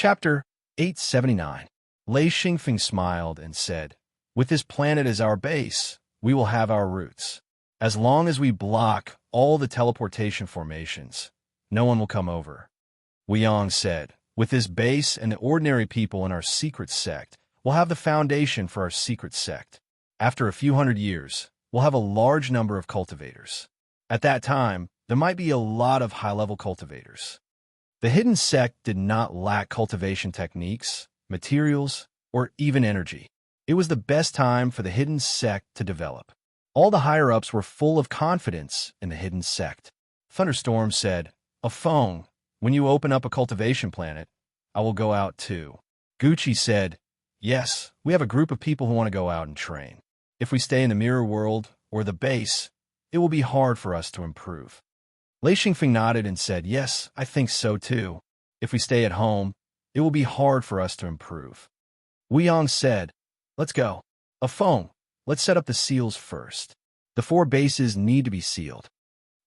Chapter 879. Lei Xingfeng smiled and said, "With this planet as our base, we will have our roots. As long as we block all the teleportation formations, no one will come over." Wu Yang said, "With this base and the ordinary people in our secret sect, we'll have the foundation for our secret sect. After a few hundred years, we'll have a large number of cultivators. At that time, there might be a lot of high-level cultivators." The hidden sect did not lack cultivation techniques, materials, or even energy. It was the best time for the hidden sect to develop. All the higher-ups were full of confidence in the hidden sect. Thunderstorm said, "Afeng, when you open up a cultivation planet, I will go out too." Gucci said, "Yes, we have a group of people who want to go out and train. If we stay in the mirror world or the base, it will be hard for us to improve." Lei Xingfeng nodded and said, "Yes, I think so too. If we stay at home, it will be hard for us to improve." Wu Yang said, "Let's go. Afeng, let's set up the seals first. The 4 bases need to be sealed."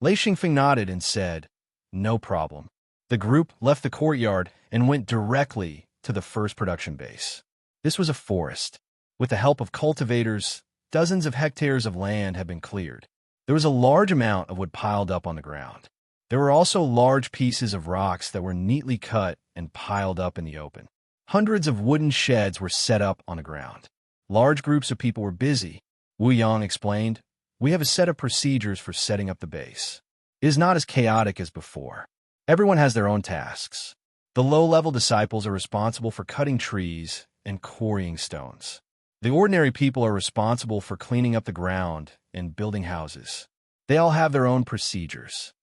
Lei Xingfeng nodded and said, "No problem." The group left the courtyard and went directly to the first production base. This was a forest. With the help of cultivators, dozens of hectares of land had been cleared. There was a large amount of wood piled up on the ground. There were also large pieces of rocks that were neatly cut and piled up in the open. Hundreds of wooden sheds were set up on the ground. Large groups of people were busy. Wu Yang explained, "We have a set of procedures for setting up the base. It is not as chaotic as before. Everyone has their own tasks. The low-level disciples are responsible for cutting trees and quarrying stones. The ordinary people are responsible for cleaning up the ground and building houses. They all have their own procedures."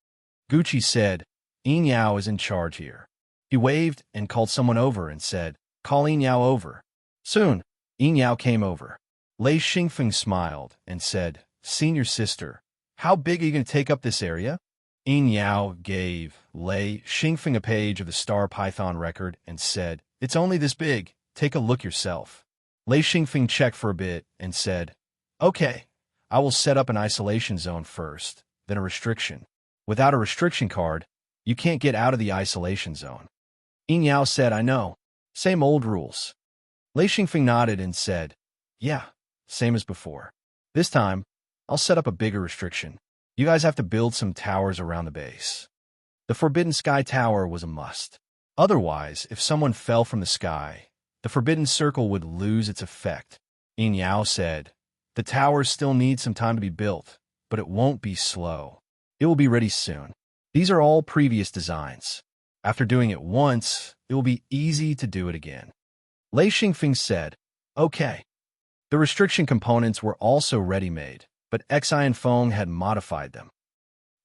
Gucci said, "Yin Yao is in charge here." He waved and called someone over and said, "Call Yin Yao over." Soon, Yin Yao came over. Lei Xingfeng smiled and said, "Senior sister, how big are you going to take up this area?" Yin Yao gave Lei Xingfeng a page of the Star Python record and said, "It's only this big. Take a look yourself." Lei Xingfeng checked for a bit and said, "Okay, I will set up an isolation zone first, then a restriction. Without a restriction card, you can't get out of the isolation zone." Yin Yao said, "I know. Same old rules." Lei Xingfeng nodded and said, "Yeah, same as before. This time, I'll set up a bigger restriction. You guys have to build some towers around the base. The Forbidden Sky Tower was a must. Otherwise, if someone fell from the sky, the Forbidden Circle would lose its effect." Yin Yao said, "The towers still need some time to be built, but it won't be slow. It will be ready soon. These are all previous designs. After doing it once, it will be easy to do it again." Lei Xingfeng said, "Okay." The restriction components were also ready-made, but Xian Feng had modified them.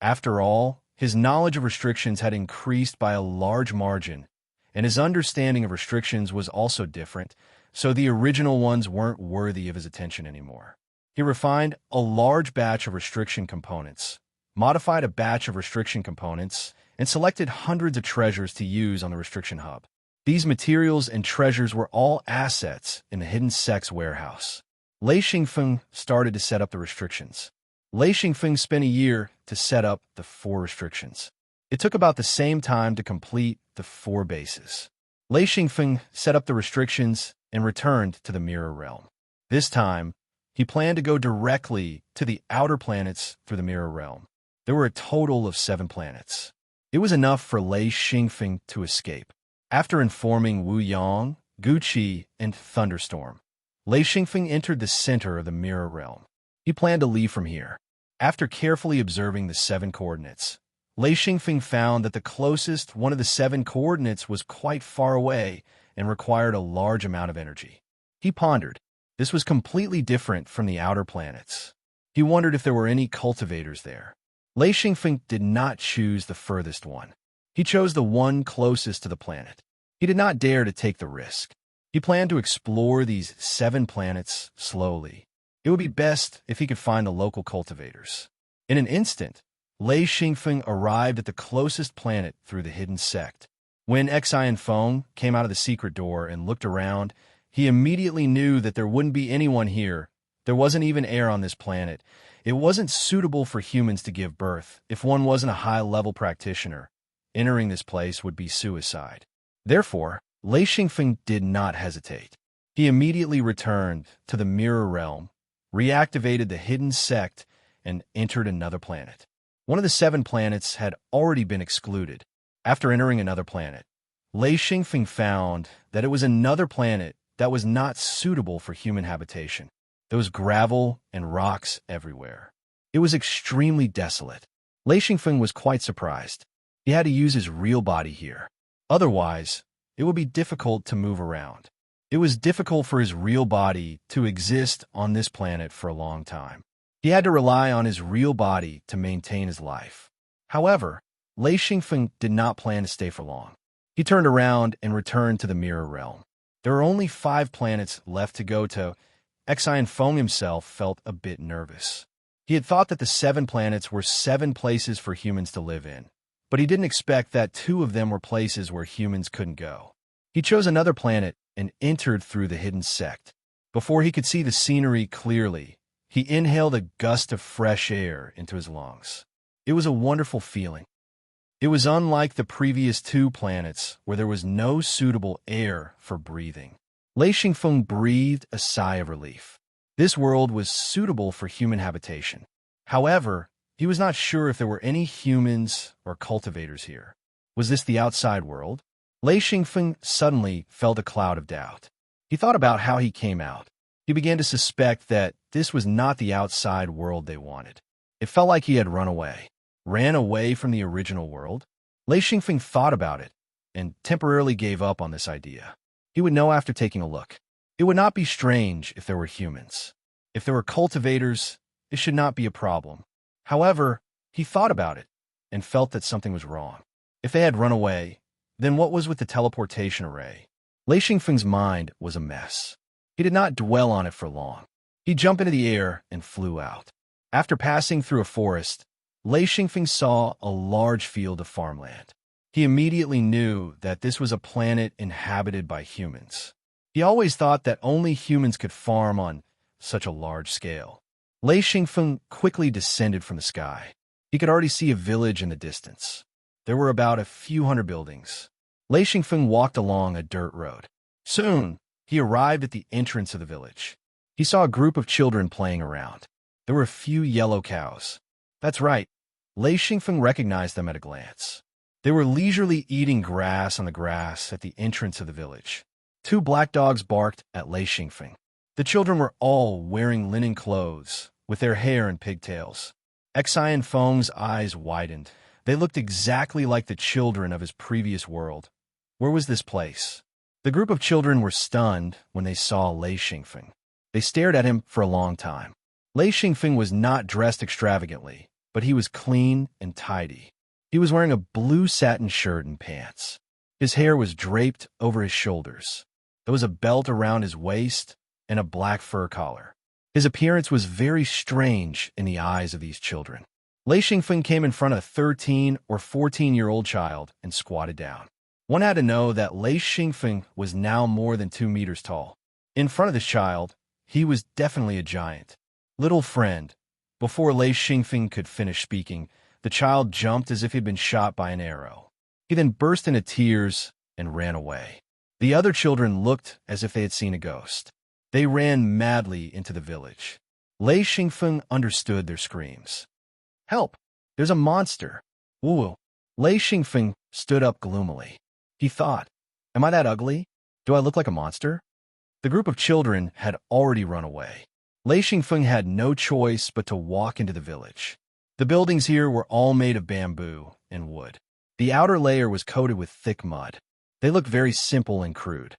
After all, his knowledge of restrictions had increased by a large margin, and his understanding of restrictions was also different, so the original ones weren't worthy of his attention anymore. He refined a large batch of restriction components, modified a batch of restriction components, and selected hundreds of treasures to use on the restriction hub. These materials and treasures were all assets in the hidden sect's warehouse. Lei Xingfeng started to set up the restrictions. Lei Xingfeng spent a year to set up the 4 restrictions. It took about the same time to complete the 4 bases. Lei Xingfeng set up the restrictions and returned to the mirror realm. This time, he planned to go directly to the outer planets through the mirror realm. There were a total of 7 planets. It was enough for Lei Xingfeng to escape. After informing Wu Yang, Gucci, and Thunderstorm, Lei Xingfeng entered the center of the mirror realm. He planned to leave from here. After carefully observing the 7 coordinates, Lei Xingfeng found that the closest one of the 7 coordinates was quite far away and required a large amount of energy. He pondered. This was completely different from the outer planets. He wondered if there were any cultivators there. Lei Xingfeng did not choose the furthest one. He chose the one closest to the planet. He did not dare to take the risk. He planned to explore these 7 planets slowly. It would be best if he could find the local cultivators. In an instant, Lei Xingfeng arrived at the closest planet through the hidden sect. When Xian Feng came out of the secret door and looked around, he immediately knew that there wouldn't be anyone here. There wasn't even air on this planet. It wasn't suitable for humans to give birth if one wasn't a high-level practitioner. Entering this place would be suicide. Therefore, Lei Xingfeng did not hesitate. He immediately returned to the mirror realm, reactivated the hidden sect, and entered another planet. One of the 7 planets had already been excluded. After entering another planet, Lei Xingfeng found that it was another planet that was not suitable for human habitation. There was gravel and rocks everywhere. It was extremely desolate. Lei Xingfeng was quite surprised. He had to use his real body here. Otherwise, it would be difficult to move around. It was difficult for his real body to exist on this planet for a long time. He had to rely on his real body to maintain his life. However, Lei Xingfeng did not plan to stay for long. He turned around and returned to the mirror realm. There were only 5 planets left to go to. Xian Feng himself felt a bit nervous. He had thought that the 7 planets were 7 places for humans to live in, but he didn't expect that 2 of them were places where humans couldn't go. He chose another planet and entered through the hidden sect. Before he could see the scenery clearly, he inhaled a gust of fresh air into his lungs. It was a wonderful feeling. It was unlike the previous 2 planets where there was no suitable air for breathing. Lei Xingfeng breathed a sigh of relief. This world was suitable for human habitation. However, he was not sure if there were any humans or cultivators here. Was this the outside world? Lei Xingfeng suddenly felt a cloud of doubt. He thought about how he came out. He began to suspect that this was not the outside world they wanted. It felt like he had ran away from the original world. Lei Xingfeng thought about it and temporarily gave up on this idea. He would know after taking a look. It would not be strange if there were humans. If there were cultivators, it should not be a problem. However, he thought about it and felt that something was wrong. If they had run away, then what was with the teleportation array? Lei Xingfeng's mind was a mess. He did not dwell on it for long. He jumped into the air and flew out. After passing through a forest, Lei Xingfeng saw a large field of farmland. He immediately knew that this was a planet inhabited by humans. He always thought that only humans could farm on such a large scale. Lei Xingfeng quickly descended from the sky. He could already see a village in the distance. There were about a few hundred buildings. Lei Xingfeng walked along a dirt road. Soon, he arrived at the entrance of the village. He saw a group of children playing around. There were a few yellow cows. That's right. Lei Xingfeng recognized them at a glance. They were leisurely eating grass on the grass at the entrance of the village. 2 black dogs barked at Lei Xingfeng. The children were all wearing linen clothes, with their hair in pigtails. Xian Feng's eyes widened. They looked exactly like the children of his previous world. Where was this place? The group of children were stunned when they saw Lei Xingfeng. They stared at him for a long time. Lei Xingfeng was not dressed extravagantly, but he was clean and tidy. He was wearing a blue satin shirt and pants. His hair was draped over his shoulders. There was a belt around his waist and a black fur collar. His appearance was very strange in the eyes of these children. Lei Xingfeng came in front of a 13 or 14-year-old child and squatted down. One had to know that Lei Xingfeng was now more than 2 meters tall. In front of this child, he was definitely a giant. Little friend. Before Lei Xingfeng could finish speaking, the child jumped as if he'd been shot by an arrow. He then burst into tears and ran away. The other children looked as if they had seen a ghost. They ran madly into the village. Lei Xingfeng understood their screams. Help! There's a monster! Woo! Lei Xingfeng stood up gloomily. He thought, am I that ugly? Do I look like a monster? The group of children had already run away. Lei Xingfeng had no choice but to walk into the village. The buildings here were all made of bamboo and wood. The outer layer was coated with thick mud. They looked very simple and crude.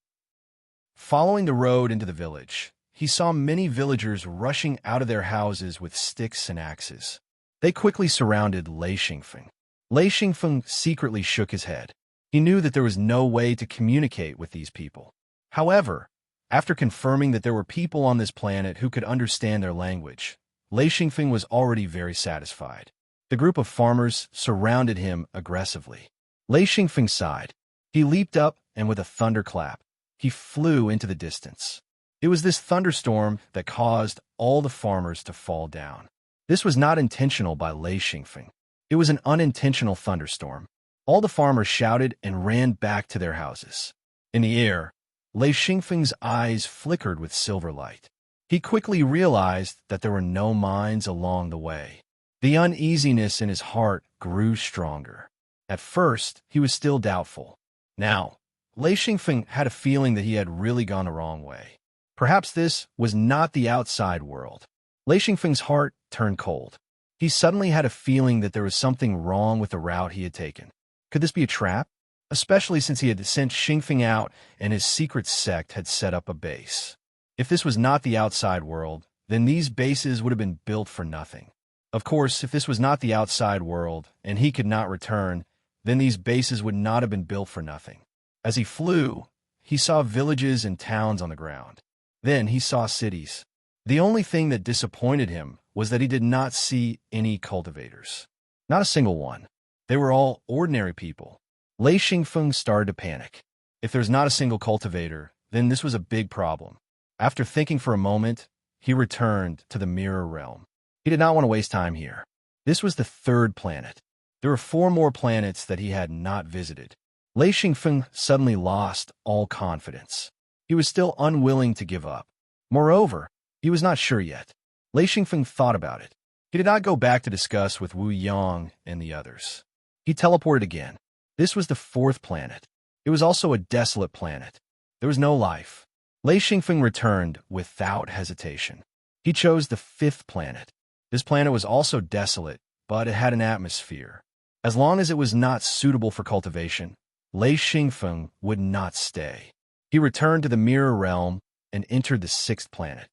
Following the road into the village, he saw many villagers rushing out of their houses with sticks and axes. They quickly surrounded Lei Xingfeng. Lei Xingfeng secretly shook his head. He knew that there was no way to communicate with these people. However, after confirming that there were people on this planet who could understand their language, Lei Xingfeng was already very satisfied. The group of farmers surrounded him aggressively. Lei Xingfeng sighed. He leaped up and with a thunderclap, he flew into the distance. It was this thunderstorm that caused all the farmers to fall down. This was not intentional by Lei Xingfeng. It was an unintentional thunderstorm. All the farmers shouted and ran back to their houses. In the air, Lei Xingfeng's eyes flickered with silver light. He quickly realized that there were no mines along the way. The uneasiness in his heart grew stronger. At first, he was still doubtful. Now, Lei Xingfeng had a feeling that he had really gone the wrong way. Perhaps this was not the outside world. Lei Xingfeng's heart turned cold. He suddenly had a feeling that there was something wrong with the route he had taken. Could this be a trap? Especially since he had sent Xingfeng out and his secret sect had set up a base. If this was not the outside world, then these bases would have been built for nothing. Of course, if this was not the outside world and he could not return, then these bases would not have been built for nothing. As he flew, he saw villages and towns on the ground. Then he saw cities. The only thing that disappointed him was that he did not see any cultivators. Not a single one. They were all ordinary people. Lei Xingfeng started to panic. If there's not a single cultivator, then this was a big problem. After thinking for a moment, he returned to the mirror realm. He did not want to waste time here. This was the third planet. There were 4 more planets that he had not visited. Lei Xingfeng suddenly lost all confidence. He was still unwilling to give up. Moreover, he was not sure yet. Lei Xingfeng thought about it. He did not go back to discuss with Wu Yang and the others. He teleported again. This was the 4th planet. It was also a desolate planet. There was no life. Lei Xingfeng returned without hesitation. He chose the 5th planet. This planet was also desolate, but it had an atmosphere. As long as it was not suitable for cultivation, Lei Xingfeng would not stay. He returned to the mirror realm and entered the 6th planet.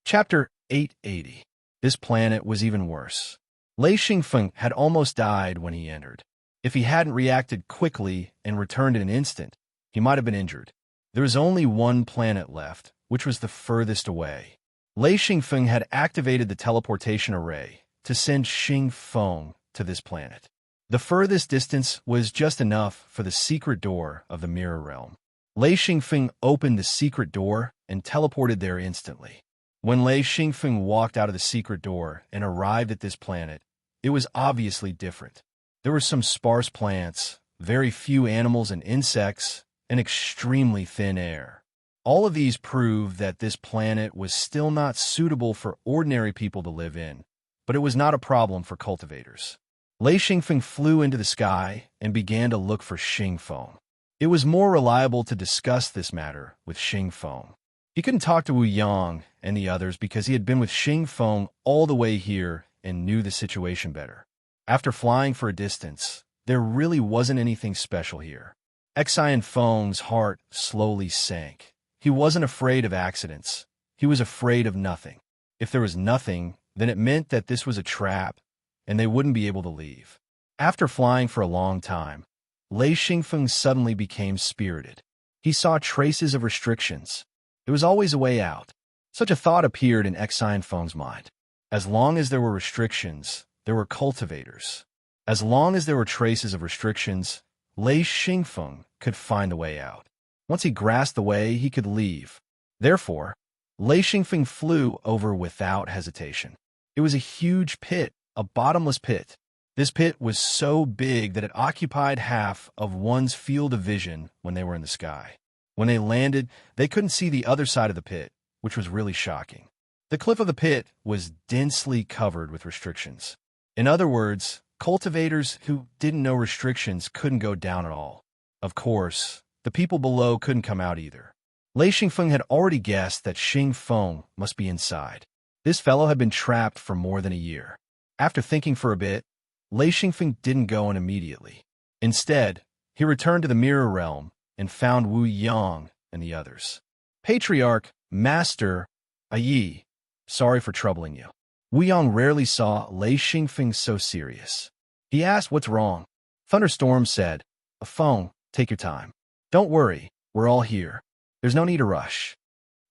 Chapter 880. This planet was even worse. Lei Xingfeng had almost died when he entered. If he hadn't reacted quickly and returned in an instant, he might have been injured. There was only 1 planet left, which was the furthest away. Lei Xingfeng had activated the teleportation array to send Xingfeng to this planet. The furthest distance was just enough for the secret door of the mirror realm. Lei Xingfeng opened the secret door and teleported there instantly. When Lei Xingfeng walked out of the secret door and arrived at this planet, it was obviously different. There were some sparse plants, very few animals and insects, and extremely thin air. All of these proved that this planet was still not suitable for ordinary people to live in, but it was not a problem for cultivators. Lei Xingfeng flew into the sky and began to look for Xingfeng. It was more reliable to discuss this matter with Xingfeng. He couldn't talk to Wu Yang and the others because he had been with Xingfeng all the way here and knew the situation better. After flying for a distance, there really wasn't anything special here. Xian Feng's heart slowly sank. He wasn't afraid of accidents. He was afraid of nothing. If there was nothing, then it meant that this was a trap, and they wouldn't be able to leave. After flying for a long time, Lei Xingfeng suddenly became spirited. He saw traces of restrictions. There was always a way out. Such a thought appeared in Xian Feng's mind. As long as there were restrictions, there were cultivators. As long as there were traces of restrictions, Lei Xingfeng could find the way out. Once he grasped the way, he could leave. Therefore, Lei Xingfeng flew over without hesitation. It was a huge pit, a bottomless pit. This pit was so big that it occupied half of one's field of vision when they were in the sky. When they landed, they couldn't see the other side of the pit, which was really shocking. The cliff of the pit was densely covered with restrictions. In other words, cultivators who didn't know restrictions couldn't go down at all. Of course, the people below couldn't come out either. Lei Xingfeng had already guessed that Xingfeng must be inside. This fellow had been trapped for more than a year. After thinking for a bit, Lei Xingfeng didn't go in immediately. Instead, he returned to the mirror realm and found Wu Yang and the others. Patriarch, Master, Yi, sorry for troubling you. Wu Yang rarely saw Lei Xingfeng so serious. He asked what's wrong. Thunderstorm said, Feng, take your time. Don't worry, we're all here. There's no need to rush.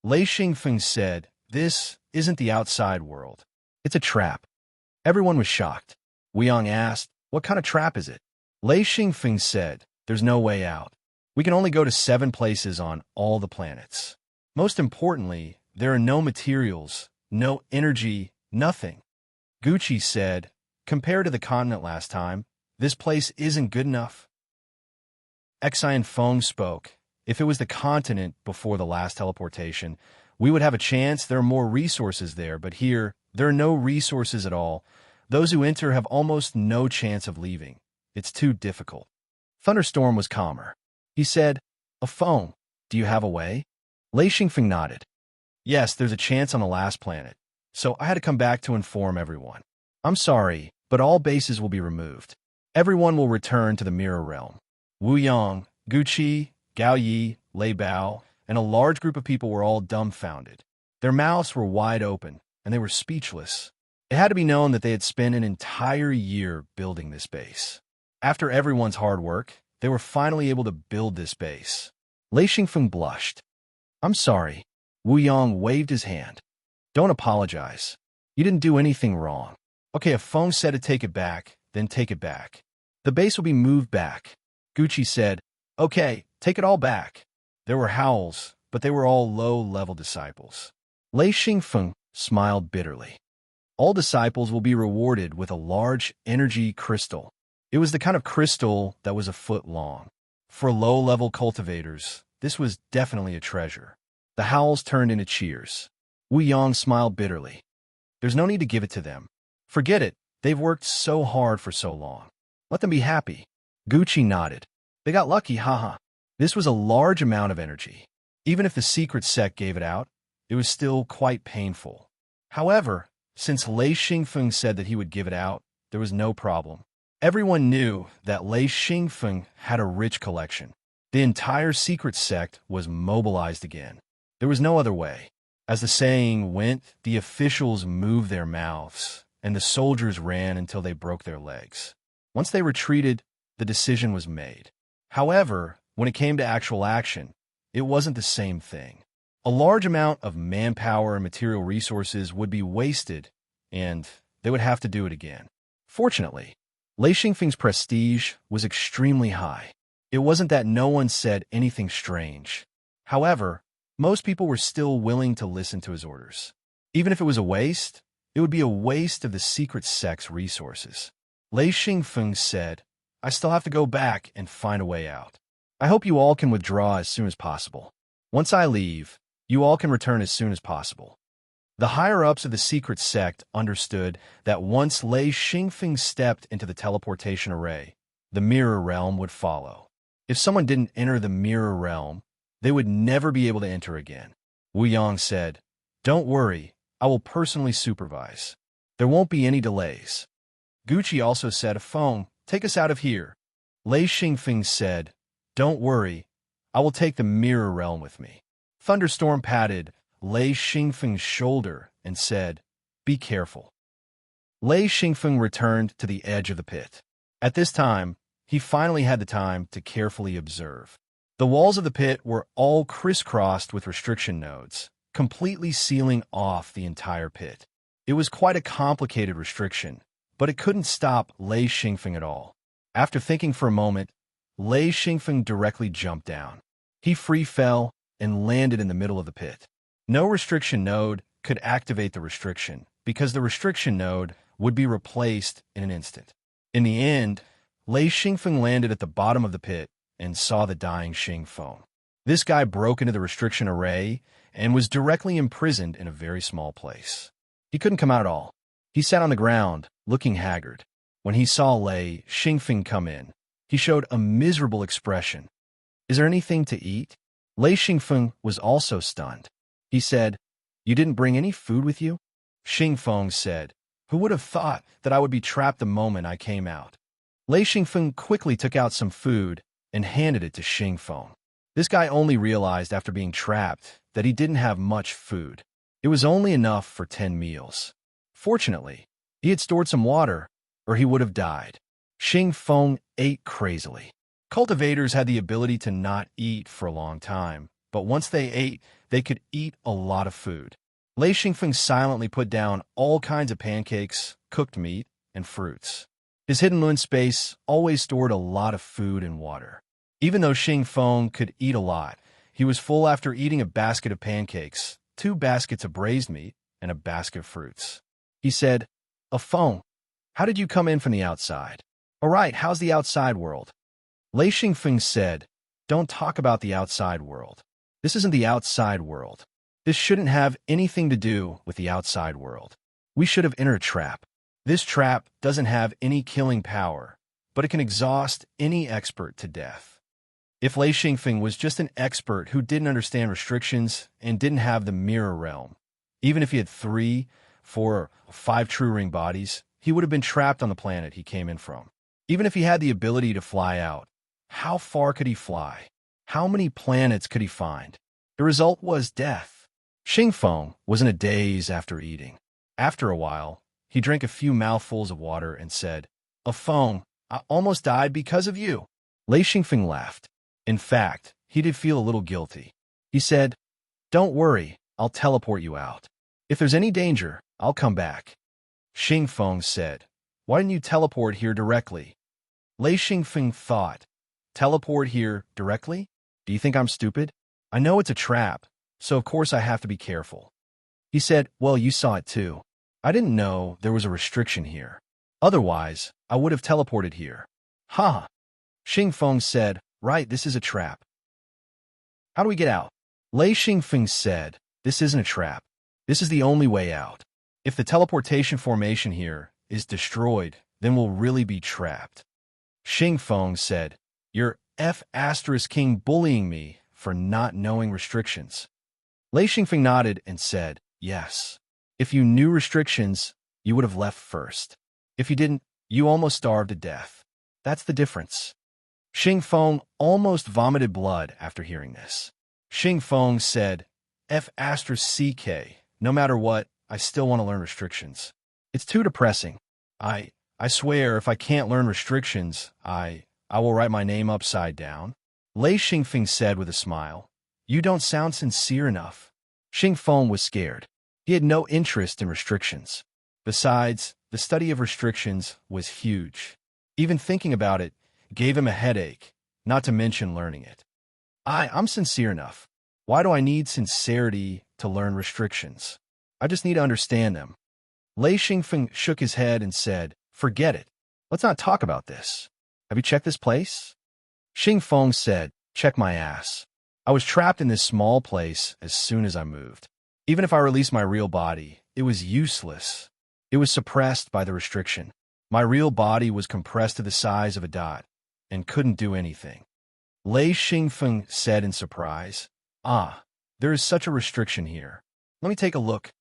Lei Xingfeng said, this isn't the outside world. It's a trap. Everyone was shocked. Wu Yang asked, what kind of trap is it? Lei Xingfeng said, there's no way out. We can only go to 7 places on all the planets. Most importantly, there are no materials, no energy, nothing. Gucci said, compared to the continent last time, this place isn't good enough. Xian Feng spoke. If it was the continent before the last teleportation, we would have a chance. There are more resources there, but here, there are no resources at all. Those who enter have almost no chance of leaving. It's too difficult. Thunderstorm was calmer. He said, "A Feng, do you have a way?" Lei Xingfeng nodded. "Yes, there's a chance on the last planet. So I had to come back to inform everyone. I'm sorry, but all bases will be removed. Everyone will return to the Mirror Realm." Wu Yang, Guqi, Gao Yi, Lei Bao, and a large group of people were all dumbfounded. Their mouths were wide open, and they were speechless. It had to be known that they had spent an entire year building this base. After everyone's hard work, they were finally able to build this base. Lei Xingfeng blushed. "I'm sorry." Wu Yang waved his hand. "Don't apologize. You didn't do anything wrong. Okay, if Feng said to take it back, then take it back. The base will be moved back." Gucci said, "Okay, take it all back." There were howls, but they were all low-level disciples. Lei Xingfeng smiled bitterly. All disciples will be rewarded with a large energy crystal. It was the kind of crystal that was a foot long. For low-level cultivators, this was definitely a treasure. The howls turned into cheers. Wu Yang smiled bitterly. "There's no need to give it to them. Forget it. They've worked so hard for so long. Let them be happy." Gucci nodded. "They got lucky, haha." This was a large amount of energy. Even if the secret sect gave it out, it was still quite painful. However, since Lei Xingfeng said that he would give it out, there was no problem. Everyone knew that Lei Xingfeng had a rich collection. The entire secret sect was mobilized again. There was no other way. As the saying went, the officials moved their mouths, and the soldiers ran until they broke their legs. Once they retreated, the decision was made. However, when it came to actual action, it wasn't the same thing. A large amount of manpower and material resources would be wasted, and they would have to do it again. Fortunately, Lei Xingfeng's prestige was extremely high. It wasn't that no one said anything strange. However, most people were still willing to listen to his orders. Even if it was a waste, it would be a waste of the secret sect's resources. Lei Xingfeng said, "I still have to go back and find a way out. I hope you all can withdraw as soon as possible. Once I leave, you all can return as soon as possible." The higher-ups of the secret sect understood that once Lei Xingfeng stepped into the teleportation array, the Mirror Realm would follow. If someone didn't enter the Mirror Realm, they would never be able to enter again. Wu Yang said, "Don't worry, I will personally supervise. There won't be any delays." Gucci also said, "Feng, take us out of here." Lei Xingfeng said, "Don't worry, I will take the Mirror Realm with me." Thunderstorm patted Lei Xingfeng's shoulder and said, "Be careful." Lei Xingfeng returned to the edge of the pit. At this time, he finally had the time to carefully observe. The walls of the pit were all crisscrossed with restriction nodes, completely sealing off the entire pit. It was quite a complicated restriction, but it couldn't stop Lei Xingfeng at all. After thinking for a moment, Lei Xingfeng directly jumped down. He free fell and landed in the middle of the pit. No restriction node could activate the restriction, because the restriction node would be replaced in an instant. In the end, Lei Xingfeng landed at the bottom of the pit and saw the dying Xingfeng. This guy broke into the restriction array and was directly imprisoned in a very small place. He couldn't come out at all. He sat on the ground, looking haggard. When he saw Lei Xingfeng come in, he showed a miserable expression. "Is there anything to eat?" Lei Xingfeng was also stunned. He said, "You didn't bring any food with you?" Xingfeng said, "Who would have thought that I would be trapped the moment I came out?" Lei Xingfeng quickly took out some food and handed it to Xingfeng. This guy only realized after being trapped that he didn't have much food. It was only enough for 10 meals. Fortunately, he had stored some water, or he would have died. Xingfeng ate crazily. Cultivators had the ability to not eat for a long time, but once they ate, they could eat a lot of food. Lei Xingfeng silently put down all kinds of pancakes, cooked meat, and fruits. His hidden moon space always stored a lot of food and water. Even though Xingfeng could eat a lot, he was full after eating a basket of pancakes, 2 baskets of braised meat, and a basket of fruits. He said, "A Feng, how did you come in from the outside?" "All right, how's the outside world?" Lei Xingfeng said, Don't talk about the outside world. This isn't the outside world. This shouldn't have anything to do with the outside world. We should have entered a trap. This trap doesn't have any killing power, but it can exhaust any expert to death. If Lei Xingfeng was just an expert who didn't understand restrictions and didn't have the mirror realm, even if he had 3, 4, or 5 true ring bodies, he would have been trapped on the planet he came in from. Even if he had the ability to fly out, how far could he fly? How many planets could he find? The result was death. Xingfeng was in a daze after eating. After a while, he drank a few mouthfuls of water and said, Feng, I almost died because of you. Lei Xingfeng laughed. In fact, he did feel a little guilty. He said, Don't worry, I'll teleport you out. If there's any danger, I'll come back. Xingfeng said, Why didn't you teleport here directly? Lei Xingfeng thought, Teleport here directly? Do you think I'm stupid? I know it's a trap, so of course I have to be careful. He said, Well, you saw it too. I didn't know there was a restriction here. Otherwise, I would have teleported here. Ha! Xingfeng said, Right, this is a trap. How do we get out? Lei Xingfeng said, This isn't a trap. This is the only way out. If the teleportation formation here is destroyed, then we'll really be trapped. Xingfeng said, You're King bullying me for not knowing restrictions. Lei Xingfeng nodded and said, Yes. If you knew restrictions, you would have left first. If you didn't, you almost starved to death. That's the difference. Xingfeng almost vomited blood after hearing this. Xingfeng said, CK, no matter what, I still want to learn restrictions. It's too depressing. I swear if I can't learn restrictions, I will write my name upside down. Lei Xingfeng said with a smile, You don't sound sincere enough. Xingfeng was scared. He had no interest in restrictions. Besides, the study of restrictions was huge. Even thinking about it gave him a headache, not to mention learning it. I'm sincere enough. Why do I need sincerity to learn restrictions? I just need to understand them. Lei Xingfeng shook his head and said, Forget it. Let's not talk about this. Have you checked this place? Xingfeng said, Check my ass. I was trapped in this small place as soon as I moved. Even if I released my real body, it was useless. It was suppressed by the restriction. My real body was compressed to the size of a dot and couldn't do anything. Lei Xingfeng said in surprise, There is such a restriction here. Let me take a look.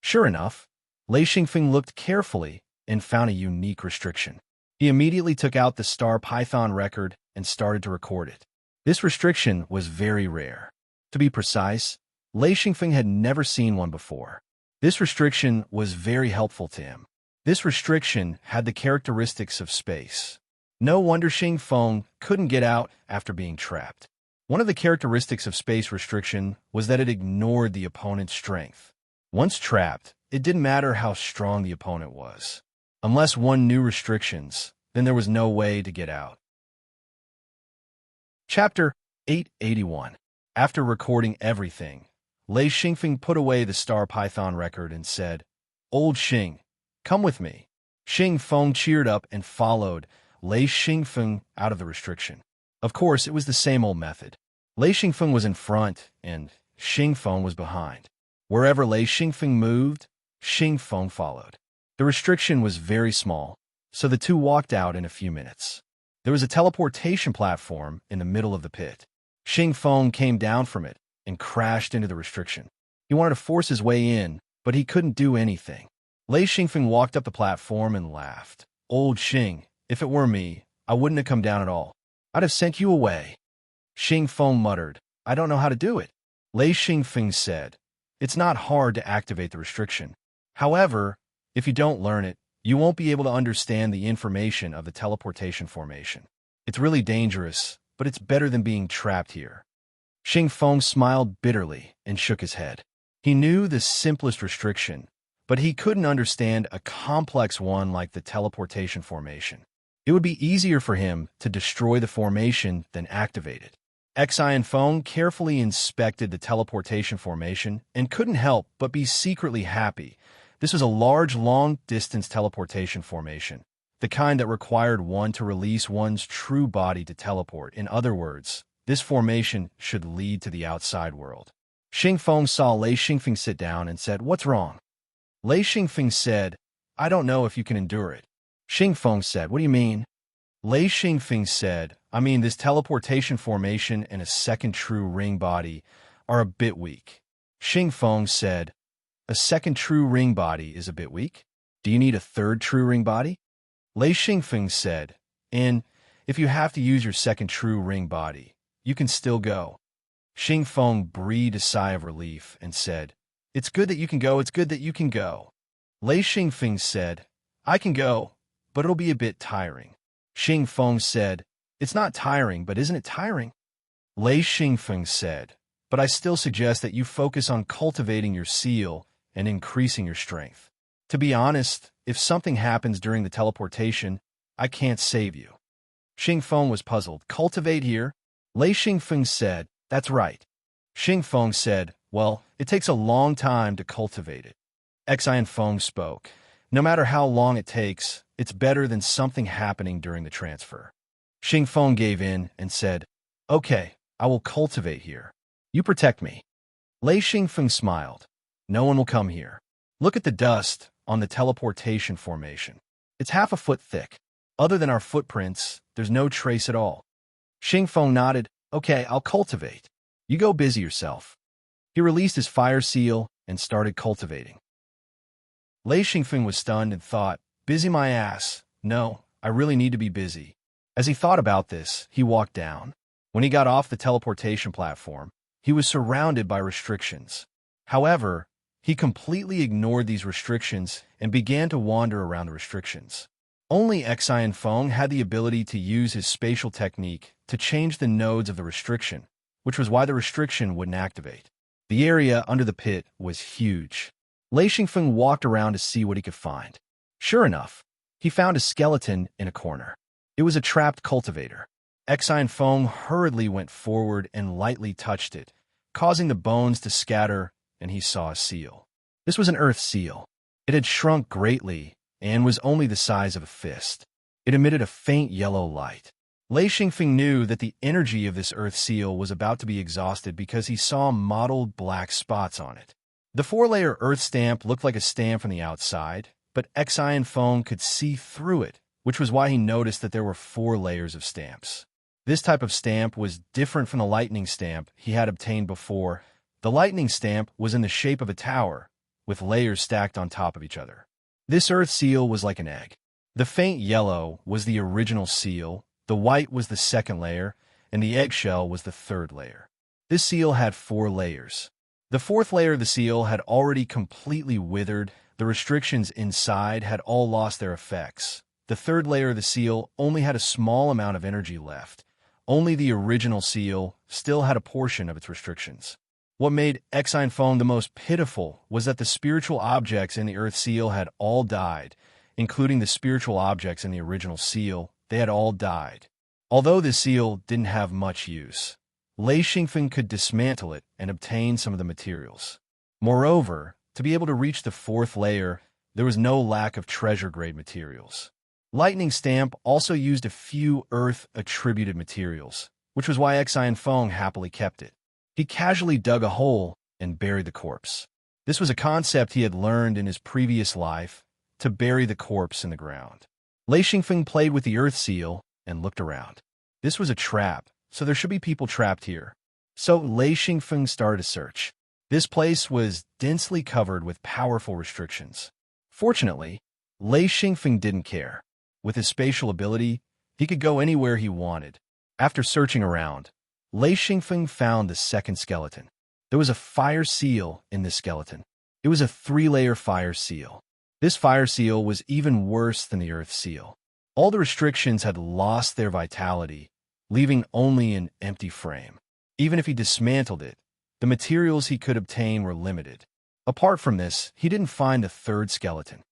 Sure enough, Lei Xingfeng looked carefully and found a unique restriction. He immediately took out the Star Python record and started to record it. This restriction was very rare. To be precise, Lei Xingfeng had never seen one before. This restriction was very helpful to him. This restriction had the characteristics of space. No wonder Xingfeng couldn't get out after being trapped. One of the characteristics of space restriction was that it ignored the opponent's strength. Once trapped, it didn't matter how strong the opponent was. Unless one knew restrictions, then there was no way to get out. Chapter 881. After recording everything, Lei Xingfeng put away the Star Python record and said, Old Xing, come with me. Xingfeng cheered up and followed Lei Xingfeng out of the restriction. Of course, it was the same old method. Lei Xingfeng was in front, and Xingfeng was behind. Wherever Lei Xingfeng moved, Xingfeng followed. The restriction was very small, so the two walked out in a few minutes. There was a teleportation platform in the middle of the pit. Xingfeng came down from it and crashed into the restriction. He wanted to force his way in, but he couldn't do anything. Lei Xingfeng walked up the platform and laughed. Old Xing, if it were me, I wouldn't have come down at all. I'd have sent you away. Xingfeng muttered, I don't know how to do it. Lei Xingfeng said, It's not hard to activate the restriction. However, if you don't learn it, you won't be able to understand the information of the teleportation formation. It's really dangerous, but it's better than being trapped here. Xingfeng smiled bitterly and shook his head. He knew the simplest restriction, but he couldn't understand a complex one like the teleportation formation. It would be easier for him to destroy the formation than activate it. Xingfeng carefully inspected the teleportation formation and couldn't help but be secretly happy. This was a large, long-distance teleportation formation, the kind that required one to release one's true body to teleport. In other words, This formation should lead to the outside world. Xingfeng saw Lei Xingfeng sit down and said, "What's wrong?" Lei Xingfeng said, "I don't know if you can endure it." Xingfeng said, "What do you mean?" Lei Xingfeng said, "I mean, this teleportation formation and a second true ring body are a bit weak." Xingfeng said, "A second true ring body is a bit weak? Do you need a third true ring body?" Lei Xingfeng said, "And if you have to use your second true ring body, you can still go." Xingfeng breathed a sigh of relief and said, "It's good that you can go, it's good that you can go." Lei Xingfeng said, "I can go, but it'll be a bit tiring." Xingfeng said, "It's not tiring, but isn't it tiring?" Lei Xingfeng said, "But I still suggest that you focus on cultivating your seal and increasing your strength. To be honest, if something happens during the teleportation, I can't save you." Xingfeng was puzzled. "Cultivate here?" Lei Xingfeng said, "That's right." Xingfeng said, "Well, it takes a long time to cultivate it." Xianfeng spoke, "No matter how long it takes, it's better than something happening during the transfer." Xingfeng gave in and said, "Okay, I will cultivate here. You protect me." Lei Xingfeng smiled. "No one will come here. Look at the dust on the teleportation formation. It's half a foot thick. Other than our footprints, there's no trace at all." Xingfeng nodded. "Okay, I'll cultivate. You go busy yourself." He released his fire seal and started cultivating. Lei Xingfeng was stunned and thought, "Busy my ass. No, I really need to be busy." As he thought about this, he walked down. When he got off the teleportation platform, he was surrounded by restrictions. However, he completely ignored these restrictions and began to wander around the restrictions. Only Xianfeng had the ability to use his spatial technique to change the nodes of the restriction, which was why the restriction wouldn't activate. The area under the pit was huge. Lei Xingfeng walked around to see what he could find. Sure enough, he found a skeleton in a corner. It was a trapped cultivator. Xianfeng hurriedly went forward and lightly touched it, causing the bones to scatter, and he saw a seal. This was an earth seal. It had shrunk greatly and was only the size of a fist. It emitted a faint yellow light. Lei Xingfeng knew that the energy of this earth seal was about to be exhausted because he saw mottled black spots on it. The 4-layer earth stamp looked like a stamp from the outside, but Xianfeng could see through it, which was why he noticed that there were 4 layers of stamps. This type of stamp was different from the lightning stamp he had obtained before. The lightning stamp was in the shape of a tower, with layers stacked on top of each other. This earth seal was like an egg. The faint yellow was the original seal, the white was the second layer, and the eggshell was the third layer. This seal had 4 layers. The 4th layer of the seal had already completely withered. The restrictions inside had all lost their effects. The 3rd layer of the seal only had a small amount of energy left. Only the original seal still had a portion of its restrictions. What made Xianfeng the most pitiful was that the spiritual objects in the earth seal had all died, including the spiritual objects in the original seal. They had all died. Although the seal didn't have much use, Lei Xingfeng could dismantle it and obtain some of the materials. Moreover, to be able to reach the 4th layer, there was no lack of treasure-grade materials. Lightning Stamp also used a few earth-attributed materials, which was why Xianfeng happily kept it. He casually dug a hole and buried the corpse. This was a concept he had learned in his previous life, to bury the corpse in the ground. Lei Xingfeng played with the earth seal and looked around. This was a trap, so there should be people trapped here. So Lei Xingfeng started a search. This place was densely covered with powerful restrictions. Fortunately, Lei Xingfeng didn't care. With his spatial ability, he could go anywhere he wanted. After searching around, Lei Xingfeng found the second skeleton. There was a fire seal in this skeleton. It was a 3-layer fire seal. This fire seal was even worse than the earth seal. All the restrictions had lost their vitality, leaving only an empty frame. Even if he dismantled it, the materials he could obtain were limited. Apart from this, he didn't find a 3rd skeleton.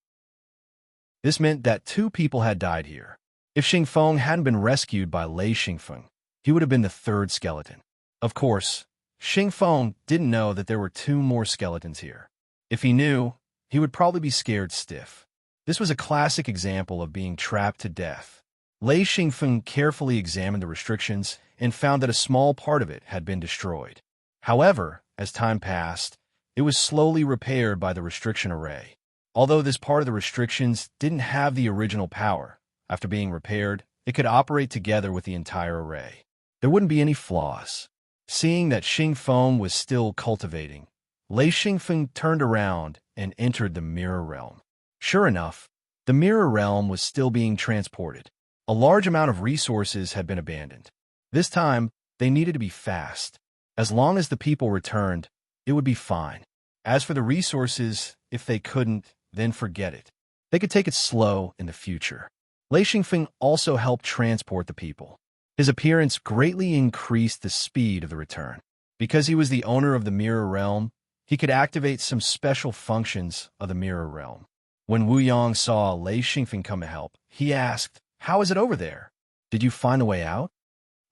This meant that 2 people had died here. If Xingfeng hadn't been rescued by Lei Xingfeng, he would have been the 3rd skeleton. Of course, Xingfeng didn't know that there were 2 more skeletons here. If he knew, he would probably be scared stiff. This was a classic example of being trapped to death. Lei Xingfeng carefully examined the restrictions and found that a small part of it had been destroyed. However, as time passed, it was slowly repaired by the restriction array. Although this part of the restrictions didn't have the original power, after being repaired, it could operate together with the entire array. There wouldn't be any flaws. Seeing that Xingfeng was still cultivating, Lei Xingfeng turned around and entered the mirror realm. Sure enough, the mirror realm was still being transported. A large amount of resources had been abandoned. This time, they needed to be fast. As long as the people returned, it would be fine. As for the resources, if they couldn't, then forget it. They could take it slow in the future. Lei Xingfeng also helped transport the people. His appearance greatly increased the speed of the return. Because he was the owner of the mirror realm, he could activate some special functions of the mirror realm. When Wu Yang saw Lei Xingfeng come to help, he asked, "How is it over there? Did you find the way out?"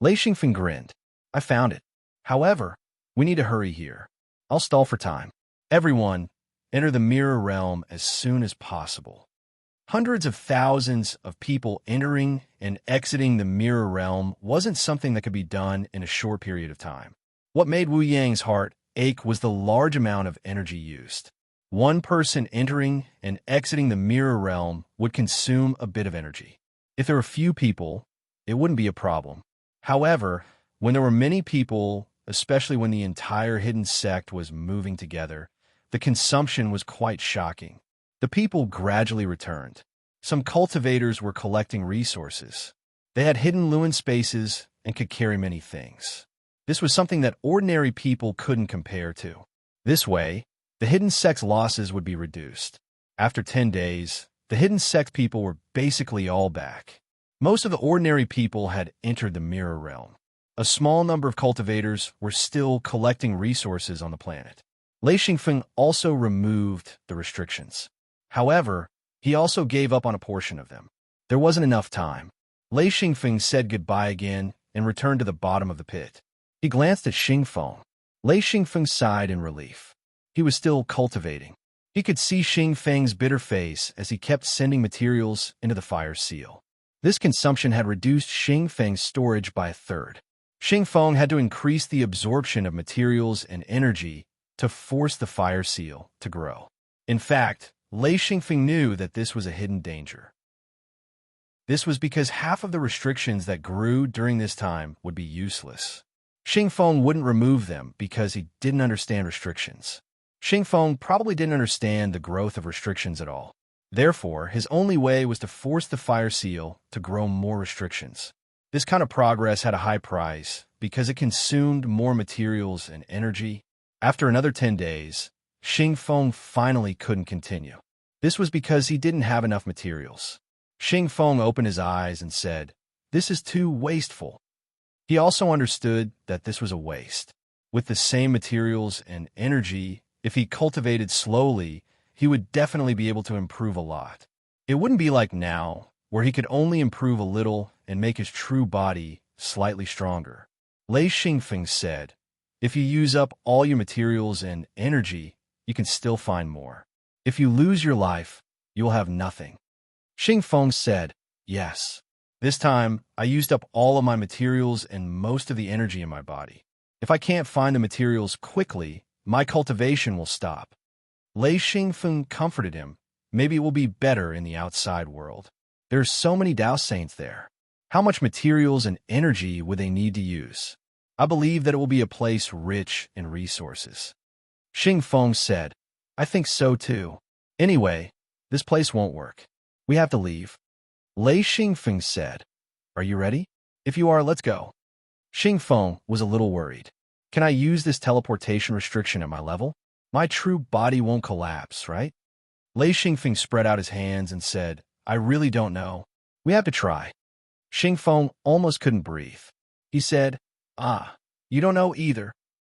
Lei Xingfeng grinned. "I found it. However, we need to hurry here. I'll stall for time. Everyone, enter the mirror realm as soon as possible." Hundreds of thousands of people entering and exiting the mirror realm wasn't something that could be done in a short period of time. What made Wu Yang's heart ache was the large amount of energy used. One person entering and exiting the mirror realm would consume a bit of energy. If there were few people, it wouldn't be a problem. However, when there were many people, especially when the entire hidden sect was moving together, the consumption was quite shocking. The people gradually returned. Some cultivators were collecting resources. They had hidden Luan spaces and could carry many things. This was something that ordinary people couldn't compare to. This way, the hidden sect's losses would be reduced. After 10 days, the hidden sect people were basically all back. Most of the ordinary people had entered the mirror realm. A small number of cultivators were still collecting resources on the planet. Lei Xingfeng also removed the restrictions. However, he also gave up on a portion of them. There wasn't enough time. Lei Xingfeng said goodbye again and returned to the bottom of the pit. He glanced at Xingfeng. Lei Xingfeng sighed in relief. He was still cultivating. He could see Xingfeng's bitter face as he kept sending materials into the fire seal. This consumption had reduced Xingfeng's storage by a third. Xingfeng had to increase the absorption of materials and energy to force the fire seal to grow. In fact, Lei Xingfeng knew that this was a hidden danger. This was because half of the restrictions that grew during this time would be useless. Xingfeng wouldn't remove them because he didn't understand restrictions. Xingfeng probably didn't understand the growth of restrictions at all. Therefore, his only way was to force the fire seal to grow more restrictions. This kind of progress had a high price because it consumed more materials and energy. After another 10 days, Xingfeng finally couldn't continue. This was because he didn't have enough materials. Xingfeng opened his eyes and said, "This is too wasteful." He also understood that this was a waste. With the same materials and energy, if he cultivated slowly, he would definitely be able to improve a lot. It wouldn't be like now, where he could only improve a little and make his true body slightly stronger. Lei Xingfeng said, "If you use up all your materials and energy, you can still find more. If you lose your life, you will have nothing." Xingfeng said, "Yes. This time, I used up all of my materials and most of the energy in my body. If I can't find the materials quickly, my cultivation will stop." Lei Xingfeng comforted him. "Maybe it will be better in the outside world. There's so many Dao Saints there. How much materials and energy would they need to use? I believe that it will be a place rich in resources." Xingfeng said, "I think so too. Anyway, this place won't work. We have to leave." Lei Xingfeng said, "Are you ready? If you are, let's go." Xingfeng was a little worried. "Can I use this teleportation restriction at my level? My true body won't collapse, right?" Lei Xingfeng spread out his hands and said, "I really don't know. We have to try." Xingfeng almost couldn't breathe. He said, You don't know either."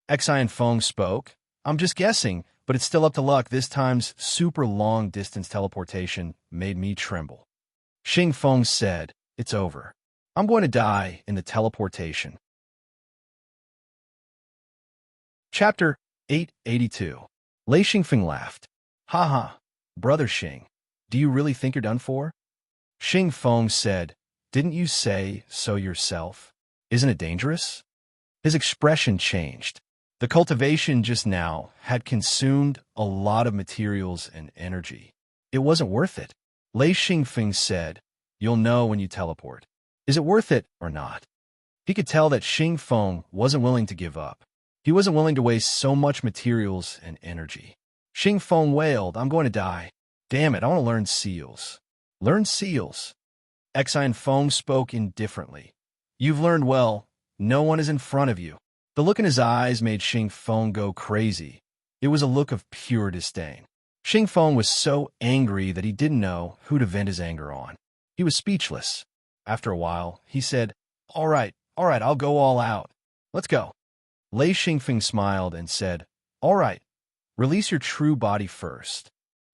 Xian Feng spoke. "I'm just guessing, but it's still up to luck. This time's super long-distance teleportation made me tremble." Xingfeng said, "It's over. I'm going to die in the teleportation." Chapter 882. Lei Xingfeng laughed. "Ha ha, brother Xing, do you really think you're done for?" Xingfeng said, Didn't you say so yourself? Isn't it dangerous? His expression changed. The cultivation just now had consumed a lot of materials and energy. It wasn't worth it. Lei Xingfeng said, "You'll know when you teleport. Is it worth it or not?" He could tell that Xingfeng wasn't willing to give up. He wasn't willing to waste so much materials and energy. Xingfeng wailed, "I'm going to die. Damn it, I want to learn seals." Learn seals? Feng spoke indifferently. "You've learned well. No one is in front of you." The look in his eyes made Xingfeng go crazy. It was a look of pure disdain. Xingfeng was so angry that he didn't know who to vent his anger on. He was speechless. After a while, he said, all right, I'll go all out. Let's go." Lei Xingfeng smiled and said, "All right, release your true body first."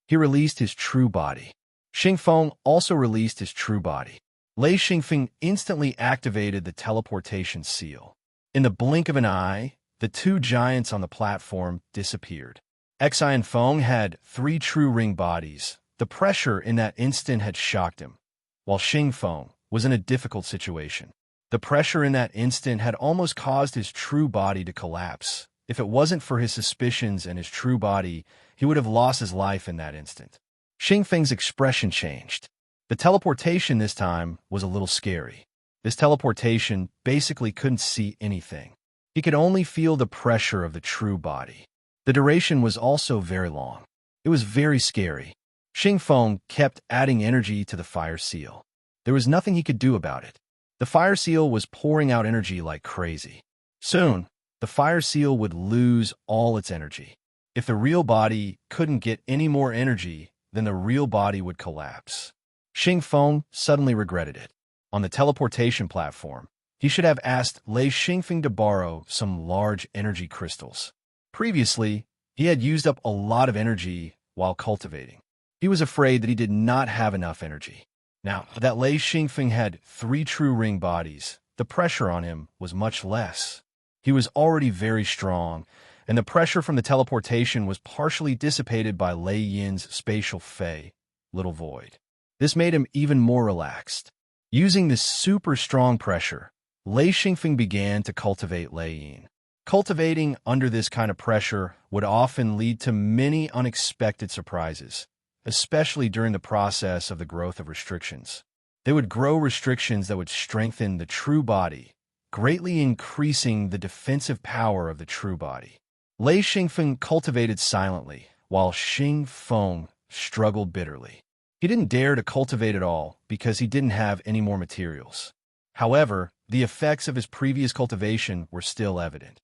He released his true body. Xingfeng also released his true body. Lei Xingfeng instantly activated the teleportation seal. In the blink of an eye, the two giants on the platform disappeared. Feng had 3 true ring bodies. The pressure in that instant had shocked him, while Xingfeng was in a difficult situation. The pressure in that instant had almost caused his true body to collapse. If it wasn't for his suspicions and his true body, he would have lost his life in that instant. Xingfeng's expression changed. The teleportation this time was a little scary. This teleportation basically couldn't see anything. He could only feel the pressure of the true body. The duration was also very long. It was very scary. Xingfeng kept adding energy to the fire seal. There was nothing he could do about it. The fire seal was pouring out energy like crazy. Soon, the fire seal would lose all its energy. If the real body couldn't get any more energy, then the real body would collapse. Xingfeng suddenly regretted it. On the teleportation platform, he should have asked Lei Xingfeng to borrow some large energy crystals. Previously, he had used up a lot of energy while cultivating. He was afraid that he did not have enough energy. Now that Lei Xingfeng had 3 true ring bodies, the pressure on him was much less. He was already very strong, and the pressure from the teleportation was partially dissipated by Lei Yin's spatial fey, little void. This made him even more relaxed. Using this super strong pressure, Lei Xingfeng began to cultivate Lei Yin. Cultivating under this kind of pressure would often lead to many unexpected surprises, especially during the process of the growth of restrictions. They would grow restrictions that would strengthen the true body, greatly increasing the defensive power of the true body. Lei Xingfeng cultivated silently, while Xingfeng struggled bitterly. He didn't dare to cultivate at all because he didn't have any more materials. However, the effects of his previous cultivation were still evident.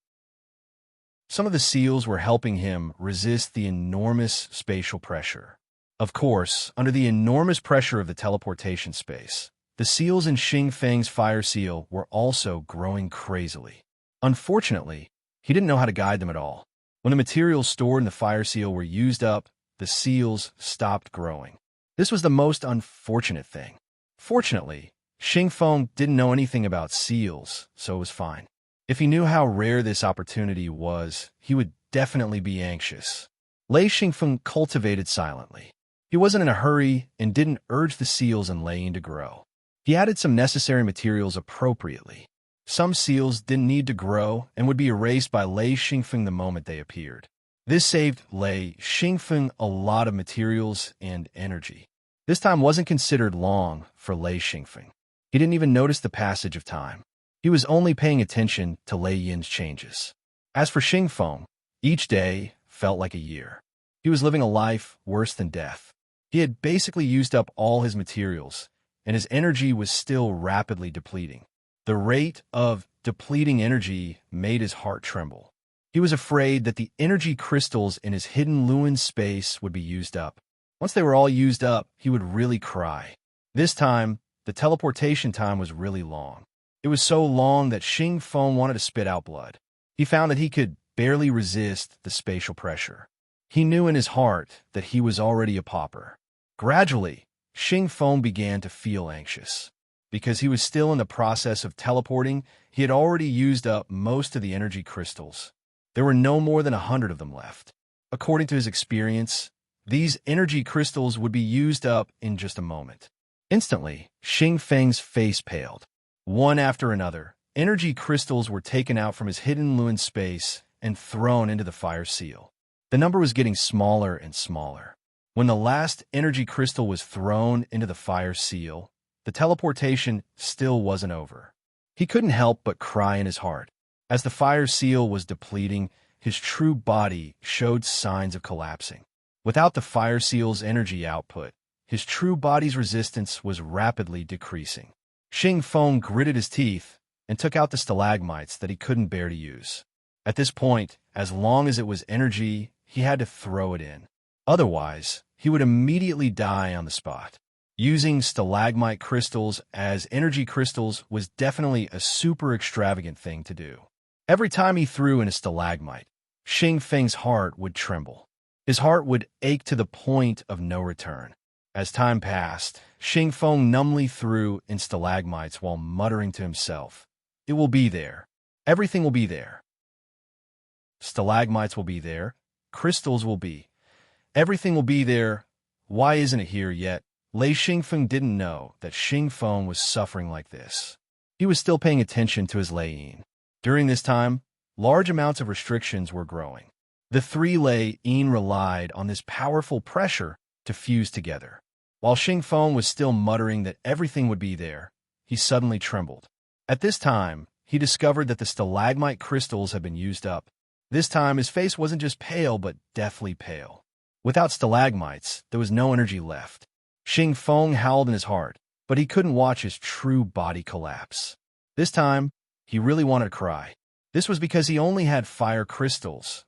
Some of the seals were helping him resist the enormous spatial pressure. Of course, under the enormous pressure of the teleportation space, the seals in Xingfeng's fire seal were also growing crazily. Unfortunately, he didn't know how to guide them at all. When the materials stored in the fire seal were used up, the seals stopped growing. This was the most unfortunate thing. Fortunately, Xingfeng didn't know anything about seals, so it was fine. If he knew how rare this opportunity was, he would definitely be anxious. Lei Xingfeng cultivated silently. He wasn't in a hurry and didn't urge the seals and Lei Yin to grow. He added some necessary materials appropriately. Some seals didn't need to grow and would be erased by Lei Xingfeng the moment they appeared. This saved Lei Xingfeng a lot of materials and energy. This time wasn't considered long for Lei Xingfeng. He didn't even notice the passage of time. He was only paying attention to Lei Yin's changes. As for Xingfeng, each day felt like a year. He was living a life worse than death. He had basically used up all his materials, and his energy was still rapidly depleting. The rate of depleting energy made his heart tremble. He was afraid that the energy crystals in his hidden Luin space would be used up. Once they were all used up, he would really cry. This time, the teleportation time was really long. It was so long that Xingfeng wanted to spit out blood. He found that he could barely resist the spatial pressure. He knew in his heart that he was already a pauper. Gradually, Xingfeng began to feel anxious. Because he was still in the process of teleporting, he had already used up most of the energy crystals. There were no more than 100 of them left. According to his experience, these energy crystals would be used up in just a moment. Instantly, Xing Feng's face paled. One after another, energy crystals were taken out from his hidden Luin space and thrown into the fire seal. The number was getting smaller and smaller. When the last energy crystal was thrown into the fire seal, the teleportation still wasn't over. He couldn't help but cry in his heart. As the fire seal was depleting, his true body showed signs of collapsing. Without the fire seal's energy output, his true body's resistance was rapidly decreasing. Xing Feng gritted his teeth and took out the stalagmites that he couldn't bear to use. At this point, as long as it was energy, he had to throw it in. Otherwise, he would immediately die on the spot. Using stalagmite crystals as energy crystals was definitely a super extravagant thing to do. Every time he threw in a stalagmite, Xing Feng's heart would tremble. His heart would ache to the point of no return. As time passed, Xing Feng numbly threw in stalagmites while muttering to himself, "It will be there. Everything will be there. Stalagmites will be there. Crystals will be. Everything will be there. Why isn't it here yet?" Lei Xingfeng didn't know that Xing Feng was suffering like this. He was still paying attention to his Lei Yin. During this time, large amounts of restrictions were growing. The three Lei Yin relied on this powerful pressure to fuse together. While Xing Feng was still muttering that everything would be there, he suddenly trembled. At this time, he discovered that the stalagmite crystals had been used up. This time, his face wasn't just pale, but deathly pale. Without stalagmites, there was no energy left. Xing Feng howled in his heart, but he couldn't watch his true body collapse. This time, he really wanted to cry. This was because he only had fire crystals,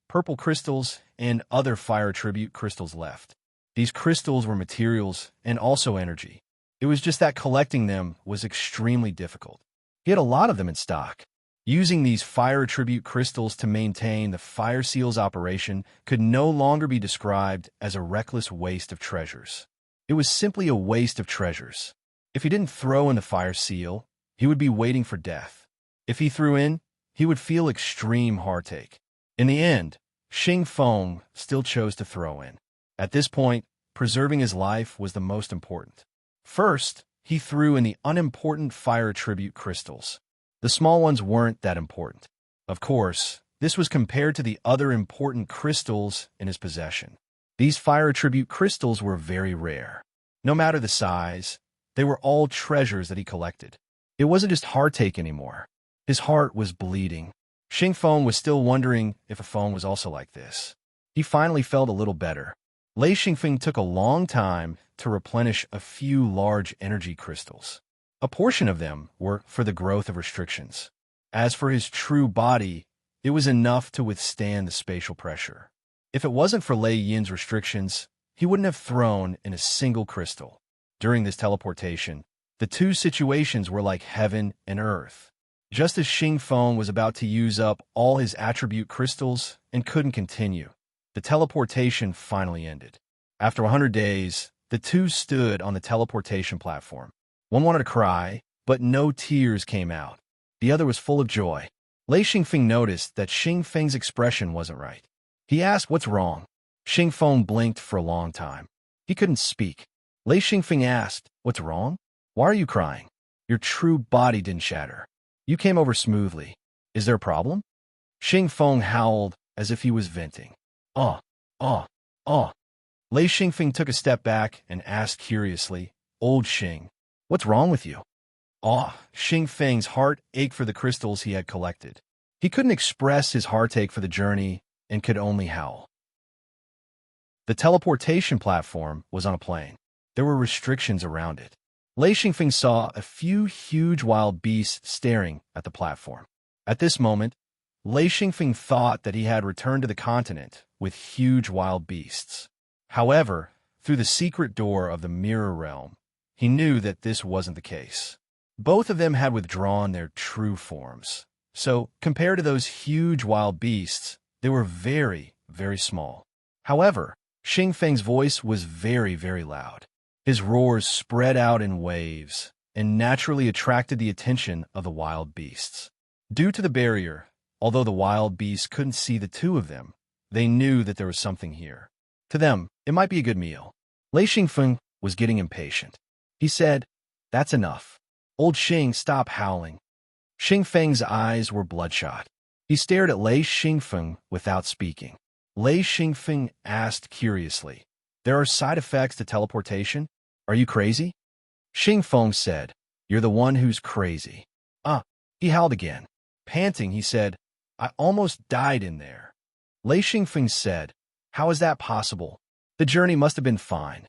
purple crystals, and other fire attribute crystals left. These crystals were materials and also energy. It was just that collecting them was extremely difficult. He had a lot of them in stock. Using these fire attribute crystals to maintain the fire seal's operation could no longer be described as a reckless waste of treasures. It was simply a waste of treasures. If he didn't throw in the fire seal, he would be waiting for death. If he threw in, he would feel extreme heartache. In the end, Xing Feng still chose to throw in. At this point, preserving his life was the most important. First, he threw in the unimportant fire attribute crystals. The small ones weren't that important. Of course, this was compared to the other important crystals in his possession. These fire attribute crystals were very rare. No matter the size, they were all treasures that he collected. It wasn't just heartache anymore. His heart was bleeding. Xing Feng was still wondering if a phone was also like this. He finally felt a little better. Lei Xingfeng took a long time to replenish a few large energy crystals. A portion of them were for the growth of restrictions. As for his true body, it was enough to withstand the spatial pressure. If it wasn't for Lei Yin's restrictions, he wouldn't have thrown in a single crystal. During this teleportation, the two situations were like heaven and earth. Just as Xing Feng was about to use up all his attribute crystals and couldn't continue, the teleportation finally ended. After 100 days, the two stood on the teleportation platform. One wanted to cry, but no tears came out. The other was full of joy. Lei Xingfeng noticed that Xing Feng's expression wasn't right. He asked, "What's wrong?" Xing Feng blinked for a long time. He couldn't speak. Lei Xingfeng asked, "What's wrong? Why are you crying? Your true body didn't shatter. You came over smoothly. Is there a problem?" Xing Feng howled as if he was venting. "Oh, oh, oh." Lei Xingfeng took a step back and asked curiously, "Old Xing, what's wrong with you?" Xing Feng's heart ached for the crystals he had collected. He couldn't express his heartache for the journey and could only howl. The teleportation platform was on a plane. There were restrictions around it. Lei Xingfeng saw a few huge wild beasts staring at the platform. At this moment, Lei Xingfeng thought that he had returned to the continent with huge wild beasts. However, through the secret door of the mirror realm, he knew that this wasn't the case. Both of them had withdrawn their true forms. So, compared to those huge wild beasts, they were very, very small. However, Xing Feng's voice was very, very loud. His roars spread out in waves and naturally attracted the attention of the wild beasts. Due to the barrier, although the wild beasts couldn't see the two of them, they knew that there was something here. To them, it might be a good meal. Lei Xingfeng was getting impatient. He said, "That's enough. Old Xing, stop howling." Xing Feng's eyes were bloodshot. He stared at Lei Xingfeng without speaking. Lei Xingfeng asked curiously, "There are side effects to teleportation? Are you crazy?" Xingfeng said, "You're the one who's crazy." He howled again. Panting, he said, "I almost died in there." Lei Xingfeng said, "How is that possible? The journey must have been fine."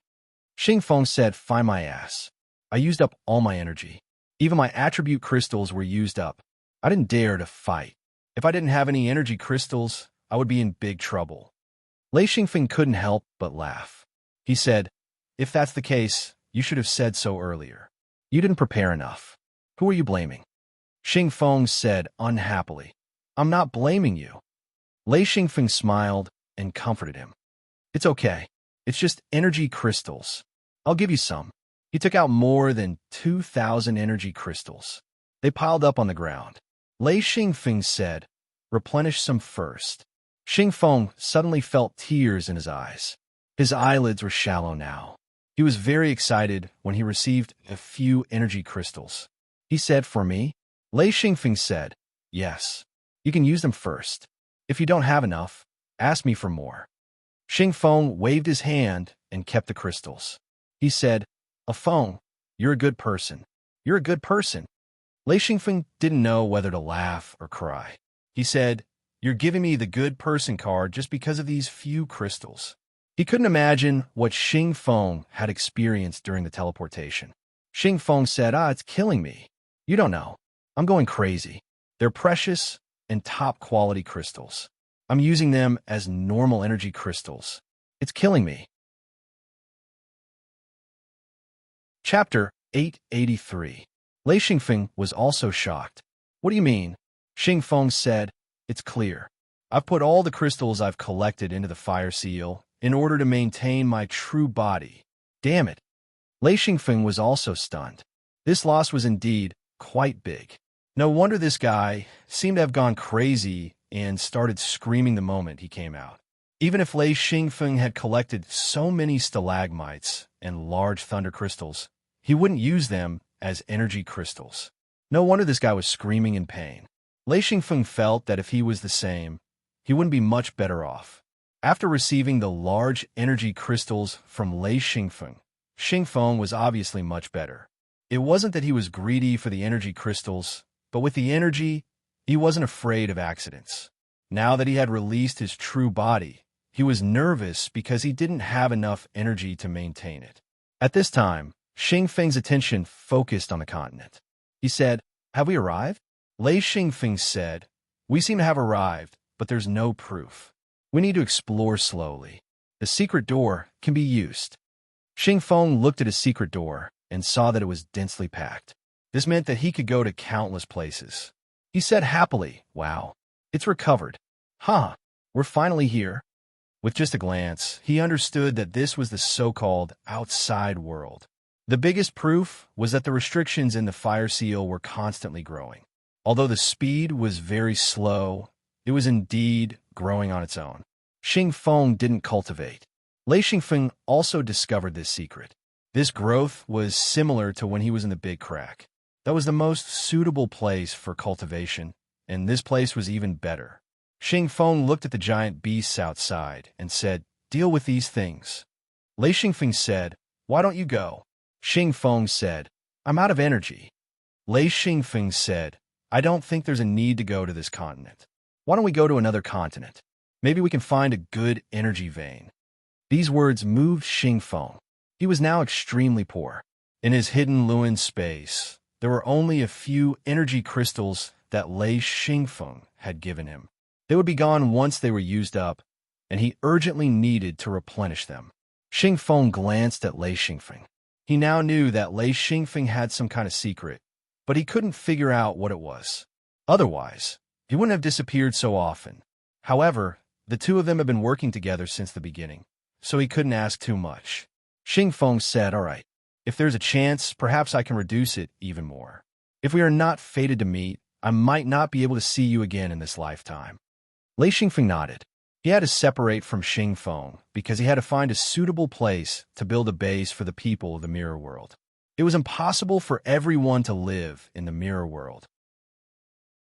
Xingfeng said, "Fine my ass. I used up all my energy. Even my attribute crystals were used up. I didn't dare to fight. If I didn't have any energy crystals, I would be in big trouble." Lei Xingfeng couldn't help but laugh. He said, "If that's the case, you should have said so earlier. You didn't prepare enough. Who are you blaming?" Xingfeng said unhappily, "I'm not blaming you." Lei Xingfeng smiled and comforted him. "It's okay. It's just energy crystals. I'll give you some." He took out more than 2,000 energy crystals. They piled up on the ground. Lei Xingfeng said, "Replenish some first." Xingfeng suddenly felt tears in his eyes. His eyelids were shallow now. He was very excited when he received a few energy crystals. He said, "For me?" Lei Xingfeng said, "Yes. You can use them first. If you don't have enough, ask me for more." Xingfeng waved his hand and kept the crystals. He said, "Feng, you're a good person. You're a good person." Lei Xingfeng didn't know whether to laugh or cry. He said, "You're giving me the good person card just because of these few crystals." He couldn't imagine what Xingfeng had experienced during the teleportation. Xingfeng said, "It's killing me. You don't know. I'm going crazy. They're precious and top-quality crystals. I'm using them as normal energy crystals. It's killing me." Chapter 883. Lei Xingfeng was also shocked. "What do you mean?" Xingfeng said, "It's clear. I've put all the crystals I've collected into the fire seal in order to maintain my true body. Damn it." Lei Xingfeng was also stunned. This loss was indeed quite big. No wonder this guy seemed to have gone crazy and started screaming the moment he came out. Even if Lei Xingfeng had collected so many stalagmites and large thunder crystals, he wouldn't use them as energy crystals. No wonder this guy was screaming in pain. Lei Xingfeng felt that if he was the same, he wouldn't be much better off. After receiving the large energy crystals from Lei Xingfeng, Xingfeng was obviously much better. It wasn't that he was greedy for the energy crystals, but with the energy, he wasn't afraid of accidents. Now that he had released his true body, he was nervous because he didn't have enough energy to maintain it. At this time, Xingfeng's attention focused on the continent. He said, "Have we arrived?" Lei Xingfeng said, "We seem to have arrived, but there's no proof. We need to explore slowly. The secret door can be used." Xingfeng looked at his secret door and saw that it was densely packed. This meant that he could go to countless places. He said happily, "Wow, it's recovered. Huh, we're finally here." With just a glance, he understood that this was the so-called outside world. The biggest proof was that the restrictions in the fire seal were constantly growing. Although the speed was very slow, it was indeed growing on its own. Xingfeng didn't cultivate. Lei Xingfeng also discovered this secret. This growth was similar to when he was in the Big Crack. That was the most suitable place for cultivation, and this place was even better. Xingfeng looked at the giant beasts outside and said, "Deal with these things." Lei Xingfeng said, "Why don't you go?" Xingfeng said, "I'm out of energy." Lei Xingfeng said, "I don't think there's a need to go to this continent. Why don't we go to another continent? Maybe we can find a good energy vein." These words moved Xingfeng. He was now extremely poor. In his hidden Luin space, there were only a few energy crystals that Lei Xingfeng had given him. They would be gone once they were used up, and he urgently needed to replenish them. Xingfeng glanced at Lei Xingfeng. He now knew that Lei Xingfeng had some kind of secret, but he couldn't figure out what it was. Otherwise, he wouldn't have disappeared so often. However, the two of them had been working together since the beginning, so he couldn't ask too much. Xingfeng said, "All right, if there's a chance, perhaps I can reduce it even more. If we are not fated to meet, I might not be able to see you again in this lifetime." Lei Xingfeng nodded. He had to separate from Xingfeng because he had to find a suitable place to build a base for the people of the mirror world. It was impossible for everyone to live in the mirror world.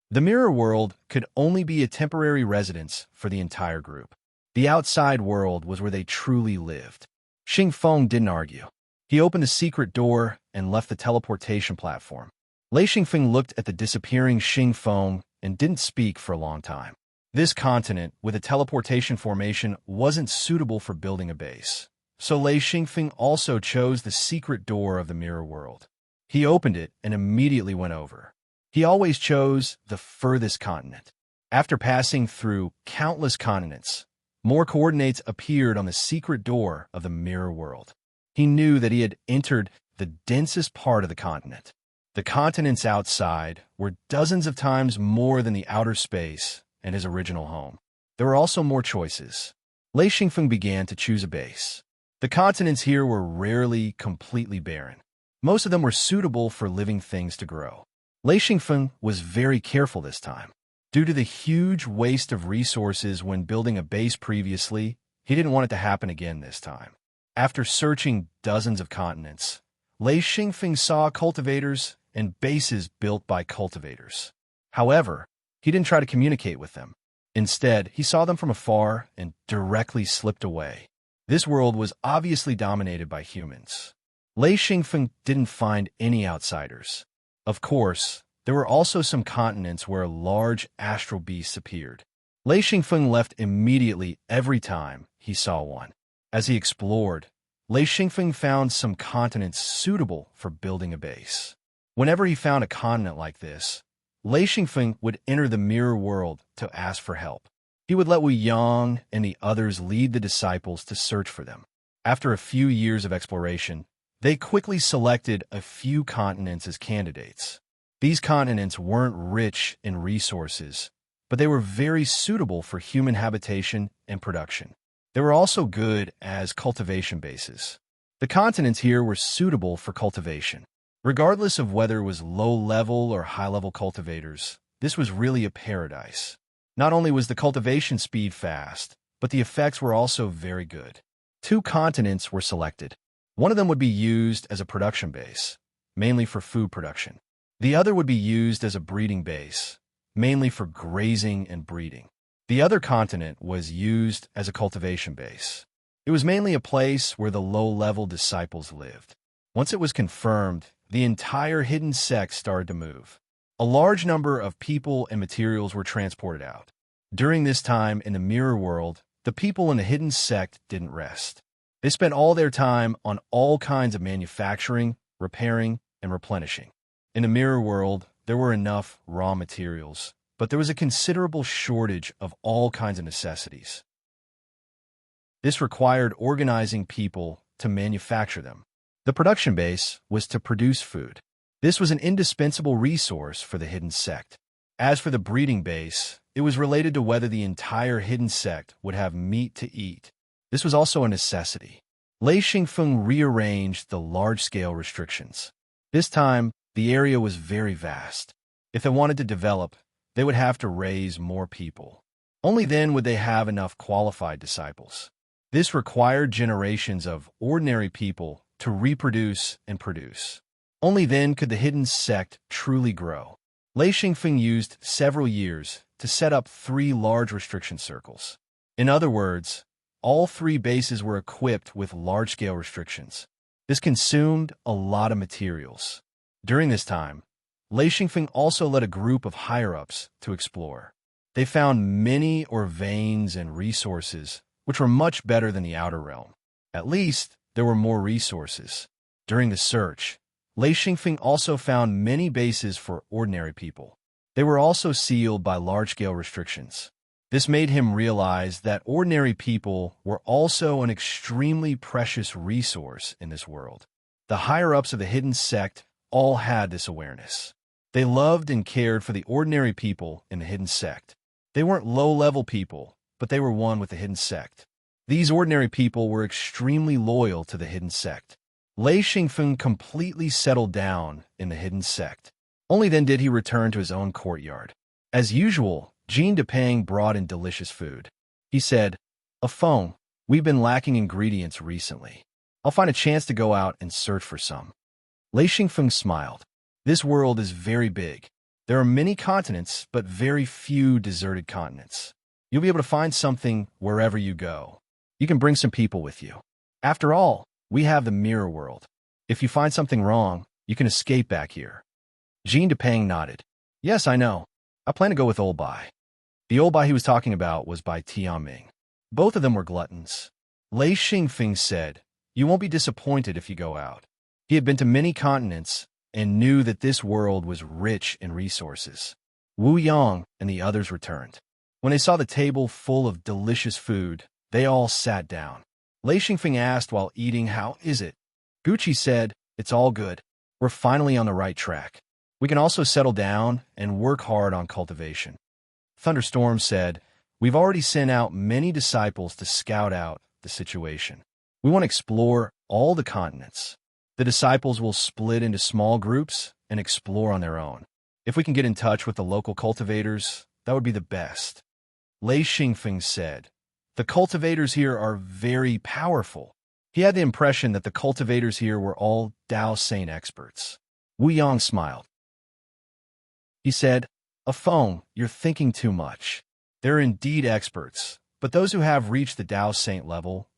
The mirror world could only be a temporary residence for the entire group. The outside world was where they truly lived. Xingfeng didn't argue. He opened the secret door and left the teleportation platform. Lei Xingfeng looked at the disappearing Xingfeng and didn't speak for a long time. This continent, with a teleportation formation, wasn't suitable for building a base. So Lei Xingfeng also chose the secret door of the mirror world. He opened it and immediately went over. He always chose the furthest continent. After passing through countless continents, more coordinates appeared on the secret door of the mirror world. He knew that he had entered the densest part of the continent. The continents outside were dozens of times more than the outer space and his original home. There were also more choices. Lei Xingfeng began to choose a base. The continents here were rarely completely barren. Most of them were suitable for living things to grow. Lei Xingfeng was very careful this time. Due to the huge waste of resources when building a base previously, he didn't want it to happen again this time. After searching dozens of continents, Lei Xingfeng saw cultivators and bases built by cultivators. However, he didn't try to communicate with them. Instead, he saw them from afar and directly slipped away. This world was obviously dominated by humans. Lei Xingfeng didn't find any outsiders. Of course, there were also some continents where large astral beasts appeared. Lei Xingfeng left immediately every time he saw one. As he explored, Lei Xingfeng found some continents suitable for building a base. Whenever he found a continent like this, Lei Xingfeng would enter the mirror world to ask for help. He would let Wu Yang and the others lead the disciples to search for them. After a few years of exploration, they quickly selected a few continents as candidates. These continents weren't rich in resources, but they were very suitable for human habitation and production. They were also good as cultivation bases. The continents here were suitable for cultivation. Regardless of whether it was low-level or high-level cultivators, this was really a paradise. Not only was the cultivation speed fast, but the effects were also very good. 2 continents were selected. One of them would be used as a production base, mainly for food production. The other would be used as a breeding base, mainly for grazing and breeding. The other continent was used as a cultivation base. It was mainly a place where the low-level disciples lived. Once it was confirmed, the entire hidden sect started to move. A large number of people and materials were transported out. During this time in the mirror world, the people in the hidden sect didn't rest. They spent all their time on all kinds of manufacturing, repairing, and replenishing. In the mirror world, there were enough raw materials, but there was a considerable shortage of all kinds of necessities. This required organizing people to manufacture them. The production base was to produce food. This was an indispensable resource for the hidden sect. As for the breeding base, it was related to whether the entire hidden sect would have meat to eat. This was also a necessity. Lei Xingfeng rearranged the large-scale restrictions. This time, the area was very vast. If they wanted to develop, they would have to raise more people. Only then would they have enough qualified disciples. This required generations of ordinary people to reproduce and produce. Only then could the hidden sect truly grow. Lei Xingfeng used several years to set up 3 large restriction circles. In other words, all 3 bases were equipped with large-scale restrictions. This consumed a lot of materials. During this time, Lei Xingfeng also led a group of higher-ups to explore. They found many ore veins and resources, which were much better than the outer realm. At least, there were more resources. During the search, Lei Xingfeng also found many bases for ordinary people. They were also sealed by large-scale restrictions. This made him realize that ordinary people were also an extremely precious resource in this world. The higher-ups of the hidden sect all had this awareness. They loved and cared for the ordinary people in the hidden sect. They weren't low-level people, but they were one with the hidden sect. These ordinary people were extremely loyal to the hidden sect. Lei Xingfeng completely settled down in the hidden sect. Only then did he return to his own courtyard. As usual, Jean Depang brought in delicious food. He said, "A phone. We've been lacking ingredients recently. I'll find a chance to go out and search for some." Lei Xingfeng smiled. This world is very big. There are many continents, but very few deserted continents. You'll be able to find something wherever you go. You can bring some people with you. After all, we have the mirror world. If you find something wrong, you can escape back here. Jean Depang nodded. Yes, I know. I plan to go with Old Bai. The Old Bai he was talking about was by Tianming. Both of them were gluttons. Lei Xingfeng said, "You won't be disappointed if you go out." He had been to many continents and knew that this world was rich in resources. Wu Yang and the others returned. When they saw the table full of delicious food, they all sat down. Lei Xingfeng asked while eating, "How is it?" Gucci said, "It's all good. We're finally on the right track. We can also settle down and work hard on cultivation." Thunderstorm said, "We've already sent out many disciples to scout out the situation. We want to explore all the continents. The disciples will split into small groups and explore on their own. If we can get in touch with the local cultivators, that would be the best." Lei Xingfeng said, "The cultivators here are very powerful." He had the impression that the cultivators here were all Dao Saint experts. Wu Yang smiled. He said, "A phone, you're thinking too much. They're indeed experts, but those who have reached the Dao Saint level,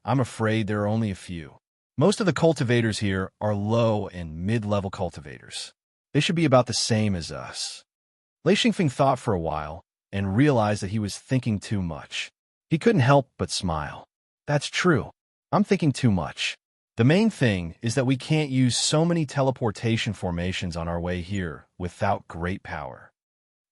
I'm afraid there are only a few. Most of the cultivators here are low and mid-level cultivators. They should be about the same as us." Lei Xingfeng thought for a while and realized that he was thinking too much. He couldn't help but smile. "That's true. I'm thinking too much. The main thing is that we can't use so many teleportation formations on our way here without great power.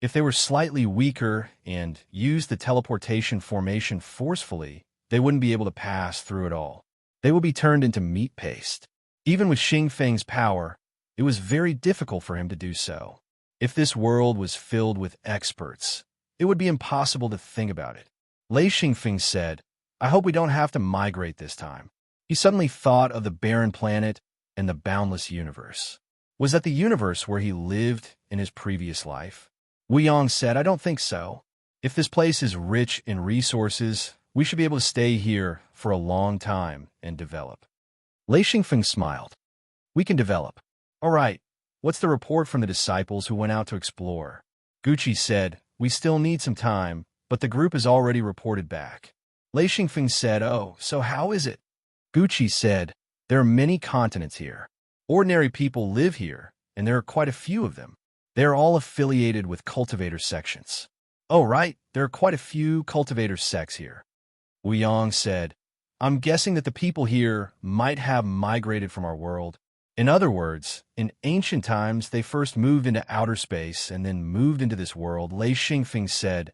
If they were slightly weaker and used the teleportation formation forcefully, they wouldn't be able to pass through it all. They would be turned into meat paste. Even with Xingfeng's power, it was very difficult for him to do so. If this world was filled with experts, it would be impossible to think about it." Lei Xingfeng said, "I hope we don't have to migrate this time." He suddenly thought of the barren planet and the boundless universe. Was that the universe where he lived in his previous life? Wu Yang said, "I don't think so. If this place is rich in resources, we should be able to stay here for a long time and develop." Lei Xingfeng smiled. "We can develop. All right, what's the report from the disciples who went out to explore?" Gucci said, "We still need some time, but the group has already reported back." Lei Xingfeng said, "Oh, so how is it?" Gucci said, "There are many continents here. Ordinary people live here, and there are quite a few of them. They are all affiliated with cultivator sections." "Oh, right, there are quite a few cultivator sects here." Wu Yang said, "I'm guessing that the people here might have migrated from our world. In other words, in ancient times, they first moved into outer space and then moved into this world." Lei Xingfeng said,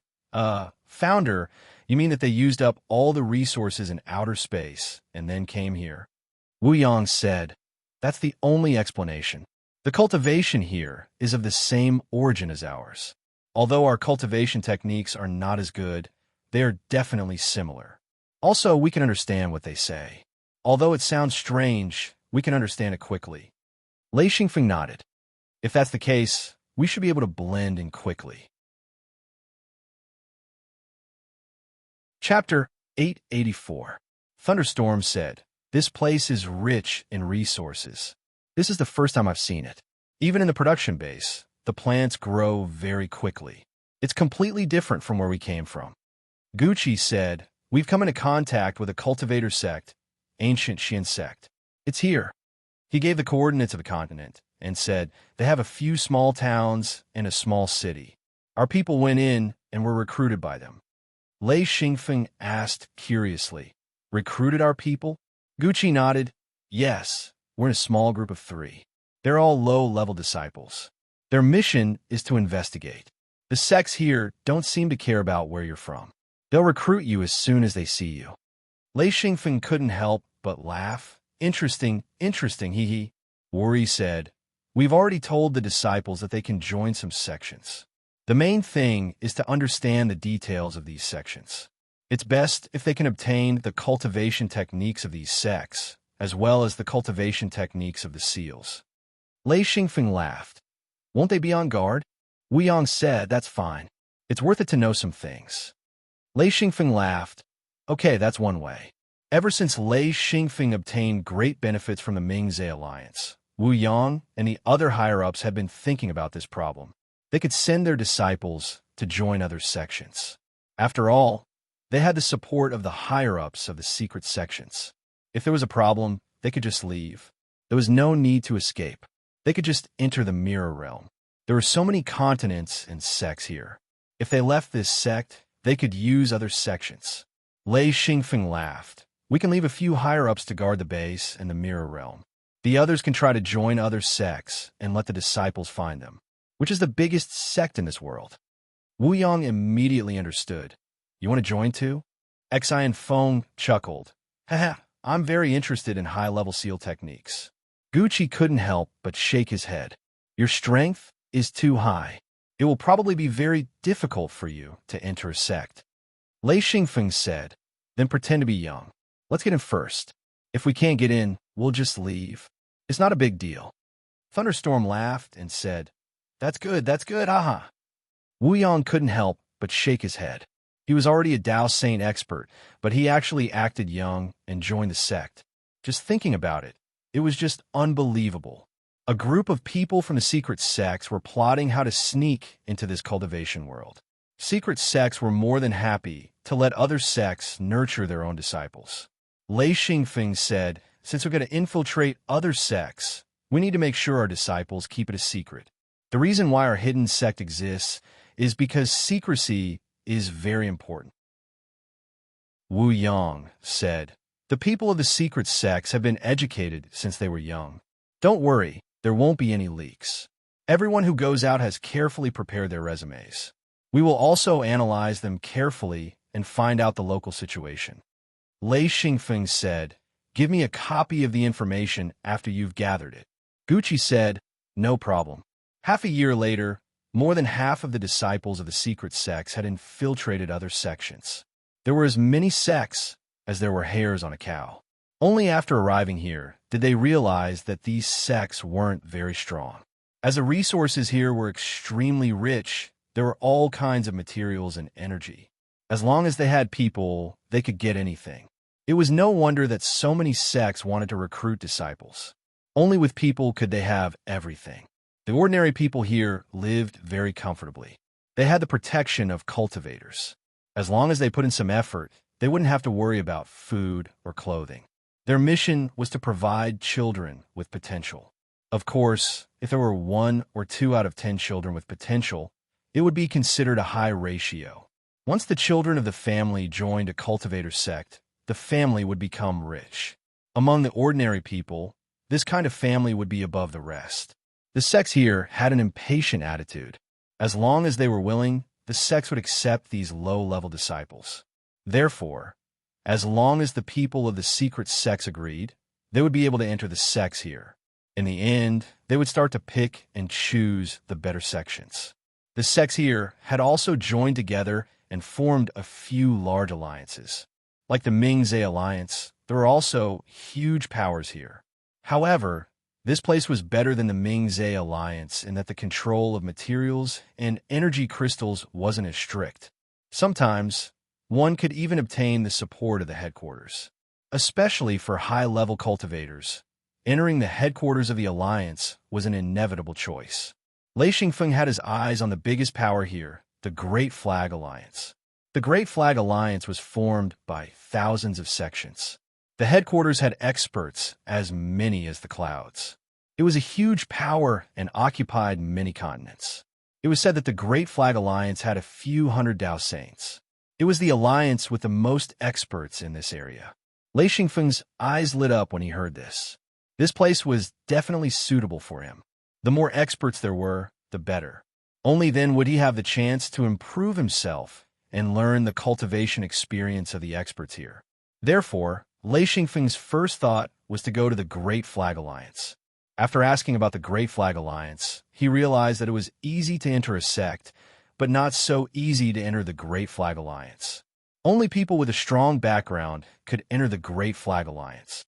Founder, you mean that they used up all the resources in outer space and then came here?" Wu Yang said, "That's the only explanation. The cultivation here is of the same origin as ours. Although our cultivation techniques are not as good, they are definitely similar. Also, we can understand what they say. Although it sounds strange, we can understand it quickly." Lei Xingfeng nodded. "If that's the case, we should be able to blend in quickly." Chapter 884. Thunderstorm said, "This place is rich in resources. This is the first time I've seen it. Even in the production base, the plants grow very quickly. It's completely different from where we came from." Gucci said, "We've come into contact with a cultivator sect, ancient Xian sect. It's here." He gave the coordinates of the continent and said, "They have a few small towns and a small city. Our people went in and were recruited by them." Lei Xingfeng asked curiously, "Recruited our people?" Gucci nodded. "Yes, we're in a small group of 3. They're all low-level disciples. Their mission is to investigate. The sects here don't seem to care about where you're from. They'll recruit you as soon as they see you." Lei Xingfeng couldn't help but laugh. Interesting, hee." Worry said, "We've already told the disciples that they can join some sections. The main thing is to understand the details of these sections. It's best if they can obtain the cultivation techniques of these sects, as well as the cultivation techniques of the seals." Lei Xingfeng laughed. "Won't they be on guard?" Wu Yang said, "That's fine. It's worth it to know some things." Lei Xingfeng laughed. Okay, that's one way. Ever since Lei Xingfeng obtained great benefits from the Ming-Zhe alliance, Wu Yang and the other higher-ups had been thinking about this problem. They could send their disciples to join other sections. After all, they had the support of the higher-ups of the secret sections. If there was a problem, they could just leave. There was no need to escape. They could just enter the mirror realm. There were so many continents and sects here. If they left this sect, they could use other sections. Lei Xingfeng laughed. We can leave a few higher-ups to guard the base and the mirror realm. The others can try to join other sects and let the disciples find them. Which is the biggest sect in this world? Wu Yang immediately understood. You want to join too? Xian Feng chuckled. Haha, I'm very interested in high-level seal techniques. Gucci couldn't help but shake his head. Your strength is too high. It will probably be very difficult for you to enter a sect. Lei Xingfeng said, then pretend to be young. Let's get in first. If we can't get in, we'll just leave. It's not a big deal. Thunderstorm laughed and said, that's good, haha. Wu Yang couldn't help but shake his head. He was already a Dao Saint expert, but he actually acted young and joined the sect. Just thinking about it, it was just unbelievable. A group of people from the secret sects were plotting how to sneak into this cultivation world. Secret sects were more than happy to let other sects nurture their own disciples. Lei Xingfeng said, since we're going to infiltrate other sects, we need to make sure our disciples keep it a secret. The reason why our hidden sect exists is because secrecy is very important. Wu Yang said, the people of the secret sects have been educated since they were young. Don't worry, there won't be any leaks. Everyone who goes out has carefully prepared their resumes. We will also analyze them carefully and find out the local situation. Lei Xingfeng said, give me a copy of the information after you've gathered it. Gucci said, no problem. Half a year later, more than half of the disciples of the secret sects had infiltrated other sections. There were as many sects as there were hairs on a cow. Only after arriving here did they realize that these sects weren't very strong. As the resources here were extremely rich, there were all kinds of materials and energy. As long as they had people, they could get anything. It was no wonder that so many sects wanted to recruit disciples. Only with people could they have everything. The ordinary people here lived very comfortably. They had the protection of cultivators. As long as they put in some effort, they wouldn't have to worry about food or clothing. Their mission was to provide children with potential. Of course, if there were 1 or 2 out of 10 children with potential, it would be considered a high ratio. Once the children of the family joined a cultivator sect, the family would become rich. Among the ordinary people, this kind of family would be above the rest. The sects here had an impatient attitude. As long as they were willing, the sects would accept these low-level disciples. Therefore, as long as the people of the secret sects agreed, they would be able to enter the sects here. In the end, they would start to pick and choose the better sections. The sects here had also joined together and formed a few large alliances. Like the Ming-Zhe alliance, there were also huge powers here. However, this place was better than the Ming-Zhe alliance in that the control of materials and energy crystals wasn't as strict. Sometimes, one could even obtain the support of the headquarters. Especially for high-level cultivators, entering the headquarters of the alliance was an inevitable choice. Lei Xingfeng had his eyes on the biggest power here, the Great Flag Alliance. The Great Flag Alliance was formed by thousands of sections. The headquarters had experts as many as the clouds. It was a huge power and occupied many continents. It was said that the Great Flag Alliance had a few hundred Dao Saints. It was the alliance with the most experts in this area. Lei Xingfeng's eyes lit up when he heard this. This place was definitely suitable for him. The more experts there were, the better. Only then would he have the chance to improve himself and learn the cultivation experience of the experts here. Therefore, Lei Xingfeng's first thought was to go to the Great Flag Alliance. After asking about the Great Flag Alliance, he realized that it was easy to enter a sect, but not so easy to enter the Great Flag Alliance. Only people with a strong background could enter the Great Flag Alliance.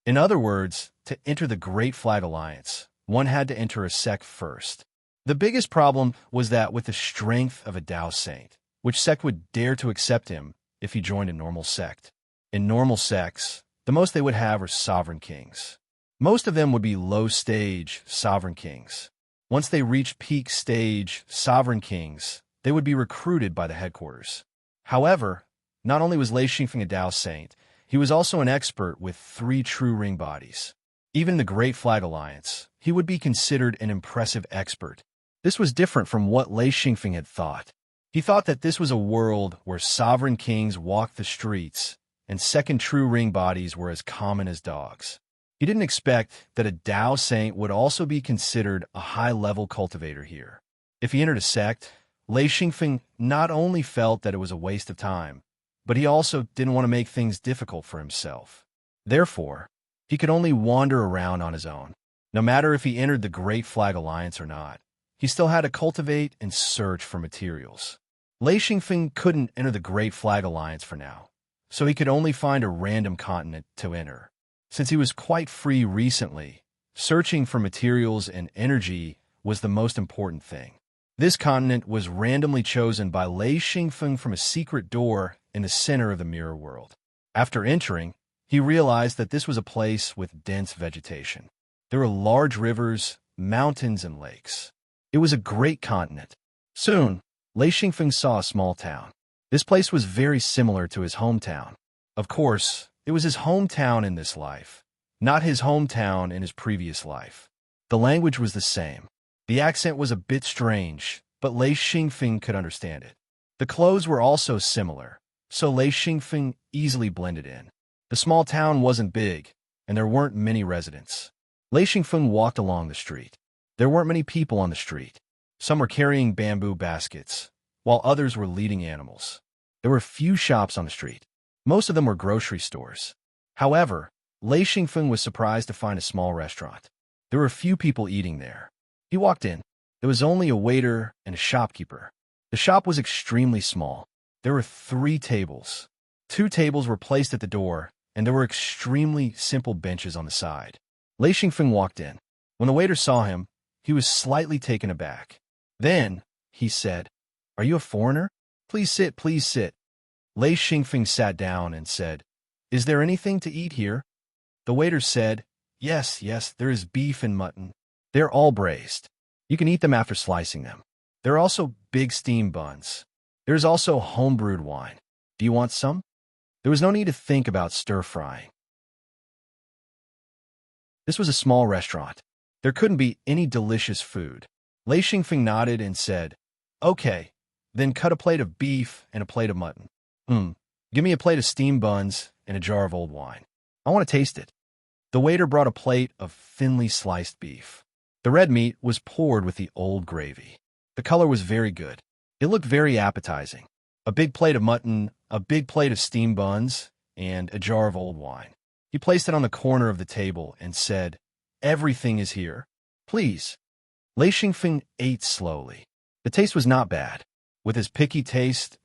In other words, to enter the Great Flag Alliance, one had to enter a sect first. The biggest problem was that with the strength of a Dao Saint, which sect would dare to accept him if he joined a normal sect. In normal sects, the most they would have are sovereign kings. Most of them would be low-stage sovereign kings. Once they reached peak stage sovereign kings, they would be recruited by the headquarters. However, not only was Lei Xingfeng a Tao saint, he was also an expert with 3 true ring bodies. Even in the Great Flag Alliance, he would be considered an impressive expert. This was different from what Lei Xingfeng had thought. He thought that this was a world where sovereign kings walked the streets, and second true ring bodies were as common as dogs. He didn't expect that a Tao saint would also be considered a high-level cultivator here. If he entered a sect, Lei Xingfeng not only felt that it was a waste of time, but he also didn't want to make things difficult for himself. Therefore, he could only wander around on his own. No matter if he entered the Great Flag Alliance or not, he still had to cultivate and search for materials. Lei Xingfeng couldn't enter the Great Flag Alliance for now, so he could only find a random continent to enter. Since he was quite free recently, searching for materials and energy was the most important thing. This continent was randomly chosen by Lei Xingfeng from a secret door in the center of the mirror world. After entering, he realized that this was a place with dense vegetation. There were large rivers, mountains, and lakes. It was a great continent. Soon, Lei Xingfeng saw a small town. This place was very similar to his hometown. Of course, it was his hometown in this life, not his hometown in his previous life. The language was the same. The accent was a bit strange, but Lei Xingfeng could understand it. The clothes were also similar, so Lei Xingfeng easily blended in. The small town wasn't big, and there weren't many residents. Lei Xingfeng walked along the street. There weren't many people on the street. Some were carrying bamboo baskets, while others were leading animals. There were few shops on the street. Most of them were grocery stores. However, Lei Xingfeng was surprised to find a small restaurant. There were few people eating there. He walked in. There was only a waiter and a shopkeeper. The shop was extremely small. There were 3 tables. 2 tables were placed at the door, and there were extremely simple benches on the side. Lei Xingfeng walked in. When the waiter saw him, he was slightly taken aback. Then, he said, "Are you a foreigner? Please sit, please sit." Lei Xingfeng sat down and said, "Is there anything to eat here?" The waiter said, Yes, there is beef and mutton. They're all braised. You can eat them after slicing them. There are also big steam buns. There is also home-brewed wine. Do you want some?" There was no need to think about stir-frying. This was a small restaurant. There couldn't be any delicious food. Lei Xingfeng nodded and said, "Okay, then cut a plate of beef and a plate of mutton. Give me a plate of steamed buns and a jar of old wine. I want to taste it." The waiter brought a plate of thinly sliced beef. The red meat was poured with the old gravy. The color was very good. It looked very appetizing. A big plate of mutton, a big plate of steamed buns, and a jar of old wine. He placed it on the corner of the table and said, "Everything is here. Please." Lei Xingfeng ate slowly. The taste was not bad. With his picky taste,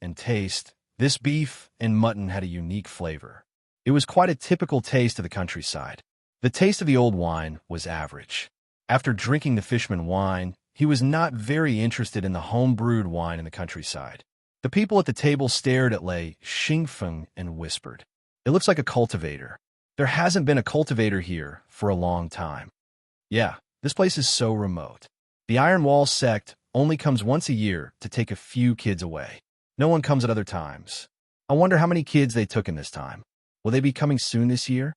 this beef and mutton had a unique flavor. It was quite a typical taste of the countryside. The taste of the old wine was average. After drinking the Fishman wine, he was not very interested in the home-brewed wine in the countryside. The people at the table stared at Lei Xingfeng and whispered, "It looks like a cultivator. There hasn't been a cultivator here for a long time." Yeah, this place is so remote. The Iron Wall sect only comes once a year to take a few kids away. No one comes at other times. I wonder how many kids they took in this time. Will they be coming soon this year?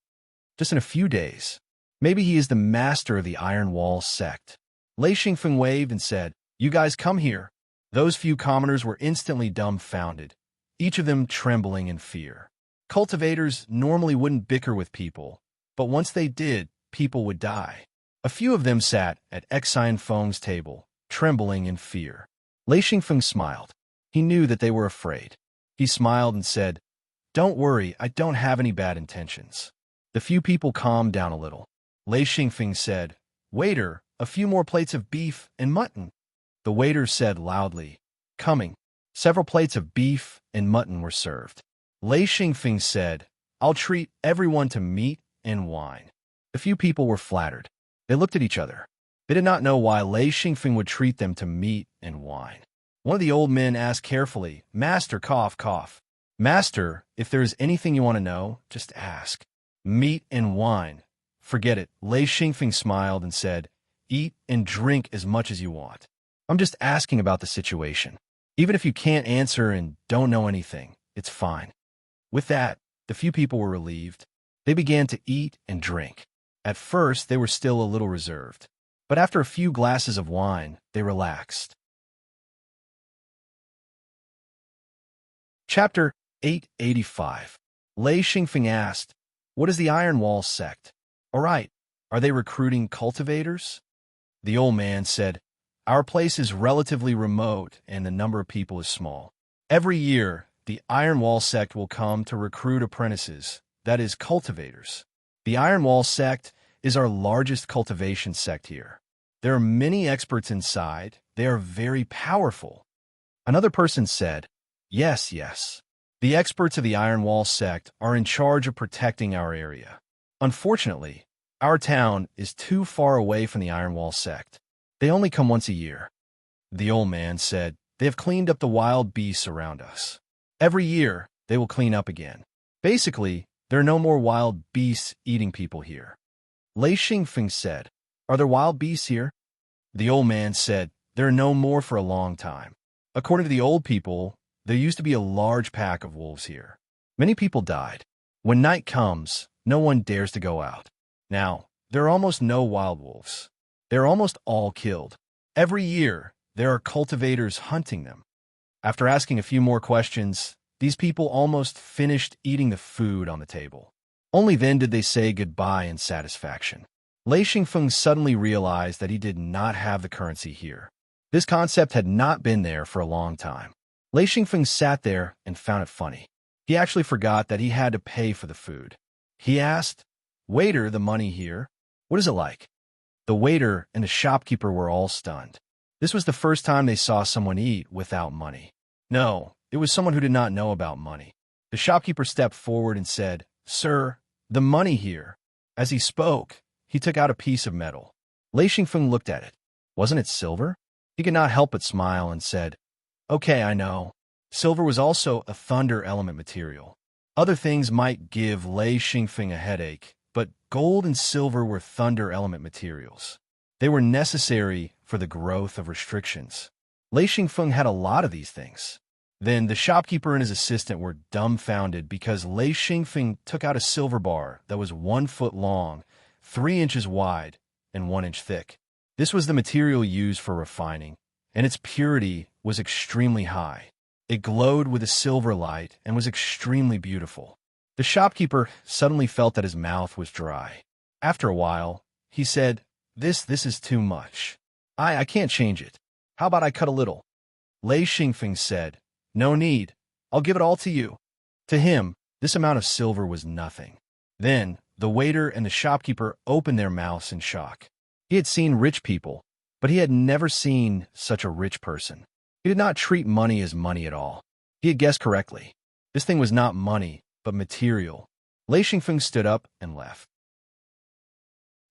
Just in a few days. Maybe he is the master of the Iron Wall sect. Lei Xingfeng waved and said, "You guys come here." Those few commoners were instantly dumbfounded, each of them trembling in fear. Cultivators normally wouldn't bicker with people, but once they did, people would die. A few of them sat at Exine Feng's table, trembling in fear. Lei Xingfeng smiled. He knew that they were afraid. He smiled and said, "Don't worry, I don't have any bad intentions." The few people calmed down a little. Lei Xingfeng said, "Waiter, a few more plates of beef and mutton." The waiter said loudly, "Coming." Several plates of beef and mutton were served. Lei Xingfeng said, "I'll treat everyone to meat and wine." The few people were flattered. They looked at each other. They did not know why Lei Xingfeng would treat them to meat and wine. One of the old men asked carefully, "Master, cough, cough." "Master, if there is anything you want to know, just ask." "Meat and wine." "Forget it." Lei Xingfeng smiled and said, "Eat and drink as much as you want. I'm just asking about the situation. Even if you can't answer and don't know anything, it's fine." With that, the few people were relieved. They began to eat and drink. At first, they were still a little reserved, but after a few glasses of wine, they relaxed. Chapter 885. Lei Xingfeng asked, "What is the Iron Wall sect? All right, are they recruiting cultivators?" The old man said, "Our place is relatively remote and the number of people is small. Every year, the Iron Wall sect will come to recruit apprentices, that is, cultivators. The Iron Wall sect is our largest cultivation sect here. There are many experts inside. They are very powerful." Another person said, "Yes, yes. The experts of the Iron Wall sect are in charge of protecting our area. Unfortunately, our town is too far away from the Iron Wall sect. They only come once a year." The old man said, "They have cleaned up the wild beasts around us. Every year, they will clean up again. Basically, there are no more wild beasts eating people here." Lei Xingfeng said, "Are there wild beasts here?" The old man said, "There are no more for a long time. According to the old people, there used to be a large pack of wolves here. Many people died. When night comes, no one dares to go out. Now, there are almost no wild wolves. They are almost all killed. Every year, there are cultivators hunting them." After asking a few more questions, these people almost finished eating the food on the table. Only then did they say goodbye in satisfaction. Lei Xingfeng suddenly realized that he did not have the currency here. This concept had not been there for a long time. Lei Xingfeng sat there and found it funny. He actually forgot that he had to pay for the food. He asked, "Waiter, the money here, what is it like?" The waiter and the shopkeeper were all stunned. This was the first time they saw someone eat without money. No, it was someone who did not know about money. The shopkeeper stepped forward and said, "Sir, the money here." As he spoke, he took out a piece of metal. Lei Xingfeng looked at it. Wasn't it silver? He could not help but smile and said, "Okay, I know." Silver was also a thunder element material. Other things might give Lei Xingfeng a headache, but gold and silver were thunder element materials. They were necessary for the growth of restrictions. Lei Xingfeng had a lot of these things. Then the shopkeeper and his assistant were dumbfounded because Lei Xingfeng took out a silver bar that was 1 foot long, 3 inches wide, and 1 inch thick. This was the material used for refining, and its purity was extremely high. It glowed with a silver light and was extremely beautiful. The shopkeeper suddenly felt that his mouth was dry. After a while, he said, This is too much. I can't change it. How about I cut a little?" Lei Xingfeng said, "No need. I'll give it all to you." To him, this amount of silver was nothing. Then, the waiter and the shopkeeper opened their mouths in shock. He had seen rich people, but he had never seen such a rich person. He did not treat money as money at all. He had guessed correctly. This thing was not money, but material. Lei Xingfeng stood up and left.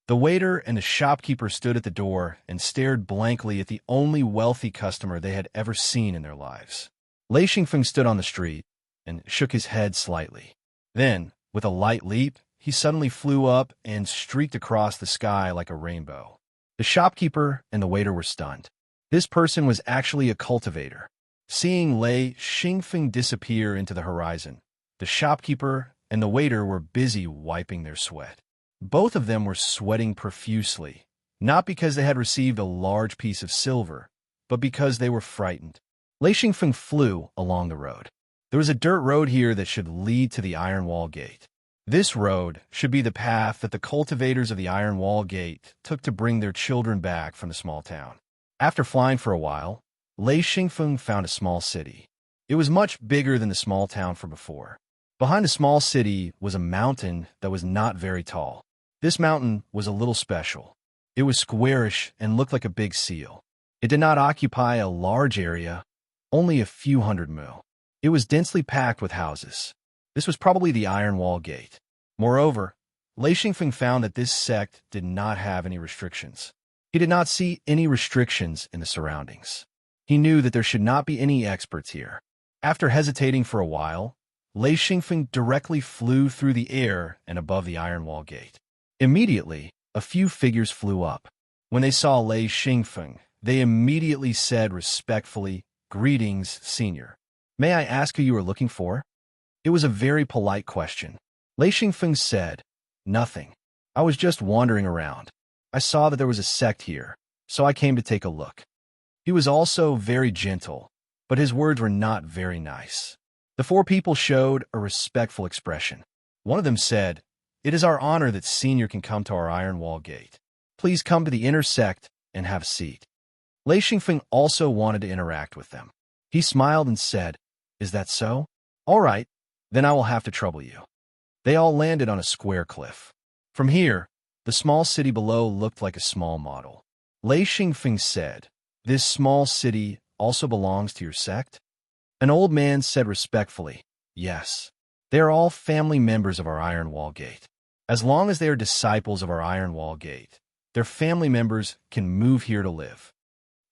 The waiter and the shopkeeper stood at the door and stared blankly at the only wealthy customer they had ever seen in their lives. Lei Xingfeng stood on the street and shook his head slightly. Then, with a light leap, he suddenly flew up and streaked across the sky like a rainbow. The shopkeeper and the waiter were stunned. This person was actually a cultivator. Seeing Lei Xingfeng disappear into the horizon, the shopkeeper and the waiter were busy wiping their sweat. Both of them were sweating profusely, not because they had received a large piece of silver, but because they were frightened. Lei Xingfeng flew along the road. There was a dirt road here that should lead to the Iron Wall Gate. This road should be the path that the cultivators of the Iron Wall Gate took to bring their children back from the small town. After flying for a while, Lei Xingfeng found a small city. It was much bigger than the small town from before. Behind the small city was a mountain that was not very tall. This mountain was a little special. It was squarish and looked like a big seal. It did not occupy a large area, only a few hundred mil. It was densely packed with houses. This was probably the Iron Wall Gate. Moreover, Lei Xingfeng found that this sect did not have any restrictions. He did not see any restrictions in the surroundings. He knew that there should not be any experts here. After hesitating for a while, Lei Xingfeng directly flew through the air and above the iron wall gate. Immediately, a few figures flew up. When they saw Lei Xingfeng, they immediately said respectfully, "Greetings, senior. May I ask who you are looking for?" It was a very polite question. Lei Xingfeng said, "Nothing. I was just wandering around. I saw that there was a sect here, so I came to take a look." He was also very gentle, but his words were not very nice. The four people showed a respectful expression. One of them said, "It is our honor that Senior can come to our iron wall gate. Please come to the inner sect and have a seat." Lei Xingfeng also wanted to interact with them. He smiled and said, "Is that so? All right, then I will have to trouble you." They all landed on a square cliff. From here, the small city below looked like a small model. Lei Xingfeng said, "This small city also belongs to your sect?" An old man said respectfully, "Yes. They are all family members of our Iron Wall Gate. As long as they are disciples of our Iron Wall Gate, their family members can move here to live."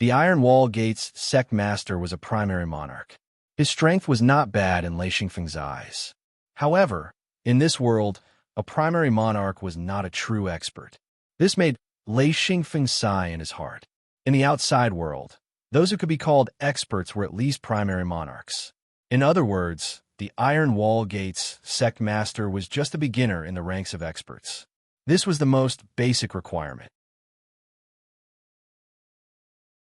The Iron Wall Gate's sect master was a primary monarch. His strength was not bad in Lei Xingfeng's eyes. However, in this world, a primary monarch was not a true expert. This made Lei Xingfeng sigh in his heart. In the outside world, those who could be called experts were at least primary monarchs. In other words, the Iron Wall Gate's sect master was just a beginner in the ranks of experts. This was the most basic requirement.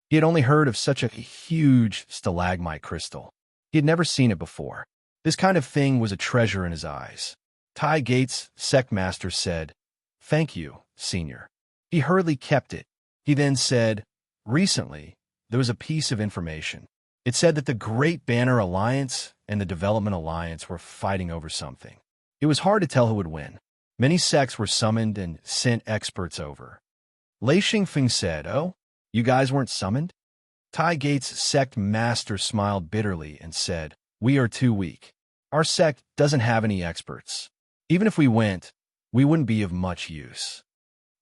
He had only heard of such a huge stalagmite crystal. He had never seen it before. This kind of thing was a treasure in his eyes. Tai Gate's sect master said, "Thank you, senior." He hurriedly kept it. He then said, "Recently, there was a piece of information. It said that the Great Banner Alliance and the Development Alliance were fighting over something. It was hard to tell who would win. Many sects were summoned and sent experts over." Lei Xingfeng said, "Oh, you guys weren't summoned?" Tai Gate's sect master smiled bitterly and said, "We are too weak. Our sect doesn't have any experts. Even if we went, we wouldn't be of much use."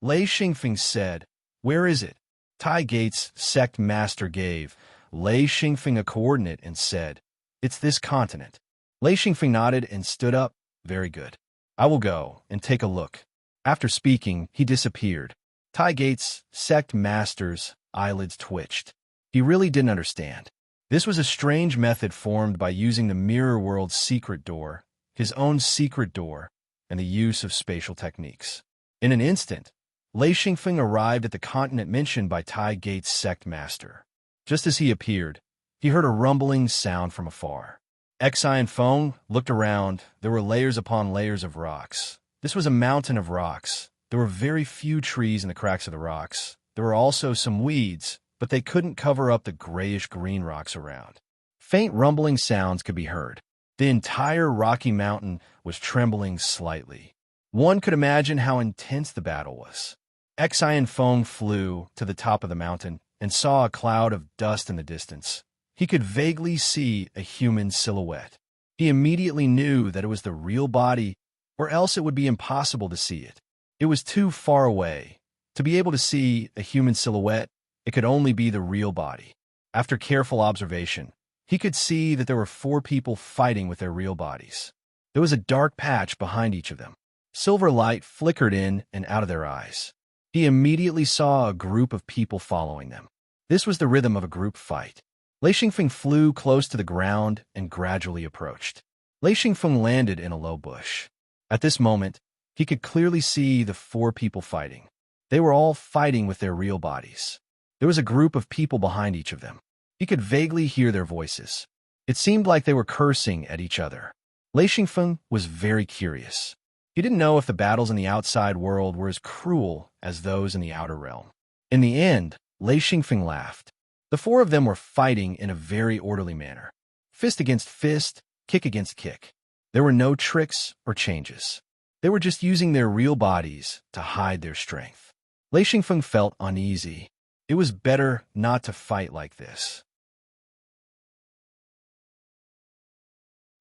Lei Xingfeng said, "Where is it?" Tai Gate's sect master gave Lei Xingfeng a coordinate and said, "It's this continent." Lei Xingfeng nodded and stood up. "Very good. I will go and take a look." After speaking, he disappeared. Tai Gate's sect master's eyelids twitched. He really didn't understand. This was a strange method formed by using the mirror world's secret door, his own secret door, and the use of spatial techniques. In an instant, Lei Xingfeng arrived at the continent mentioned by Tai Gate's sect master. Just as he appeared, he heard a rumbling sound from afar. Xi and Feng looked around. There were layers upon layers of rocks. This was a mountain of rocks. There were very few trees in the cracks of the rocks. There were also some weeds, but they couldn't cover up the grayish-green rocks around. Faint rumbling sounds could be heard. The entire rocky mountain was trembling slightly. One could imagine how intense the battle was. Xi and Feng flew to the top of the mountain and saw a cloud of dust in the distance. He could vaguely see a human silhouette. He immediately knew that it was the real body, or else it would be impossible to see it. It was too far away. To be able to see a human silhouette, it could only be the real body. After careful observation, he could see that there were four people fighting with their real bodies. There was a dark patch behind each of them. Silver light flickered in and out of their eyes. He immediately saw a group of people following them. This was the rhythm of a group fight. Lei Xingfeng flew close to the ground and gradually approached. Lei Xingfeng landed in a low bush. At this moment, he could clearly see the four people fighting. They were all fighting with their real bodies. There was a group of people behind each of them. He could vaguely hear their voices. It seemed like they were cursing at each other. Lei Xingfeng was very curious. He didn't know if the battles in the outside world were as cruel as those in the outer realm. In the end, Lei Xingfeng laughed. The four of them were fighting in a very orderly manner. Fist against fist, kick against kick. There were no tricks or changes. They were just using their real bodies to hide their strength. Lei Xingfeng felt uneasy. It was better not to fight like this.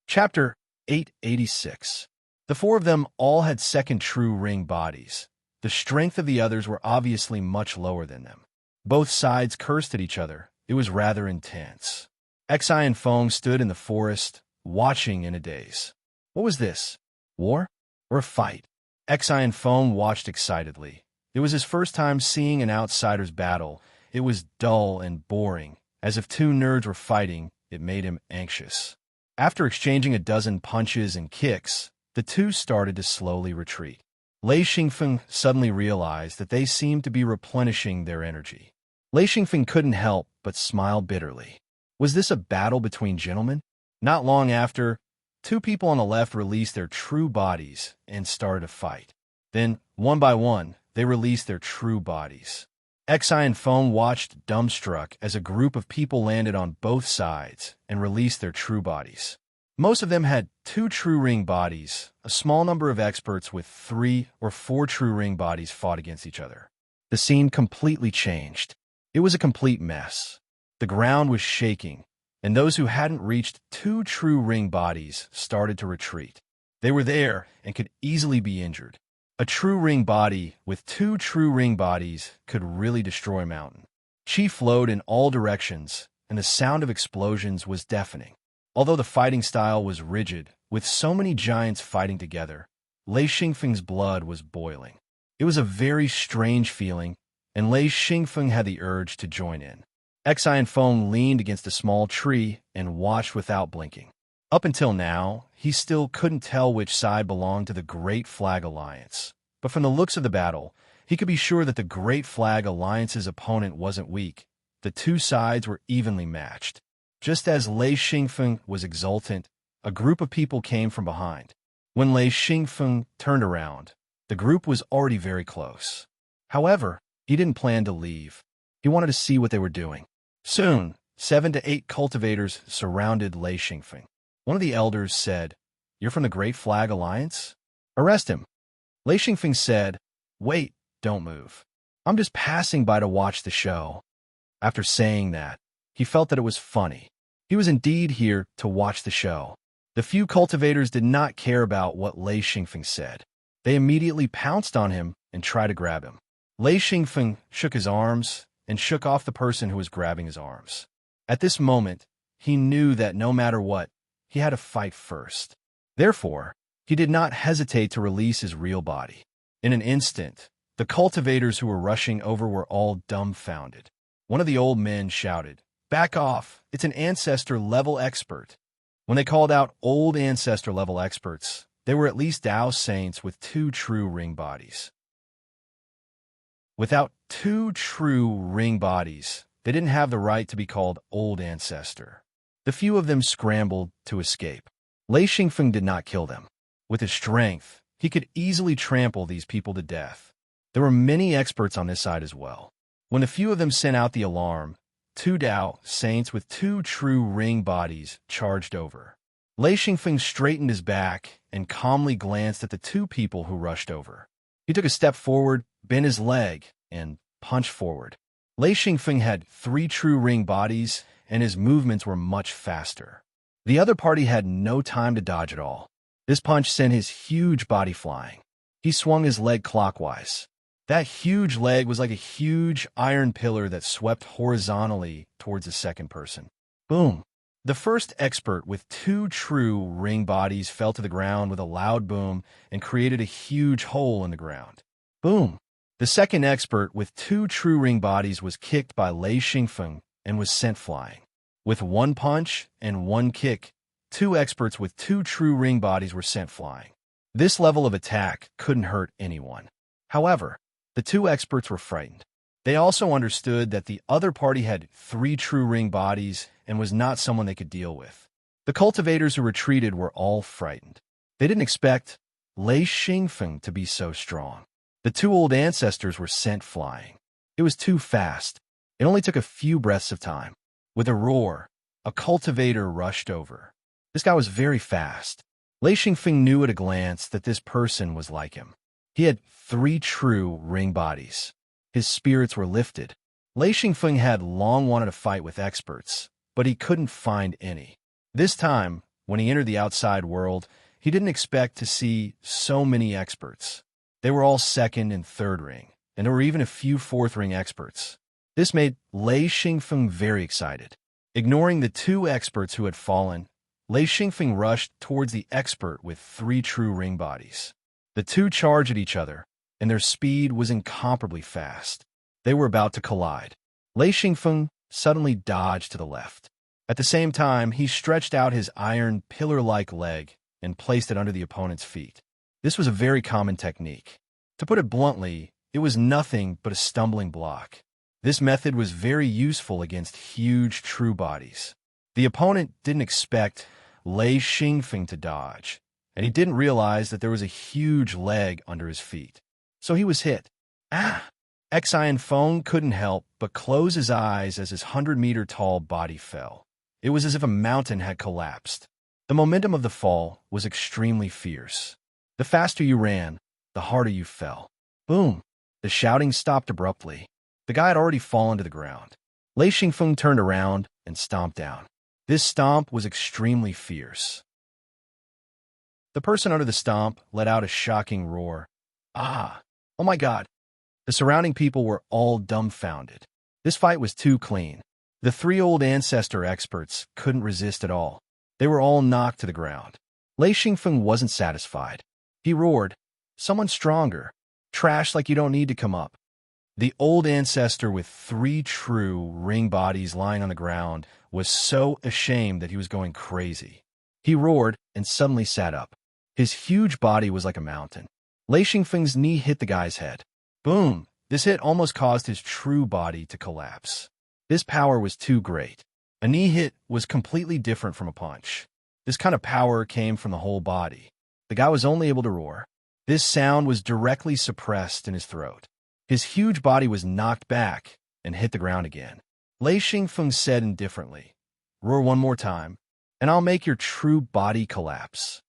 Chapter 886. The four of them all had second true ring bodies. The strength of the others were obviously much lower than them. Both sides cursed at each other, it was rather intense. Xi and Feng stood in the forest, watching in a daze. What was this? War? Or a fight? Xi and Feng watched excitedly. It was his first time seeing an outsider's battle. It was dull and boring. As if two nerds were fighting, it made him anxious. After exchanging a dozen punches and kicks, the two started to slowly retreat. Lei Xingfeng suddenly realized that they seemed to be replenishing their energy. Lei Xingfeng couldn't help but smile bitterly. Was this a battle between gentlemen? Not long after, two people on the left released their true bodies and started a fight. Then, one by one, they released their true bodies. Xi and Feng watched dumbstruck as a group of people landed on both sides and released their true bodies. Most of them had 2 true ring bodies. A small number of experts with 3 or 4 true ring bodies fought against each other. The scene completely changed. It was a complete mess. The ground was shaking, and those who hadn't reached 2 true ring bodies started to retreat. They were there and could easily be injured. A true ring body with 2 true ring bodies could really destroy a mountain. Chi flowed in all directions, and the sound of explosions was deafening. Although the fighting style was rigid, with so many giants fighting together, Lei Xingfeng's blood was boiling. It was a very strange feeling, and Lei Xingfeng had the urge to join in. Xi and Feng leaned against a small tree and watched without blinking. Up until now, he still couldn't tell which side belonged to the Great Flag Alliance. But from the looks of the battle, he could be sure that the Great Flag Alliance's opponent wasn't weak. The two sides were evenly matched. Just as Lei Xingfeng was exultant, a group of people came from behind. When Lei Xingfeng turned around, the group was already very close. However, he didn't plan to leave. He wanted to see what they were doing. Soon, 7 to 8 cultivators surrounded Lei Xingfeng. One of the elders said, "You're from the Great Flag Alliance? Arrest him." Lei Xingfeng said, "Wait, don't move. I'm just passing by to watch the show." After saying that, he felt that it was funny. He was indeed here to watch the show. The few cultivators did not care about what Lei Xingfeng said. They immediately pounced on him and tried to grab him. Lei Xingfeng shook his arms and shook off the person who was grabbing his arms. At this moment, he knew that no matter what, he had to fight first. Therefore, he did not hesitate to release his real body. In an instant, the cultivators who were rushing over were all dumbfounded. One of the old men shouted, "Back off! It's an ancestor-level expert." When they called out old ancestor-level experts, they were at least Tao saints with 2 true ring bodies. Without 2 true ring bodies, they didn't have the right to be called old ancestor. The few of them scrambled to escape. Lei Xingfeng did not kill them. With his strength, he could easily trample these people to death. There were many experts on this side as well. When a few of them sent out the alarm, 2 Tao saints with 2 true ring bodies charged over. Lei Xingfeng straightened his back and calmly glanced at the 2 people who rushed over. He took a step forward, bent his leg, and punched forward. Lei Xingfeng had 3 true ring bodies, and his movements were much faster. The other party had no time to dodge at all. This punch sent his huge body flying. He swung his leg clockwise. That huge leg was like a huge iron pillar that swept horizontally towards the second person. Boom! The first expert with 2 true ring bodies fell to the ground with a loud boom and created a huge hole in the ground. Boom! The second expert with 2 true ring bodies was kicked by Lei Xingfeng and was sent flying. With 1 punch and 1 kick, 2 experts with 2 true ring bodies were sent flying. This level of attack couldn't hurt anyone. However, the 2 experts were frightened. They also understood that the other party had 3 true ring bodies and was not someone they could deal with. The cultivators who retreated were all frightened. They didn't expect Lei Xingfeng to be so strong. The 2 old ancestors were sent flying. It was too fast. It only took a few breaths of time. With a roar, a cultivator rushed over. This guy was very fast. Lei Xingfeng knew at a glance that this person was like him. He had 3 true ring bodies. His spirits were lifted. Lei Xingfeng had long wanted to fight with experts, but he couldn't find any. This time, when he entered the outside world, he didn't expect to see so many experts. They were all 2nd and 3rd ring, and there were even a few 4th ring experts. This made Lei Xingfeng very excited. Ignoring the two experts who had fallen, Lei Xingfeng rushed towards the expert with 3 true ring bodies. The two charged at each other, and their speed was incomparably fast. They were about to collide. Lei Xingfeng suddenly dodged to the left. At the same time, he stretched out his iron pillar-like leg and placed it under the opponent's feet. This was a very common technique. To put it bluntly, it was nothing but a stumbling block. This method was very useful against huge true bodies. The opponent didn't expect Lei Xingfeng to dodge, and he didn't realize that there was a huge leg under his feet. So he was hit. Ah! Xian Feng couldn't help but close his eyes as his 100-meter-tall body fell. It was as if a mountain had collapsed. The momentum of the fall was extremely fierce. The faster you ran, the harder you fell. Boom! The shouting stopped abruptly. The guy had already fallen to the ground. Lei Xingfeng turned around and stomped down. This stomp was extremely fierce. The person under the stomp let out a shocking roar. Ah! Oh my God! The surrounding people were all dumbfounded. This fight was too clean. The 3 old ancestor experts couldn't resist at all. They were all knocked to the ground. Lei Xingfeng wasn't satisfied. He roared, "Someone stronger. Trash like you don't need to come up." The old ancestor with 3 true ring bodies lying on the ground was so ashamed that he was going crazy. He roared and suddenly sat up. His huge body was like a mountain. Lei Xingfeng's knee hit the guy's head. Boom! This hit almost caused his true body to collapse. This power was too great. A knee hit was completely different from a punch. This kind of power came from the whole body. The guy was only able to roar. This sound was directly suppressed in his throat. His huge body was knocked back and hit the ground again. Lei Xingfeng said indifferently, "Roar one more time, and I'll make your true body collapse."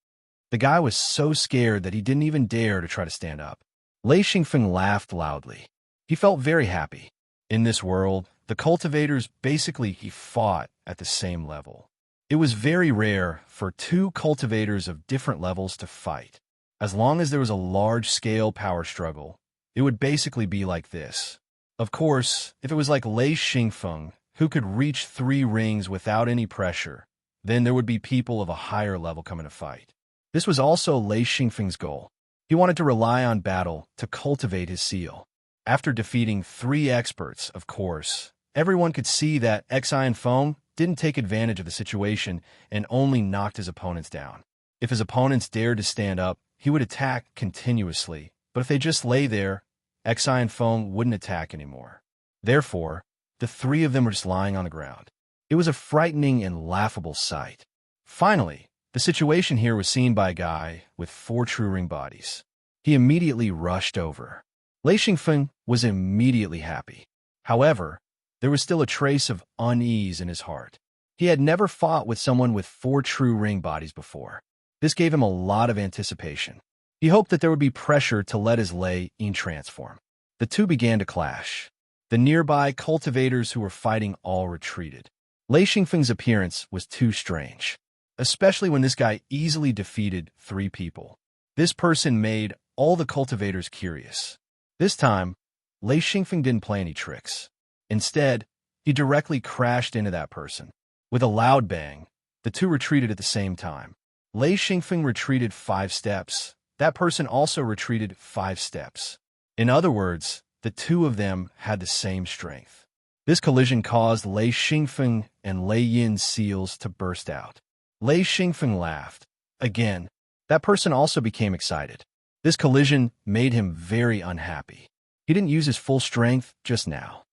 The guy was so scared that he didn't even dare to try to stand up. Lei Xingfeng laughed loudly. He felt very happy. In this world, the cultivators basically fought at the same level. It was very rare for 2 cultivators of different levels to fight. As long as there was a large-scale power struggle, it would basically be like this. Of course, if it was like Lei Xingfeng, who could reach 3 rings without any pressure, then there would be people of a higher level coming to fight. This was also Lei Xingfeng's goal. He wanted to rely on battle to cultivate his seal. After defeating 3 experts, of course, everyone could see that Xian Feng didn't take advantage of the situation and only knocked his opponents down. If his opponents dared to stand up, he would attack continuously, but if they just lay there, Xian Feng wouldn't attack anymore. Therefore, the 3 of them were just lying on the ground. It was a frightening and laughable sight. Finally, the situation here was seen by a guy with 4 true ring bodies. He immediately rushed over. Lei Xingfeng was immediately happy. However, there was still a trace of unease in his heart. He had never fought with someone with 4 true ring bodies before. This gave him a lot of anticipation. He hoped that there would be pressure to let his Lei transform. The two began to clash. The nearby cultivators who were fighting all retreated. Lei Xingfeng's appearance was too strange, especially when this guy easily defeated 3 people. This person made all the cultivators curious. This time, Lei Xingfeng didn't play any tricks. Instead, he directly crashed into that person. With a loud bang, the two retreated at the same time. Lei Xingfeng retreated 5 steps. That person also retreated 5 steps. In other words, the 2 of them had the same strength. This collision caused Lei Xingfeng and Lei Yin's seals to burst out. Lei Xingfeng laughed. Again, that person also became excited. This collision made him very unhappy. He didn't use his full strength just now.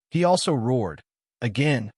He also roared. Again.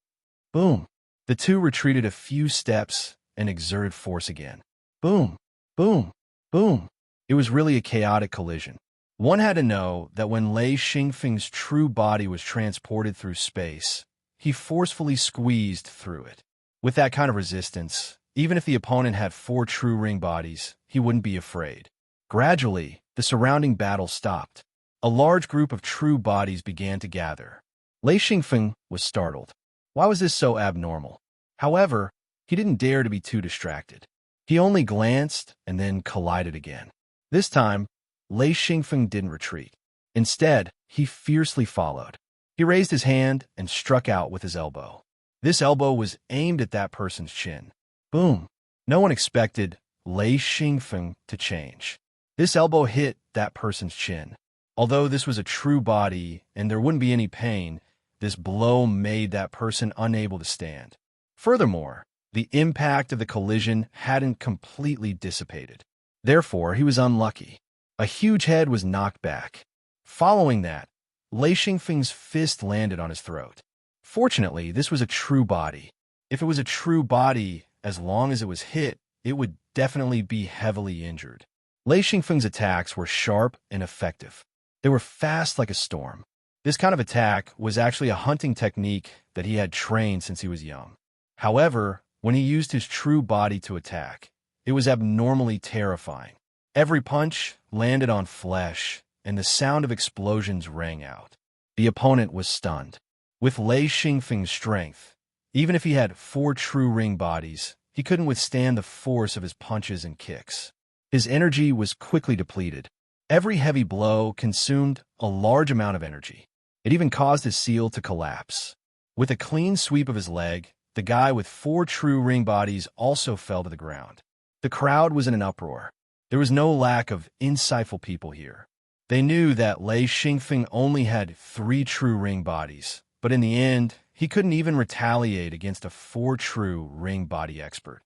Boom. The two retreated a few steps and exerted force again. Boom. Boom. Boom. It was really a chaotic collision. One had to know that when Lei Xingfeng's true body was transported through space, he forcefully squeezed through it. With that kind of resistance, even if the opponent had 4 true ring bodies, he wouldn't be afraid. Gradually, the surrounding battle stopped. A large group of true bodies began to gather. Lei Xingfeng was startled. Why was this so abnormal? However, he didn't dare to be too distracted. He only glanced and then collided again. This time, Lei Xingfeng didn't retreat. Instead, he fiercely followed. He raised his hand and struck out with his elbow. This elbow was aimed at that person's chin. Boom! No one expected Lei Xingfeng to change. This elbow hit that person's chin. Although this was a true body and there wouldn't be any pain, this blow made that person unable to stand. Furthermore, the impact of the collision hadn't completely dissipated. Therefore, he was unlucky. A huge head was knocked back. Following that, Lei Xingfeng's fist landed on his throat. Fortunately, this was a true body. If it was a true body, as long as it was hit, it would definitely be heavily injured. Lei Xingfeng's attacks were sharp and effective. They were fast like a storm. This kind of attack was actually a hunting technique that he had trained since he was young. However, when he used his true body to attack, it was abnormally terrifying. Every punch landed on flesh, and the sound of explosions rang out. The opponent was stunned. With Lei Xingfeng's strength, even if he had 4 true ring bodies, he couldn't withstand the force of his punches and kicks. His energy was quickly depleted. Every heavy blow consumed a large amount of energy. It even caused his seal to collapse. With a clean sweep of his leg, the guy with 4 true ring bodies also fell to the ground. The crowd was in an uproar. There was no lack of insightful people here. They knew that Lei Xingfeng only had 3 true ring bodies, but in the end, he couldn't even retaliate against a 4 true ring body expert.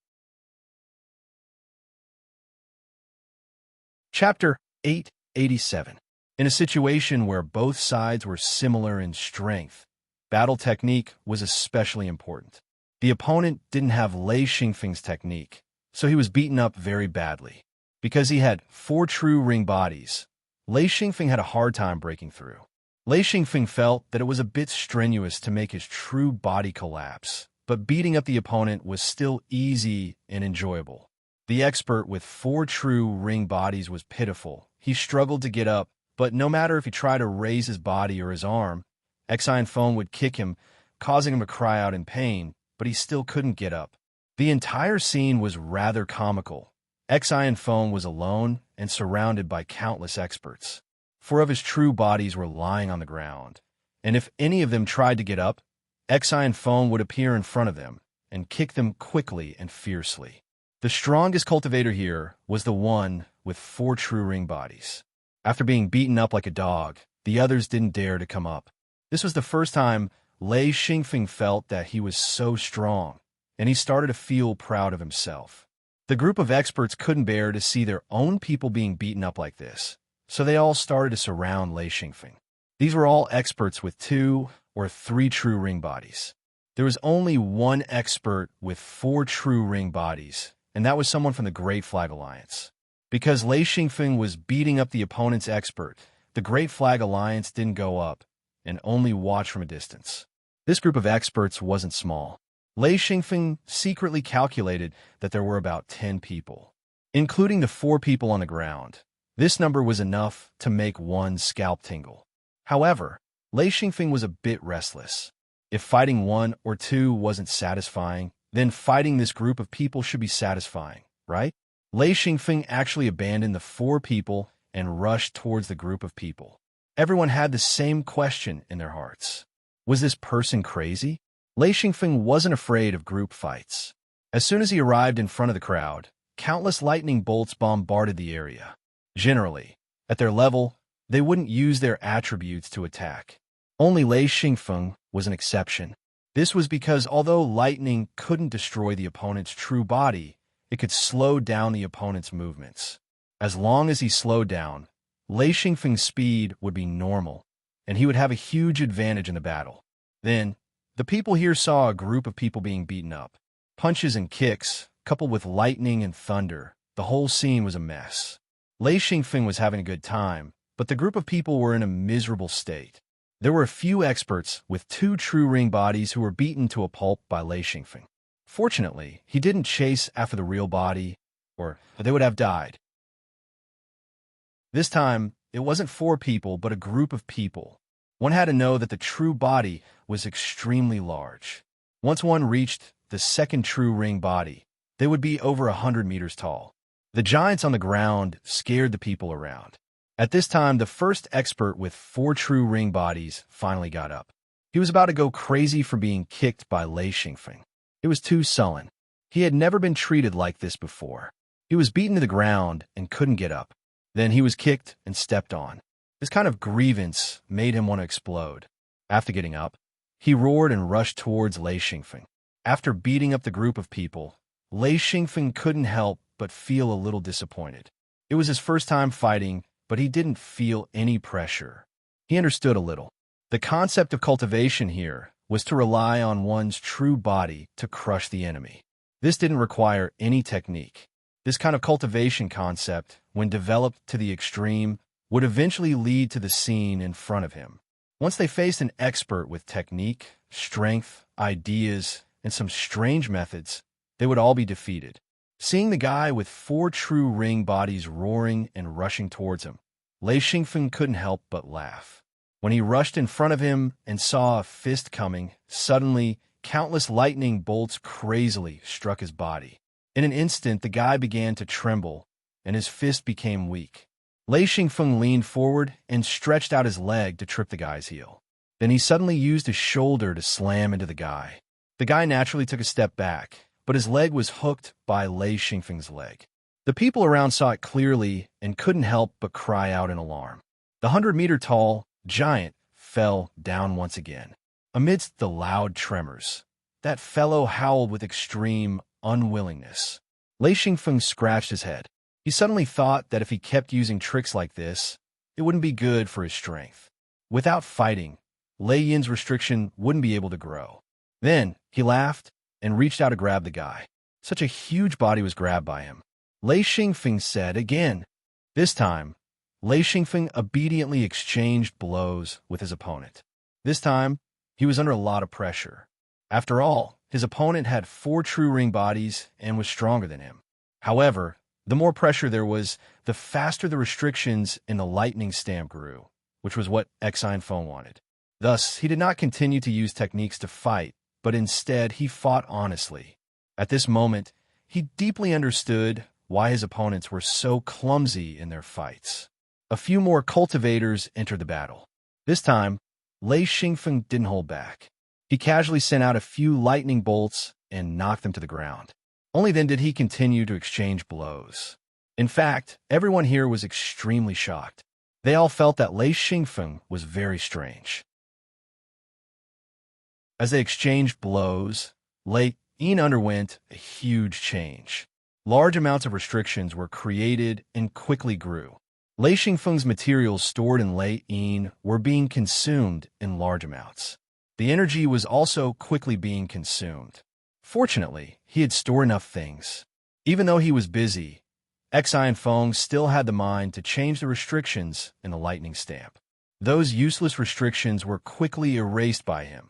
Chapter 887. In a situation where both sides were similar in strength, battle technique was especially important. The opponent didn't have Lei Xingfeng's technique, so he was beaten up very badly. Because he had 4 true ring bodies, Lei Xingfeng had a hard time breaking through. Lei Xingfeng felt that it was a bit strenuous to make his true body collapse, but beating up the opponent was still easy and enjoyable. The expert with 4 true ring bodies was pitiful. He struggled to get up, but no matter if he tried to raise his body or his arm, Xian Feng would kick him, causing him to cry out in pain, but he still couldn't get up. The entire scene was rather comical. Xian Feng was alone and surrounded by countless experts. 4 of his true bodies were lying on the ground, and if any of them tried to get up, Xian Feng would appear in front of them and kick them quickly and fiercely. The strongest cultivator here was the one with 4 true ring bodies. After being beaten up like a dog, the others didn't dare to come up. This was the first time Lei Xingfeng felt that he was so strong, and he started to feel proud of himself. The group of experts couldn't bear to see their own people being beaten up like this, so they all started to surround Lei Xingfeng. These were all experts with 2 or 3 true ring bodies. There was only one expert with 4 true ring bodies, and that was someone from the Great Flag Alliance. Because Lei Xingfeng was beating up the opponent's expert, the Great Flag Alliance didn't go up and only watched from a distance. This group of experts wasn't small. Lei Xingfeng secretly calculated that there were about 10 people, including the 4 people on the ground. This number was enough to make one's scalp tingle. However, Lei Xingfeng was a bit restless. If fighting 1 or 2 wasn't satisfying, then fighting this group of people should be satisfying, right? Lei Xingfeng actually abandoned the 4 people and rushed towards the group of people. Everyone had the same question in their hearts. Was this person crazy? Lei Xingfeng wasn't afraid of group fights. As soon as he arrived in front of the crowd, countless lightning bolts bombarded the area. Generally, at their level, they wouldn't use their attributes to attack. Only Lei Xingfeng was an exception. This was because although lightning couldn't destroy the opponent's true body, it could slow down the opponent's movements. As long as he slowed down, Lei Xingfeng's speed would be normal, and he would have a huge advantage in the battle. Then, the people here saw a group of people being beaten up. Punches and kicks, coupled with lightning and thunder, the whole scene was a mess. Lei Xingfeng was having a good time, but the group of people were in a miserable state. There were a few experts with 2 true ring bodies who were beaten to a pulp by Lei Xingfeng. Fortunately, he didn't chase after the real body, or they would have died. This time, it wasn't 4 people, but a group of people. One had to know that the true body was extremely large. Once one reached the 2nd true ring body, they would be over 100 meters tall. The giants on the ground scared the people around. At this time, the first expert with 4 true ring bodies finally got up. He was about to go crazy for being kicked by Lei Xingfeng. It was too sullen. He had never been treated like this before. He was beaten to the ground and couldn't get up. Then he was kicked and stepped on. This kind of grievance made him want to explode. After getting up, he roared and rushed towards Lei Xingfeng. After beating up the group of people, Lei Xingfeng couldn't help but feel a little disappointed. It was his first time fighting, but he didn't feel any pressure. He understood a little. The concept of cultivation here was to rely on one's true body to crush the enemy. This didn't require any technique. This kind of cultivation concept, when developed to the extreme, would eventually lead to the scene in front of him. Once they faced an expert with technique, strength, ideas, and some strange methods, they would all be defeated. Seeing the guy with 4 true ring bodies roaring and rushing towards him, Lei Xingfeng couldn't help but laugh. When he rushed in front of him and saw a fist coming, suddenly, countless lightning bolts crazily struck his body. In an instant, the guy began to tremble, and his fist became weak. Lei Xingfeng leaned forward and stretched out his leg to trip the guy's heel. Then he suddenly used his shoulder to slam into the guy. The guy naturally took a step back, but his leg was hooked by Lei Xingfeng's leg. The people around saw it clearly and couldn't help but cry out in alarm. The 100-meter-tall giant fell down once again. Amidst the loud tremors, that fellow howled with extreme unwillingness. Lei Xingfeng scratched his head. He suddenly thought that if he kept using tricks like this, it wouldn't be good for his strength. Without fighting, Lei Yin's restriction wouldn't be able to grow. Then he laughed and reached out to grab the guy. Such a huge body was grabbed by him. Lei Xingfeng said again. This time, Lei Xingfeng obediently exchanged blows with his opponent. This time, he was under a lot of pressure. After all, his opponent had 4 true ring bodies and was stronger than him. However, the more pressure there was, the faster the restrictions in the lightning stamp grew, which was what Exine wanted. Thus, he did not continue to use techniques to fight, but instead he fought honestly. At this moment, he deeply understood why his opponents were so clumsy in their fights. A few more cultivators entered the battle. This time, Lei Xingfeng didn't hold back. He casually sent out a few lightning bolts and knocked them to the ground. Only then did he continue to exchange blows. In fact, everyone here was extremely shocked. They all felt that Lei Xingfeng was very strange. As they exchanged blows, Lei Yin underwent a huge change. Large amounts of restrictions were created and quickly grew. Lei Xingfeng's materials stored in Lei Yin were being consumed in large amounts. The energy was also quickly being consumed. Fortunately, he had stored enough things. Even though he was busy, Exine still had the mind to change the restrictions in the lightning stamp. Those useless restrictions were quickly erased by him,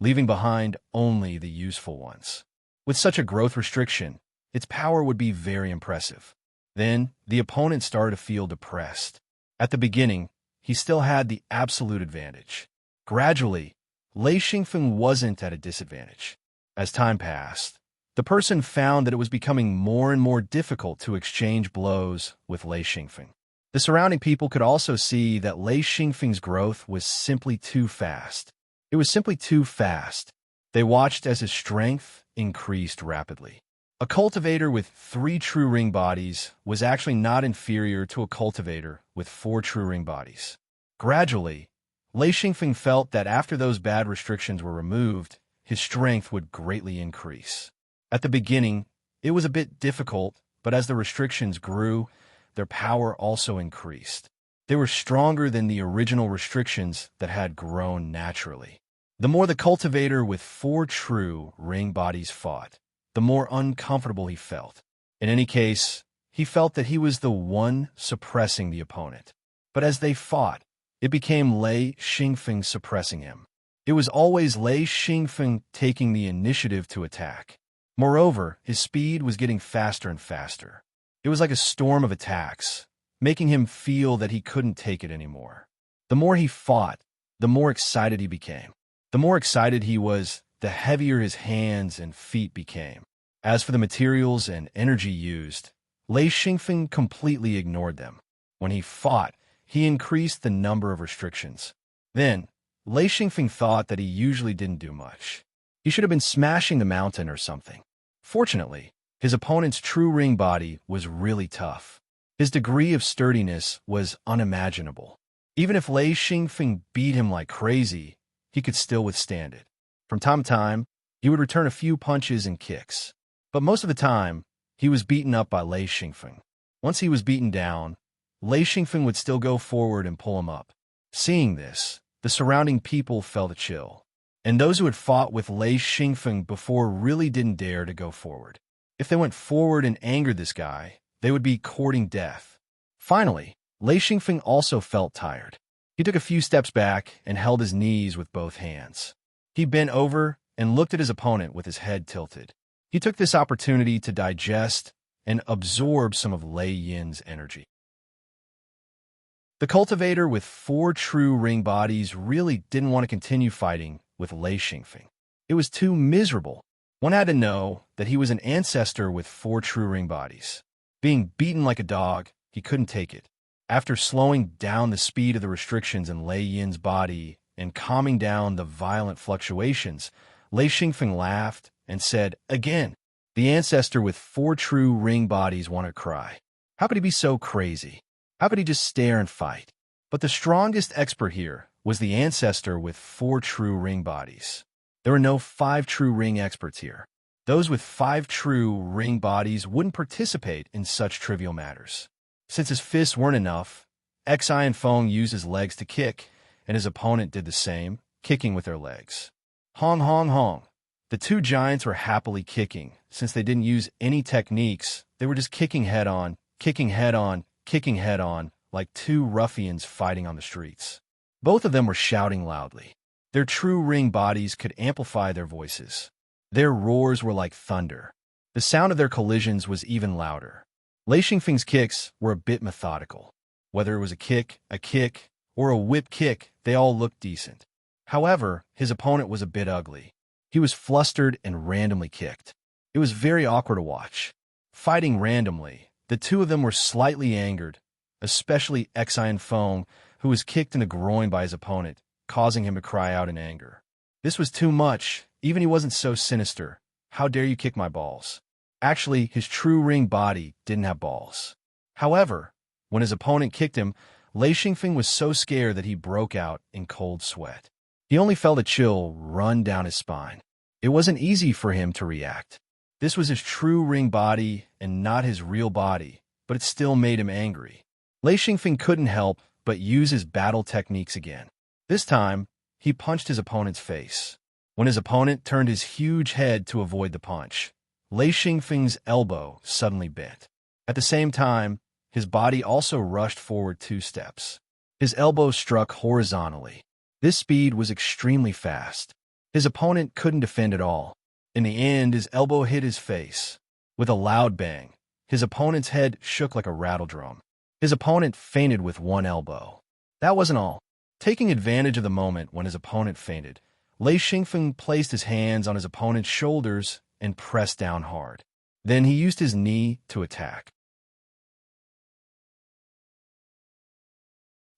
leaving behind only the useful ones. With such a growth restriction, its power would be very impressive. Then, the opponent started to feel depressed. At the beginning, he still had the absolute advantage. Gradually, Lei Xingfeng wasn't at a disadvantage. As time passed, the person found that it was becoming more and more difficult to exchange blows with Lei Xingfeng. The surrounding people could also see that Lei Xingfeng's growth was simply too fast. It was simply too fast. They watched as his strength increased rapidly. A cultivator with 3 true ring bodies was actually not inferior to a cultivator with 4 true ring bodies. Gradually, Lei Xingfeng felt that after those bad restrictions were removed, his strength would greatly increase. At the beginning, it was a bit difficult, but as the restrictions grew, their power also increased. They were stronger than the original restrictions that had grown naturally. The more the cultivator with 4 true ring bodies fought, the more uncomfortable he felt. In any case, he felt that he was the one suppressing the opponent. But as they fought, it became Lei Xingfeng suppressing him. It was always Lei Xingfeng taking the initiative to attack. Moreover, his speed was getting faster and faster. It was like a storm of attacks, making him feel that he couldn't take it anymore. The more he fought, the more excited he became. The more excited he was, the heavier his hands and feet became. As for the materials and energy used, Lei Xingfeng completely ignored them. When he fought, he increased the number of restrictions. Then, Lei Xingfeng thought that he usually didn't do much. He should have been smashing the mountain or something. Fortunately, his opponent's true ring body was really tough. His degree of sturdiness was unimaginable. Even if Lei Xingfeng beat him like crazy, he could still withstand it. From time to time, he would return a few punches and kicks. But most of the time, he was beaten up by Lei Xingfeng. Once he was beaten down, Lei Xingfeng would still go forward and pull him up. Seeing this, the surrounding people felt a chill. And those who had fought with Lei Xingfeng before really didn't dare to go forward. If they went forward and angered this guy, they would be courting death. Finally, Lei Xingfeng also felt tired. He took a few steps back and held his knees with both hands. He bent over and looked at his opponent with his head tilted. He took this opportunity to digest and absorb some of Lei Yin's energy. The cultivator with 4 true ring bodies really didn't want to continue fighting with Lei Xingfeng. It was too miserable. One had to know that he was an ancestor with 4 true ring bodies. Being beaten like a dog, he couldn't take it. After slowing down the speed of the restrictions in Lei Yin's body and calming down the violent fluctuations, Lei Xingfeng laughed and said, "Again." The ancestor with 4 true ring bodies wanted to cry. How could he be so crazy? How could he just stare and fight? But the strongest expert here was the ancestor with 4 true ring bodies. There were no 5 true ring experts here. Those with 5 true ring bodies wouldn't participate in such trivial matters. Since his fists weren't enough, Xi and Feng used his legs to kick, and his opponent did the same, kicking with their legs. Hong, hong, hong. The 2 giants were happily kicking. Since they didn't use any techniques, they were just kicking head on, kicking head on, kicking head on, like 2 ruffians fighting on the streets. Both of them were shouting loudly. Their true ring bodies could amplify their voices. Their roars were like thunder. The sound of their collisions was even louder. Lei Xingfeng's kicks were a bit methodical. Whether it was a kick, or a whip kick, they all looked decent. However, his opponent was a bit ugly. He was flustered and randomly kicked. It was very awkward to watch. Fighting randomly, the 2 of them were slightly angered, especially Xi and Feng, who was kicked in the groin by his opponent, causing him to cry out in anger. This was too much. Even he wasn't so sinister. How dare you kick my balls? Actually, his true ring body didn't have balls. However, when his opponent kicked him, Lei Xingfeng was so scared that he broke out in cold sweat. He only felt a chill run down his spine. It wasn't easy for him to react. This was his true ring body and not his real body, but it still made him angry. Lei Xingfeng couldn't help but use his battle techniques again. This time, he punched his opponent's face. When his opponent turned his huge head to avoid the punch, Lei Xingfeng's elbow suddenly bent. At the same time, his body also rushed forward 2 steps. His elbow struck horizontally. This speed was extremely fast. His opponent couldn't defend at all. In the end, his elbow hit his face. With a loud bang, his opponent's head shook like a rattle drum. His opponent fainted with 1 elbow. That wasn't all. Taking advantage of the moment when his opponent fainted, Lei Xingfeng placed his hands on his opponent's shoulders and pressed down hard. Then he used his knee to attack.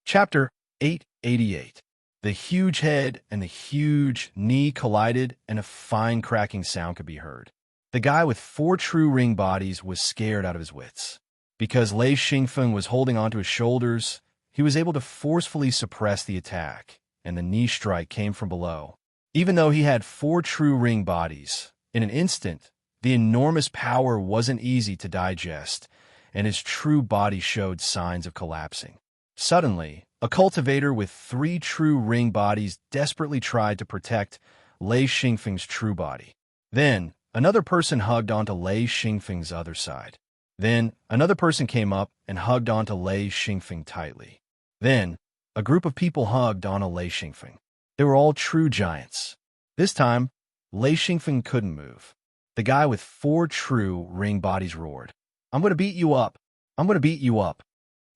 Chapter 888. The huge head and the huge knee collided, and a fine cracking sound could be heard. The guy with 4 true ring bodies was scared out of his wits. Because Lei Xingfeng was holding onto his shoulders, he was able to forcefully suppress the attack, and the knee strike came from below. Even though he had 4 true ring bodies, in an instant, the enormous power wasn't easy to digest, and his true body showed signs of collapsing. Suddenly, a cultivator with 3 true ring bodies desperately tried to protect Lei Xingfeng's true body. Then, another person hugged onto Lei Xingfeng's other side. Then, another person came up and hugged onto Lei Xingfeng tightly. Then, a group of people hugged onto Lei Xingfeng. They were all true giants. This time, Lei Xingfeng couldn't move. The guy with 4 true ring bodies roared, "I'm going to beat you up. I'm going to beat you up."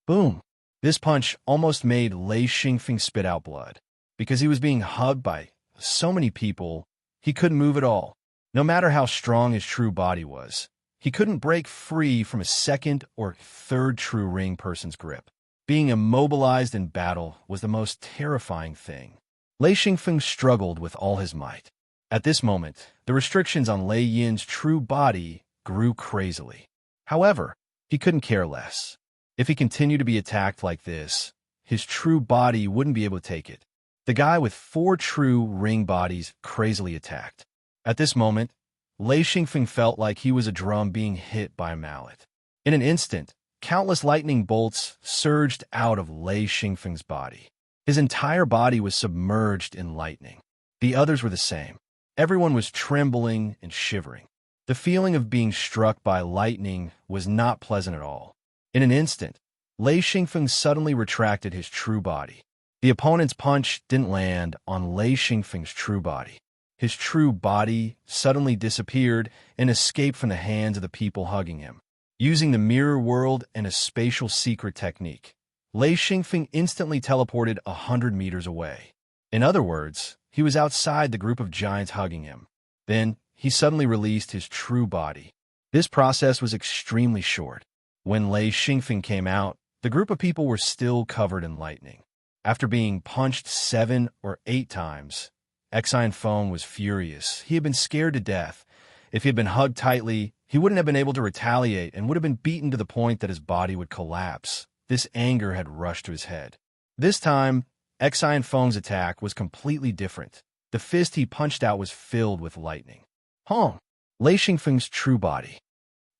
Boom. This punch almost made Lei Xingfeng spit out blood. Because he was being hugged by so many people, he couldn't move at all. No matter how strong his true body was, he couldn't break free from a second or third true ring person's grip. Being immobilized in battle was the most terrifying thing. Lei Xingfeng struggled with all his might. At this moment, the restrictions on Lei Yin's true body grew crazily. However, he couldn't care less. If he continued to be attacked like this, his true body wouldn't be able to take it. The guy with 4 true ring bodies crazily attacked. At this moment, Lei Xingfeng felt like he was a drum being hit by a mallet. In an instant, countless lightning bolts surged out of Lei Xingfeng's body. His entire body was submerged in lightning. The others were the same. Everyone was trembling and shivering. The feeling of being struck by lightning was not pleasant at all. In an instant, Lei Xingfeng suddenly retracted his true body. The opponent's punch didn't land on Lei Xingfeng's true body. His true body suddenly disappeared and escaped from the hands of the people hugging him. Using the mirror world and a spatial secret technique, Lei Xingfeng instantly teleported 100 meters away. In other words, he was outside the group of giants hugging him. Then, he suddenly released his true body. This process was extremely short. When Lei Xingfeng came out, the group of people were still covered in lightning. After being punched 7 or 8 times, Exine Feng was furious. He had been scared to death. If he had been hugged tightly, he wouldn't have been able to retaliate and would have been beaten to the point that his body would collapse. This anger had rushed to his head. This time, Exine Feng's attack was completely different. The fist he punched out was filled with lightning. Lei Xingfeng's true body.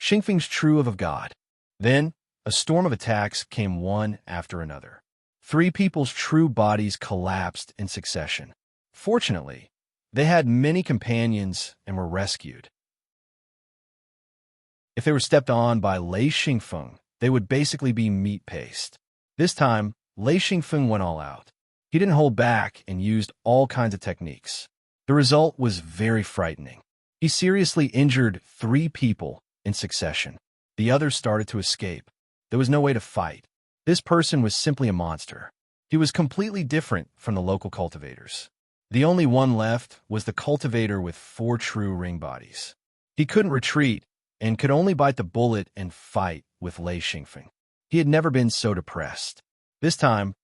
Xingfeng's true of God. Then, a storm of attacks came one after another. 3 people's true bodies collapsed in succession. Fortunately, they had many companions and were rescued. If they were stepped on by Lei Xingfeng, they would basically be meat paste. This time, Lei Xingfeng went all out. He didn't hold back and used all kinds of techniques. The result was very frightening. He seriously injured 3 people in succession. The others started to escape. There was no way to fight. This person was simply a monster. He was completely different from the local cultivators. The only one left was the cultivator with 4 true ring bodies. He couldn't retreat and could only bite the bullet and fight with Lei Xingfeng. He had never been so depressed. This time,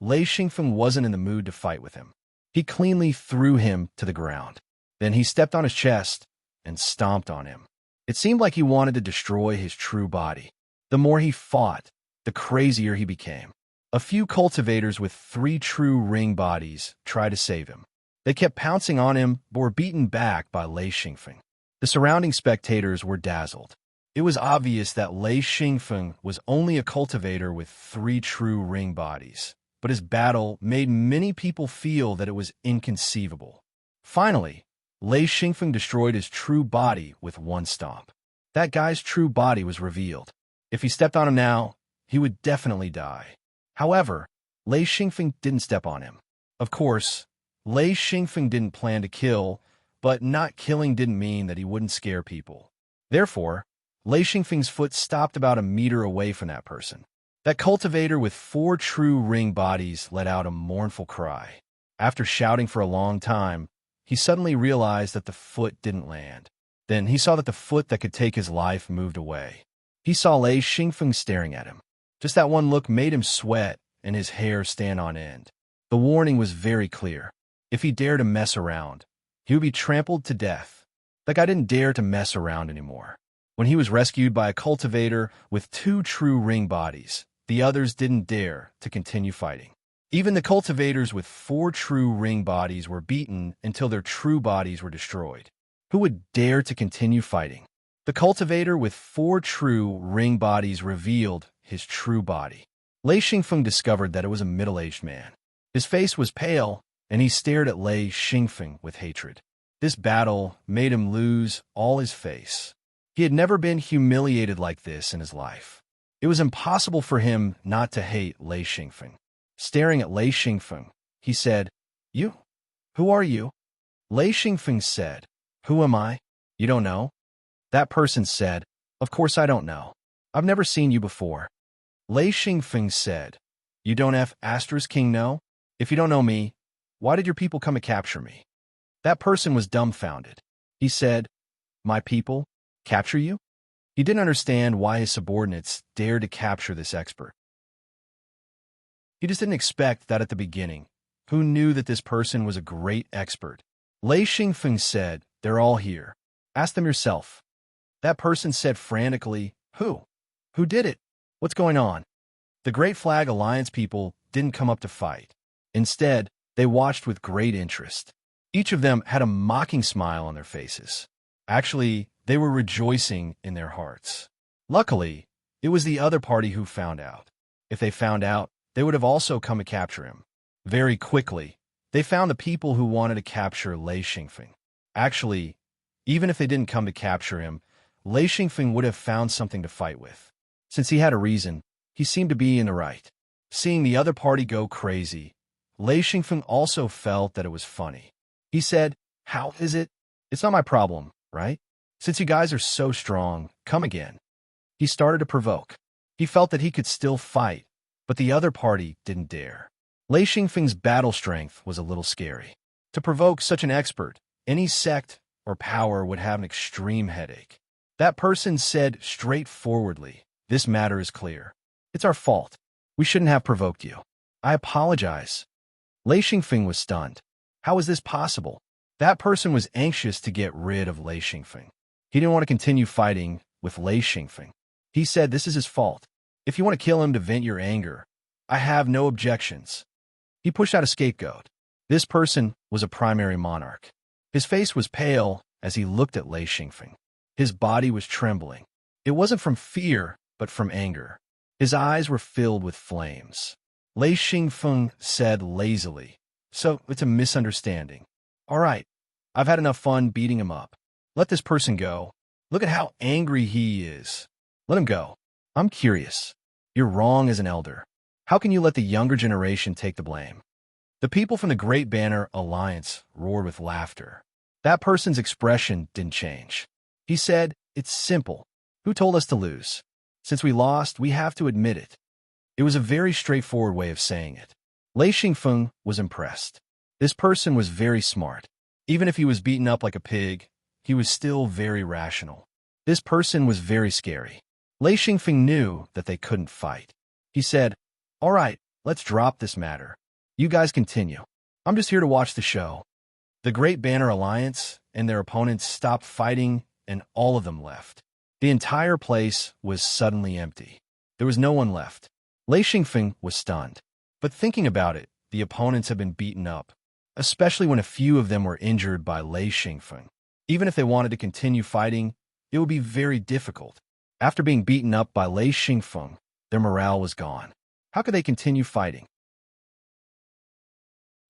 Lei Xingfeng wasn't in the mood to fight with him. He cleanly threw him to the ground. Then he stepped on his chest and stomped on him. It seemed like he wanted to destroy his true body. The more he fought, the crazier he became. A few cultivators with 3 true ring bodies tried to save him. They kept pouncing on him but were beaten back by Lei Xingfeng. The surrounding spectators were dazzled. It was obvious that Lei Xingfeng was only a cultivator with 3 true ring bodies, but his battle made many people feel that it was inconceivable. Finally, Lei Xingfeng destroyed his true body with one stomp. That guy's true body was revealed. If he stepped on him now, he would definitely die. However, Lei Xingfeng didn't step on him. Of course, Lei Xingfeng didn't plan to kill, but not killing didn't mean that he wouldn't scare people. Therefore, Lei Xingfeng's foot stopped about a meter away from that person. That cultivator with 4 true ring bodies let out a mournful cry. After shouting for a long time, he suddenly realized that the foot didn't land. Then he saw that the foot that could take his life moved away. He saw Lei Xingfeng staring at him. Just that one look made him sweat and his hair stand on end. The warning was very clear. If he dared to mess around, he would be trampled to death. That guy didn't dare to mess around anymore. When he was rescued by a cultivator with 2 true ring bodies, the others didn't dare to continue fighting. Even the cultivators with 4 true ring bodies were beaten until their true bodies were destroyed. Who would dare to continue fighting? The cultivator with 4 true ring bodies revealed his true body. Lei Xingfeng discovered that it was a middle-aged man. His face was pale, and he stared at Lei Xingfeng with hatred. This battle made him lose all his face. He had never been humiliated like this in his life. It was impossible for him not to hate Lei Xingfeng. Staring at Lei Xingfeng, he said, "You? Who are you?" Lei Xingfeng said, "Who am I? You don't know?" That person said, "Of course I don't know. I've never seen you before." Lei Xingfeng said, "You don't have Astra's king know? If you don't know me, why did your people come to capture me?" That person was dumbfounded. He said, "My people? Capture you?" He didn't understand why his subordinates dared to capture this expert. He just didn't expect that at the beginning. Who knew that this person was a great expert? Lei Xingfeng said, "They're all here. Ask them yourself." That person said frantically, "Who? Who did it? What's going on?" The Great Flag Alliance people didn't come up to fight. Instead, they watched with great interest. Each of them had a mocking smile on their faces. Actually, they were rejoicing in their hearts. Luckily, it was the other party who found out. If they found out, they would have also come to capture him. Very quickly, they found the people who wanted to capture Lei Xingfeng. Actually, even if they didn't come to capture him, Lei Xingfeng would have found something to fight with. Since he had a reason, he seemed to be in the right. Seeing the other party go crazy, Lei Xingfeng also felt that it was funny. He said, "How is it? It's not my problem, right? Since you guys are so strong, come again." He started to provoke. He felt that he could still fight, but the other party didn't dare. Lei Xingfeng's battle strength was a little scary. To provoke such an expert, any sect or power would have an extreme headache. That person said straightforwardly, "This matter is clear. It's our fault. We shouldn't have provoked you. I apologize." Lei Xingfeng was stunned. How was this possible? That person was anxious to get rid of Lei Xingfeng. He didn't want to continue fighting with Lei Xingfeng. He said, "This is his fault. If you want to kill him to vent your anger, I have no objections." He pushed out a scapegoat. This person was a primary monarch. His face was pale as he looked at Lei Xingfeng. His body was trembling. It wasn't from fear, but from anger. His eyes were filled with flames. Lei Xingfeng said lazily, "So it's a misunderstanding. All right, I've had enough fun beating him up. Let this person go. Look at how angry he is. Let him go. I'm curious. You're wrong as an elder. How can you let the younger generation take the blame?" The people from the Great Banner Alliance roared with laughter. That person's expression didn't change. He said, "It's simple. Who told us to lose? Since we lost, we have to admit it." It was a very straightforward way of saying it. Lei Xingfeng was impressed. This person was very smart. Even if he was beaten up like a pig, he was still very rational. This person was very scary. Lei Xingfeng knew that they couldn't fight. He said, "All right, let's drop this matter. You guys continue. I'm just here to watch the show." The Great Banner Alliance and their opponents stopped fighting, and all of them left. The entire place was suddenly empty. There was no one left. Lei Xingfeng was stunned. But thinking about it, the opponents had been beaten up, especially when a few of them were injured by Lei Xingfeng. Even if they wanted to continue fighting, it would be very difficult. After being beaten up by Lei Xingfeng, their morale was gone. How could they continue fighting?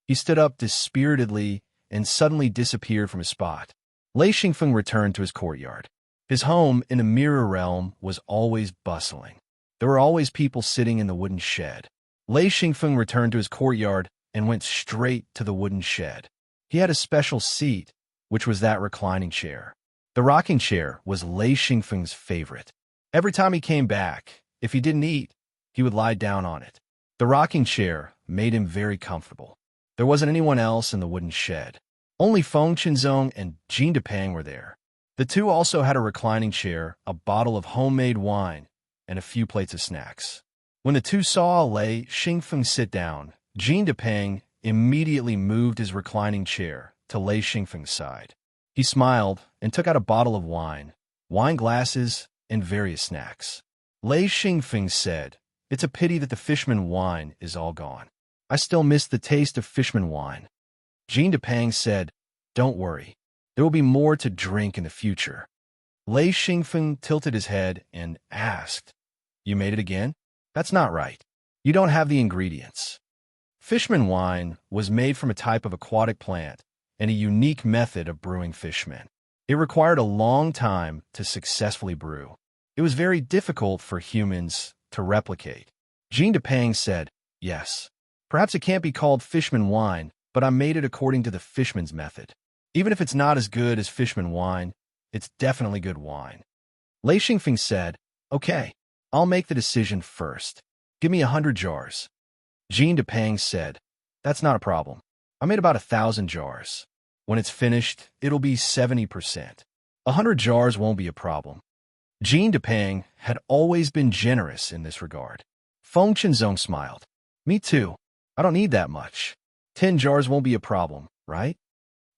He stood up dispiritedly and suddenly disappeared from his spot. Lei Xingfeng returned to his courtyard. His home in the Mirror Realm was always bustling. There were always people sitting in the wooden shed. Lei Xingfeng returned to his courtyard and went straight to the wooden shed. He had a special seat, which was that reclining chair. The rocking chair was Lei Xingfeng's favorite. Every time he came back, if he didn't eat, he would lie down on it. The rocking chair made him very comfortable. There wasn't anyone else in the wooden shed. Only Feng Qinzong and Jean Depang were there. The two also had a reclining chair, a bottle of homemade wine, and a few plates of snacks. When the two saw Lei Xingfeng sit down, Jean Depang immediately moved his reclining chair to Lei Xingfeng's side. He smiled and took out a bottle of wine glasses, and various snacks. Lei Xingfeng said, "It's a pity that the Fishman wine is all gone. I still miss the taste of Fishman wine." Jean Depang said, "Don't worry. There will be more to drink in the future." Lei Xingfeng tilted his head and asked, "You made it again? That's not right. You don't have the ingredients." Fishman wine was made from a type of aquatic plant and a unique method of brewing fishman. It required a long time to successfully brew. It was very difficult for humans to replicate. Jean Depang said, "Yes. Perhaps it can't be called Fishman wine, but I made it according to the Fishman's method. Even if it's not as good as Fishman wine, it's definitely good wine." Lei Xingfeng said, "Okay, I'll make the decision first. Give me 100 jars. Jean Depang said, "That's not a problem. I made about 1,000 jars. When it's finished, it'll be 70%. 100 jars won't be a problem." Jean Depang had always been generous in this regard. Feng Qinzong smiled. Me too. I don't need that much. 10 jars won't be a problem, right?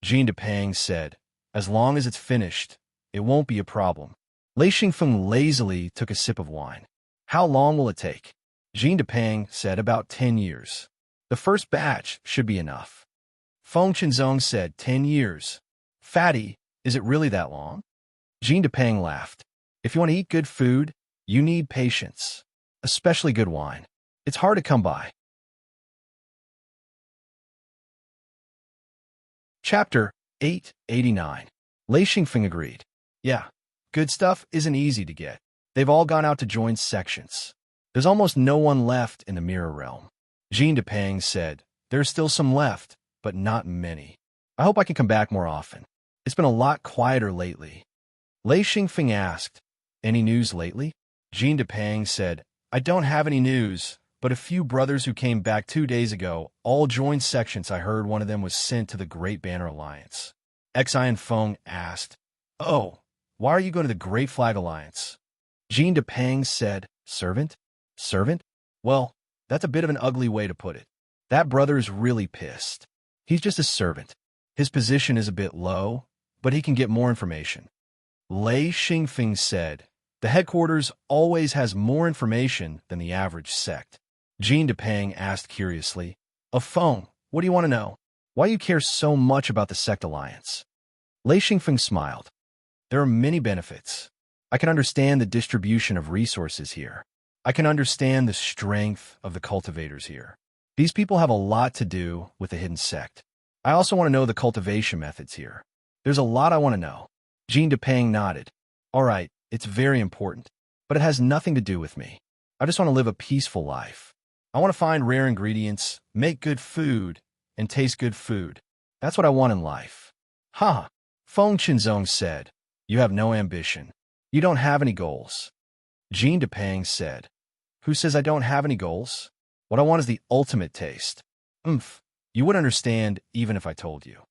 Jean Depang said, as long as it's finished, it won't be a problem. Lei Xingfeng lazily took a sip of wine. How long will it take? Jean Depang said about 10 years. The first batch should be enough. Feng Qinzong said 10 years. Fatty, is it really that long? Jean Depang laughed. If you want to eat good food, you need patience, especially good wine. It's hard to come by. Chapter 889. Lei Xingfeng agreed. Yeah, good stuff isn't easy to get. They've all gone out to join sections. There's almost no one left in the mirror realm. Jean Depang said, there's still some left, but not many. I hope I can come back more often. It's been a lot quieter lately. Lei Xingfeng asked, any news lately? Jean Depang said, I don't have any news, but a few brothers who came back 2 days ago all joined sections. I heard one of them was sent to the Great Banner Alliance. Xian Feng asked, oh, why are you going to the Great Flag Alliance? Jean Depang said, servant? Servant? Well, that's a bit of an ugly way to put it. That brother's really pissed. He's just a servant. His position is a bit low, but he can get more information. Lei Xingfeng said, the headquarters always has more information than the average sect. Jean Depang asked curiously, Feng, what do you want to know? Why you care so much about the sect alliance? Lei Xingfeng smiled. There are many benefits. I can understand the distribution of resources here. I can understand the strength of the cultivators here. These people have a lot to do with the hidden sect. I also want to know the cultivation methods here. There's a lot I want to know. Jean Depang nodded. All right, it's very important, but it has nothing to do with me. I just want to live a peaceful life. I want to find rare ingredients, make good food, and taste good food. That's what I want in life. Ha! Feng Qinzong said, you have no ambition. You don't have any goals. Jean Depang said, who says I don't have any goals? What I want is the ultimate taste. You would understand even if I told you.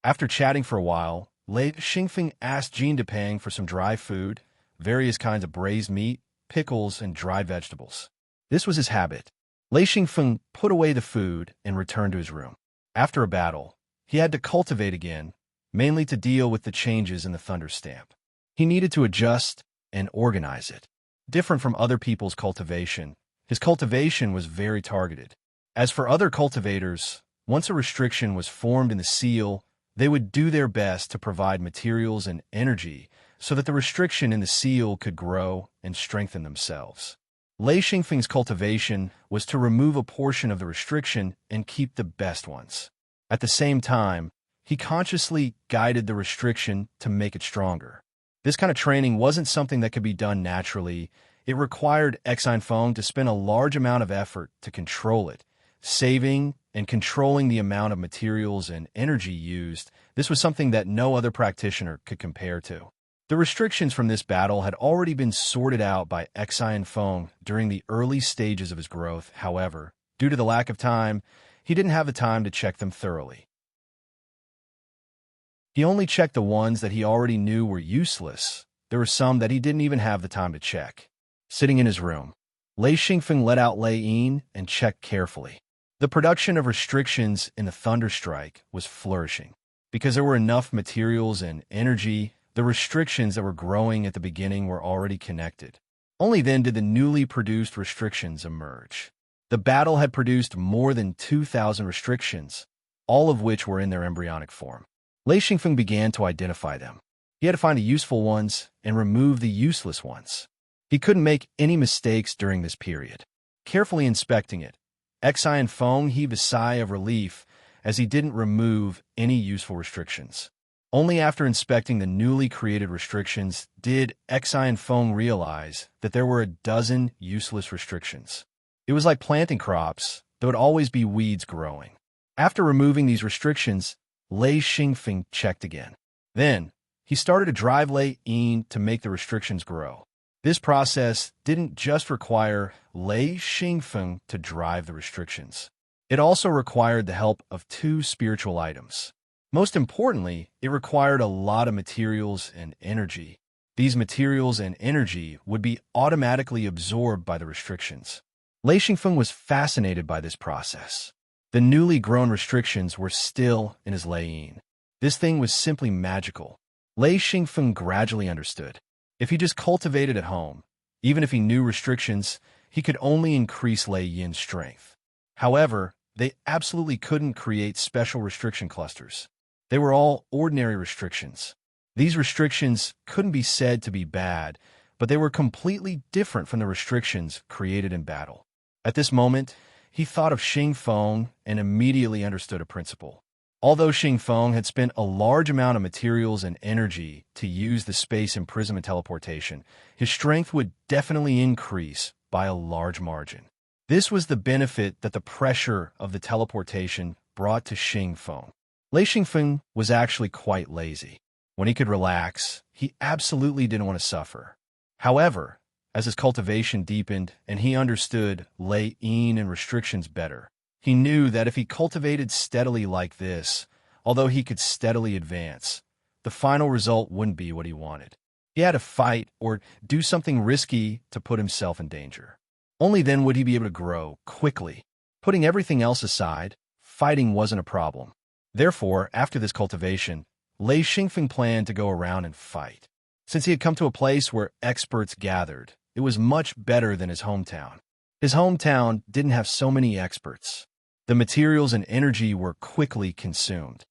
After chatting for a while, Lei Xingfeng asked Jean Depang for some dry food, various kinds of braised meat, pickles, and dried vegetables. This was his habit. Lei Xingfeng put away the food and returned to his room. After a battle, he had to cultivate again, mainly to deal with the changes in the thunder stamp. He needed to adjust and organize it. Different from other people's cultivation, his cultivation was very targeted. As for other cultivators, once a restriction was formed in the seal, they would do their best to provide materials and energy so that the restriction in the seal could grow and strengthen themselves. Lei Xingfeng's cultivation was to remove a portion of the restriction and keep the best ones. At the same time, he consciously guided the restriction to make it stronger. This kind of training wasn't something that could be done naturally. It required Xian Feng to spend a large amount of effort to control it, saving and controlling the amount of materials and energy used. This was something that no other practitioner could compare to. The restrictions from this battle had already been sorted out by Xian Feng during the early stages of his growth. However, due to the lack of time, he didn't have the time to check them thoroughly. He only checked the ones that he already knew were useless. There were some that he didn't even have the time to check. Sitting in his room, Lei Xingfeng let out Lei Yin and checked carefully. The production of restrictions in the Thunderstrike was flourishing. Because there were enough materials and energy, the restrictions that were growing at the beginning were already connected. Only then did the newly produced restrictions emerge. The battle had produced more than 2,000 restrictions, all of which were in their embryonic form. Lei Xingfeng began to identify them. He had to find the useful ones and remove the useless ones. He couldn't make any mistakes during this period. Carefully inspecting it, Xian Feng heaved a sigh of relief as he didn't remove any useful restrictions. Only after inspecting the newly created restrictions did Xian Feng realize that there were a dozen useless restrictions. It was like planting crops. There would always be weeds growing. After removing these restrictions, Lei Xingfeng checked again. Then, he started to drive Lei Yin to make the restrictions grow. This process didn't just require Lei Xingfeng to drive the restrictions. It also required the help of 2 spiritual items. Most importantly, it required a lot of materials and energy. These materials and energy would be automatically absorbed by the restrictions. Lei Xingfeng was fascinated by this process. The newly grown restrictions were still in his Lei Yin. This thing was simply magical. Lei Xingfeng gradually understood. If he just cultivated at home, even if he knew restrictions, he could only increase Lei Yin's strength. However, they absolutely couldn't create special restriction clusters. They were all ordinary restrictions. These restrictions couldn't be said to be bad, but they were completely different from the restrictions created in battle. At this moment, he thought of Xingfeng and immediately understood a principle. Although Xingfeng had spent a large amount of materials and energy to use the space imprisonment teleportation, his strength would definitely increase by a large margin. This was the benefit that the pressure of the teleportation brought to Xingfeng. Lei Xingfeng was actually quite lazy. When he could relax, he absolutely didn't want to suffer. However, as his cultivation deepened and he understood Lei Yin and restrictions better, he knew that if he cultivated steadily like this, although he could steadily advance, the final result wouldn't be what he wanted. He had to fight or do something risky to put himself in danger. Only then would he be able to grow quickly. Putting everything else aside, fighting wasn't a problem. Therefore, after this cultivation, Lei Xingfeng planned to go around and fight. Since he had come to a place where experts gathered, it was much better than his hometown. His hometown didn't have so many experts. The materials and energy were quickly consumed.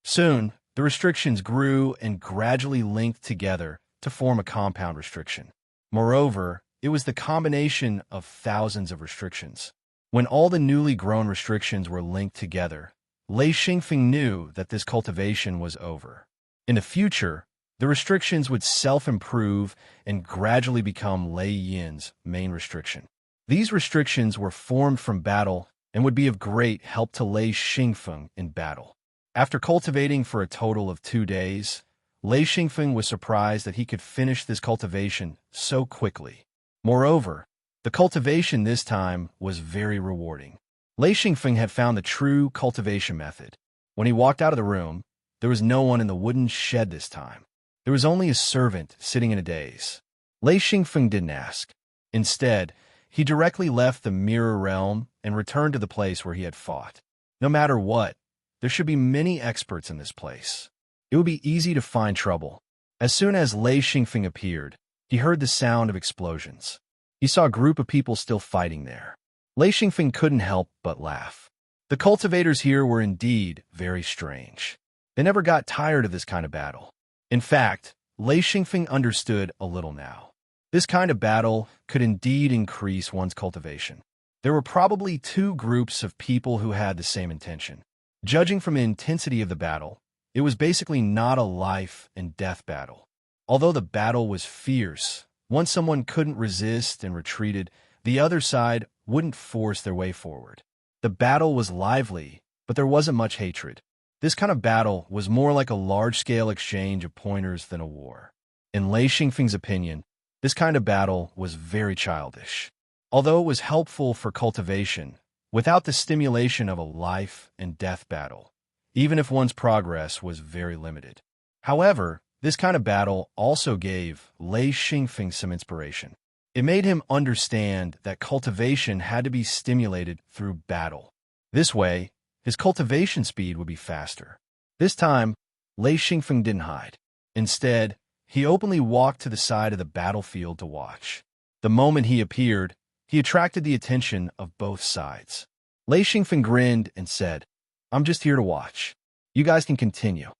Soon, the restrictions grew and gradually linked together to form a compound restriction. Moreover, it was the combination of thousands of restrictions. When all the newly grown restrictions were linked together, Lei Xingfeng knew that this cultivation was over. In the future, the restrictions would self-improve and gradually become Lei Yin's main restriction. These restrictions were formed from battle and would be of great help to Lei Xingfeng in battle. After cultivating for a total of 2 days, Lei Xingfeng was surprised that he could finish this cultivation so quickly. Moreover, the cultivation this time was very rewarding. Lei Xingfeng had found the true cultivation method. When he walked out of the room, there was no one in the wooden shed this time. There was only a servant sitting in a daze. Lei Xingfeng didn't ask. Instead, he directly left the mirror realm and returned to the place where he had fought. No matter what, there should be many experts in this place. It would be easy to find trouble. As soon as Lei Xingfeng appeared, he heard the sound of explosions. He saw a group of people still fighting there. Lei Xingfeng couldn't help but laugh. The cultivators here were indeed very strange. They never got tired of this kind of battle. In fact, Lei Xingfeng understood a little now. This kind of battle could indeed increase one's cultivation. There were probably 2 groups of people who had the same intention. Judging from the intensity of the battle, it was basically not a life and death battle. Although the battle was fierce, once someone couldn't resist and retreated, the other side wouldn't force their way forward. The battle was lively, but there wasn't much hatred. This kind of battle was more like a large-scale exchange of pointers than a war. In Lei Xingfeng's opinion, this kind of battle was very childish. Although it was helpful for cultivation, without the stimulation of a life and death battle, even if one's progress was very limited. However, this kind of battle also gave Lei Xingfeng some inspiration. It made him understand that cultivation had to be stimulated through battle. This way, his cultivation speed would be faster. This time, Lei Xingfeng didn't hide. Instead, he openly walked to the side of the battlefield to watch. The moment he appeared, he attracted the attention of both sides. Lei Xingfeng grinned and said, "I'm just here to watch. You guys can continue."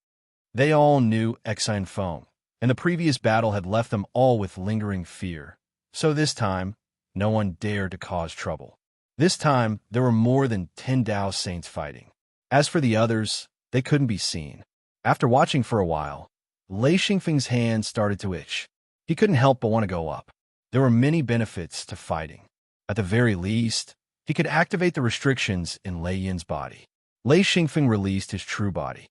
They all knew Xingfeng, and the previous battle had left them all with lingering fear. So this time, no one dared to cause trouble. This time, there were more than 10 Dao Saints fighting. As for the others, they couldn't be seen. After watching for a while, Lei Xingfeng's hand started to itch. He couldn't help but want to go up. There were many benefits to fighting. At the very least, he could activate the restrictions in Lei Yin's body. Lei Xingfeng released his true body.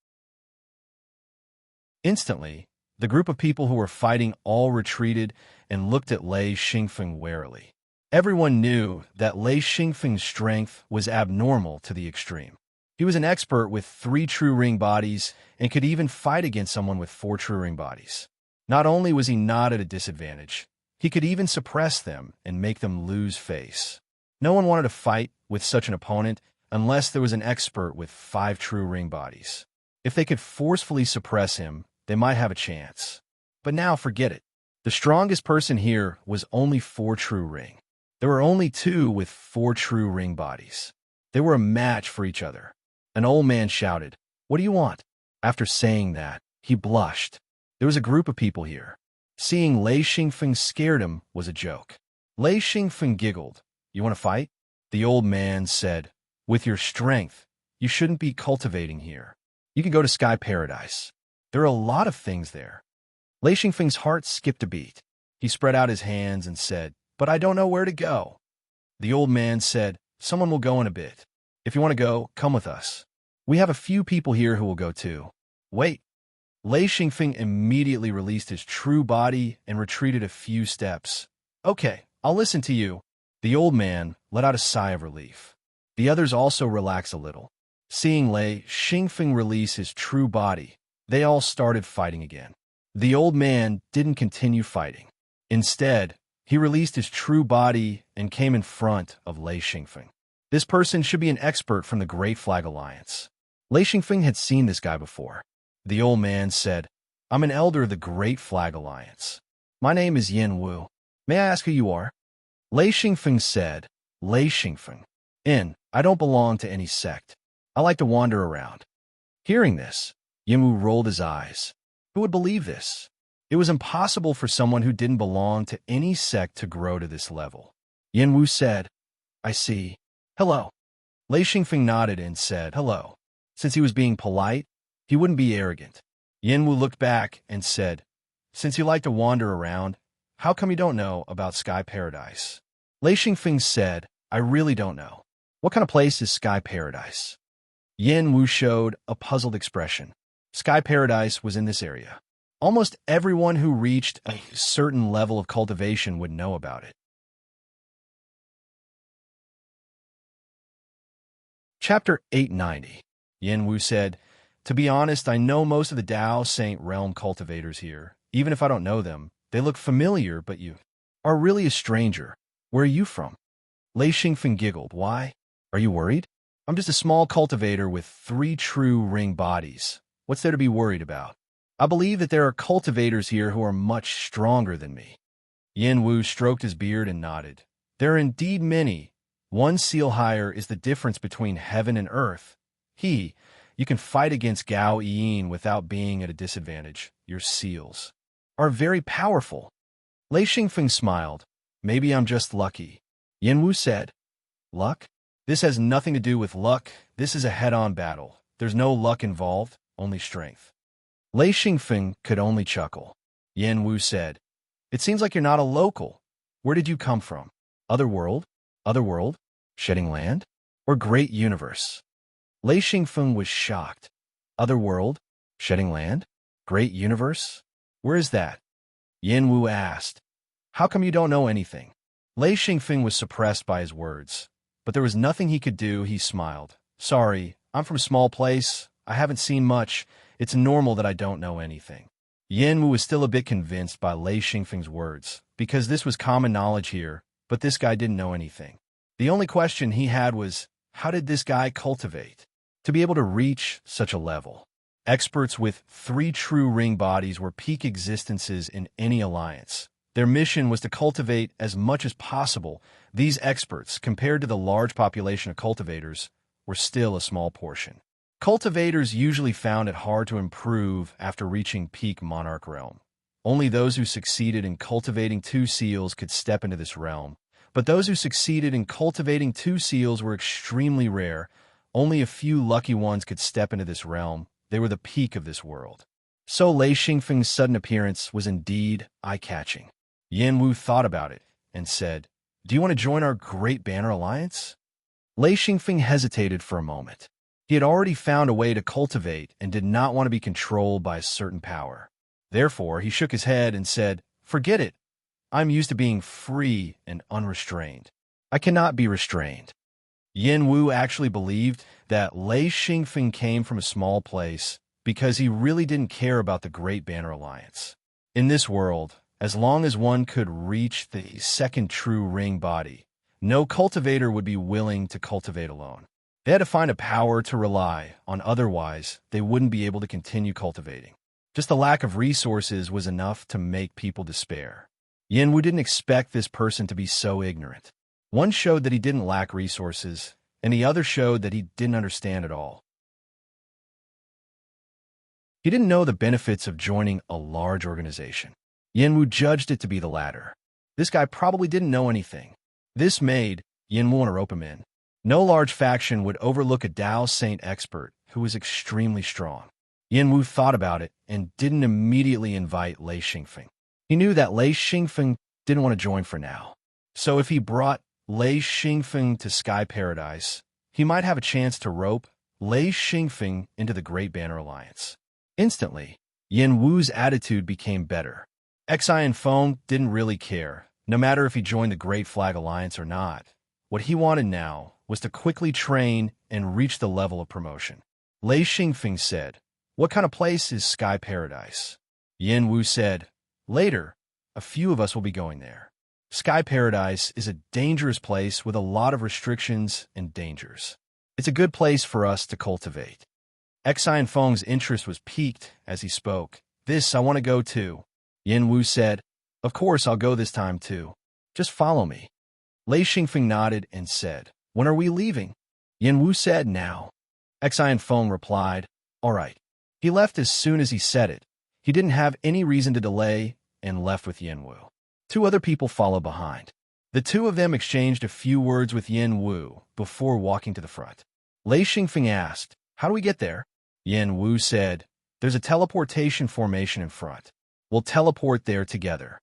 Instantly, the group of people who were fighting all retreated and looked at Lei Xingfeng warily. Everyone knew that Lei Xingfeng's strength was abnormal to the extreme. He was an expert with 3 true ring bodies and could even fight against someone with 4 true ring bodies. Not only was he not at a disadvantage, He could even suppress them and make them lose face. No one wanted to fight with such an opponent unless there was an expert with 5 true ring bodies. If they could forcefully suppress him, they might have a chance. But now forget it. The strongest person here was only 4 true ring. There were only 2 with 4 true ring bodies. They were a match for each other. An old man shouted, "What do you want?" After saying that, he blushed. There was a group of people here. Seeing Lei Xingfeng scared him was a joke. Lei Xingfeng giggled. "You want to fight?" The old man said, "With your strength, you shouldn't be cultivating here. You can go to Sky Paradise. There are a lot of things there." Lei Xingfeng's heart skipped a beat. He spread out his hands and said, "But I don't know where to go." The old man said, "Someone will go in a bit. If you want to go, come with us. We have a few people here who will go too." "Wait." Lei Xingfeng immediately released his true body and retreated a few steps. "Okay, I'll listen to you." The old man let out a sigh of relief. The others also relaxed a little. Seeing Lei Xingfeng release his true body, they all started fighting again. The old man didn't continue fighting. Instead, he released his true body and came in front of Lei Xingfeng. This person should be an expert from the Great Flag Alliance. Lei Xingfeng had seen this guy before. The old man said, "I'm an elder of the Great Flag Alliance. My name is Yin Wu. May I ask who you are?" Lei Xingfeng said, "Lei Xingfeng. I don't belong to any sect. I like to wander around." Hearing this, Yin Wu rolled his eyes. Who would believe this? It was impossible for someone who didn't belong to any sect to grow to this level. Yin Wu said, "I see. Hello." Lei Xingfeng nodded and said, "Hello." Since he was being polite, he wouldn't be arrogant. Yin Wu looked back and said, "Since you like to wander around, how come you don't know about Sky Paradise?" Lei Xingfeng said, "I really don't know. What kind of place is Sky Paradise?" Yin Wu showed a puzzled expression. Sky Paradise was in this area. Almost everyone who reached a certain level of cultivation would know about it. Chapter 890. Yin Wu said, "To be honest, I know most of the Dao Saint Realm cultivators here. Even if I don't know them, they look familiar, but you are really a stranger. Where are you from?" Lei Xingfeng giggled. "Why? Are you worried? I'm just a small cultivator with 3 true ring bodies. What's there to be worried about? I believe that there are cultivators here who are much stronger than me." Yin Wu stroked his beard and nodded. "There are indeed many. 1 seal higher is the difference between heaven and earth. You can fight against Gao Yin without being at a disadvantage. Your seals are very powerful." Lei Xingfeng smiled. "Maybe I'm just lucky." Yin Wu said, "Luck? This has nothing to do with luck. This is a head-on battle. There's no luck involved, only strength." Lei Xingfeng could only chuckle. Yin Wu said, "It seems like you're not a local. Where did you come from? Other world? Other world? Shedding land? Or great universe?" Lei Xingfeng was shocked. "Other world? Shedding land? Great universe? Where is that?" Yin Wu asked, "How come you don't know anything?" Lei Xingfeng was suppressed by his words, but there was nothing he could do. He smiled. "Sorry, I'm from a small place. I haven't seen much. It's normal that I don't know anything." Yin Wu was still a bit convinced by Lei Xingfeng's words, because this was common knowledge here, but this guy didn't know anything. The only question he had was, how did this guy cultivate to be able to reach such a level? Experts with 3 true ring bodies were peak existences in any alliance. Their mission was to cultivate as much as possible. These experts, compared to the large population of cultivators, were still a small portion. Cultivators usually found it hard to improve after reaching peak monarch realm. Only those who succeeded in cultivating 2 seals could step into this realm. But those who succeeded in cultivating 2 seals were extremely rare. Only a few lucky ones could step into this realm. They were the peak of this world. So Lei Xingfeng's sudden appearance was indeed eye-catching. Yin Wu thought about it and said, "Do you want to join our Great Banner Alliance?" Lei Xingfeng hesitated for a moment. He had already found a way to cultivate and did not want to be controlled by a certain power. Therefore, he shook his head and said, "Forget it. I'm used to being free and unrestrained. I cannot be restrained." Yin Wu actually believed that Lei Xingfeng came from a small place because he really didn't care about the Great Banner Alliance. In this world, As long as one could reach the second true ring body, no cultivator would be willing to cultivate alone. They had to find a power to rely on, otherwise they wouldn't be able to continue cultivating. Just the lack of resources was enough to make people despair. Yanwu didn't expect this person to be so ignorant. One showed that he didn't lack resources, and the other showed that he didn't understand at all. He didn't know the benefits of joining a large organization. Yanwu judged it to be the latter. This guy probably didn't know anything. This made Yanwu want to rope him in. No large faction would overlook a Dao Saint expert who was extremely strong. Yanwu thought about it and didn't immediately invite Lei Xingfeng. He knew that Lei Xingfeng didn't want to join for now. So if he brought Lei Xingfeng to Sky Paradise, he might have a chance to rope Lei Xingfeng into the Great Banner Alliance. Instantly, Yanwu's attitude became better. Xi and Feng didn't really care, no matter if he joined the Great Flag Alliance or not. What he wanted now was to quickly train and reach the level of promotion. Lei Xingfeng said, "What kind of place is Sky Paradise?" Yanwu said, "Later, a few of us will be going there. Sky Paradise is a dangerous place with a lot of restrictions and dangers. It's a good place for us to cultivate." Xi and Feng's interest was piqued as he spoke. "This I want to go too." Yanwu said, "Of course I'll go this time too. Just follow me." Lei Xingfeng nodded and said, "When are we leaving?" Yanwu said, "Now." Xi and Feng replied, "All right." He left as soon as he said it. He didn't have any reason to delay and left with Yanwu. Two other people followed behind. The two of them exchanged a few words with Yanwu before walking to the front. Lei Xingfeng asked, "How do we get there?" Yanwu said, "There's a teleportation formation in front. We'll teleport there together."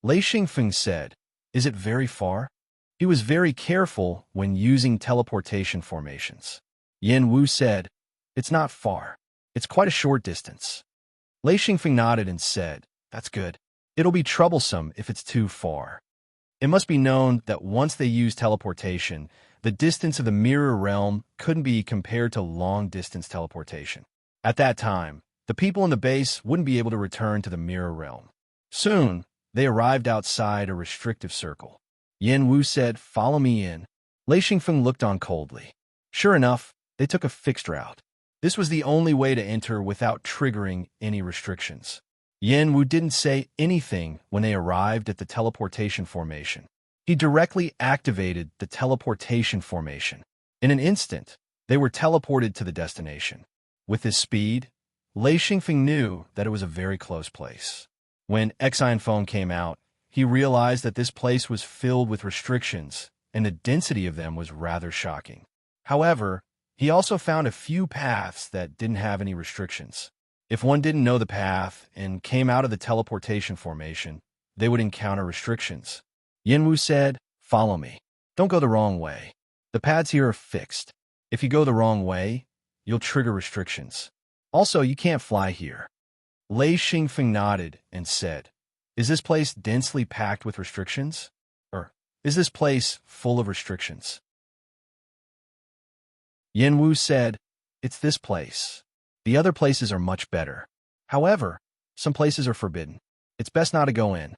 Lei Xingfeng said, "Is it very far?" He was very careful when using teleportation formations. Yanwu said, "It's not far. It's quite a short distance." Lei Xingfeng nodded and said, "That's good. It'll be troublesome if it's too far." It must be known that once they used teleportation, the distance of the mirror realm couldn't be compared to long-distance teleportation. At that time, the people in the base wouldn't be able to return to the mirror realm. Soon, they arrived outside a restrictive circle. Yanwu said, "Follow me in." Lei Xingfeng looked on coldly. Sure enough, they took a fixed route. This was the only way to enter without triggering any restrictions. Yanwu didn't say anything when they arrived at the teleportation formation. He directly activated the teleportation formation. In an instant, they were teleported to the destination. With his speed, Lei Xingfeng knew that it was a very close place. When Xi and Feng came out, he realized that this place was filled with restrictions, and the density of them was rather shocking. However, he also found a few paths that didn't have any restrictions. If one didn't know the path and came out of the teleportation formation, they would encounter restrictions. Yanwu said, "Follow me. Don't go the wrong way. The paths here are fixed. If you go the wrong way, you'll trigger restrictions. Also, you can't fly here." Lei Xingfeng nodded and said, "Is this place densely packed with restrictions? Or is this place full of restrictions?" Yanwu said, "It's this place. The other places are much better. However, some places are forbidden. It's best not to go in."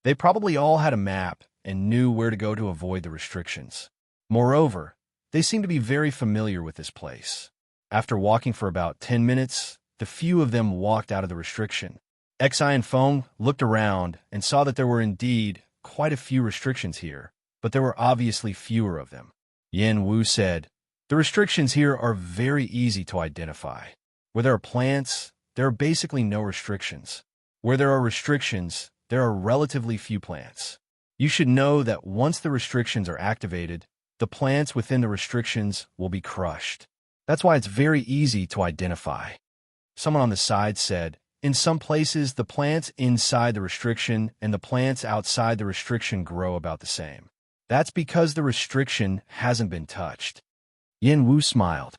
They probably all had a map and knew where to go to avoid the restrictions. Moreover, they seemed to be very familiar with this place. After walking for about 10 minutes, the few of them walked out of the restriction. Xi and Feng looked around and saw that there were indeed quite a few restrictions here, but there were obviously fewer of them. Yanwu said, "The restrictions here are very easy to identify. Where there are plants, there are basically no restrictions. Where there are restrictions, there are relatively few plants. You should know that once the restrictions are activated, the plants within the restrictions will be crushed. That's why it's very easy to identify." Someone on the side said, "In some places, the plants inside the restriction and the plants outside the restriction grow about the same. That's because the restriction hasn't been touched." Yanwu smiled.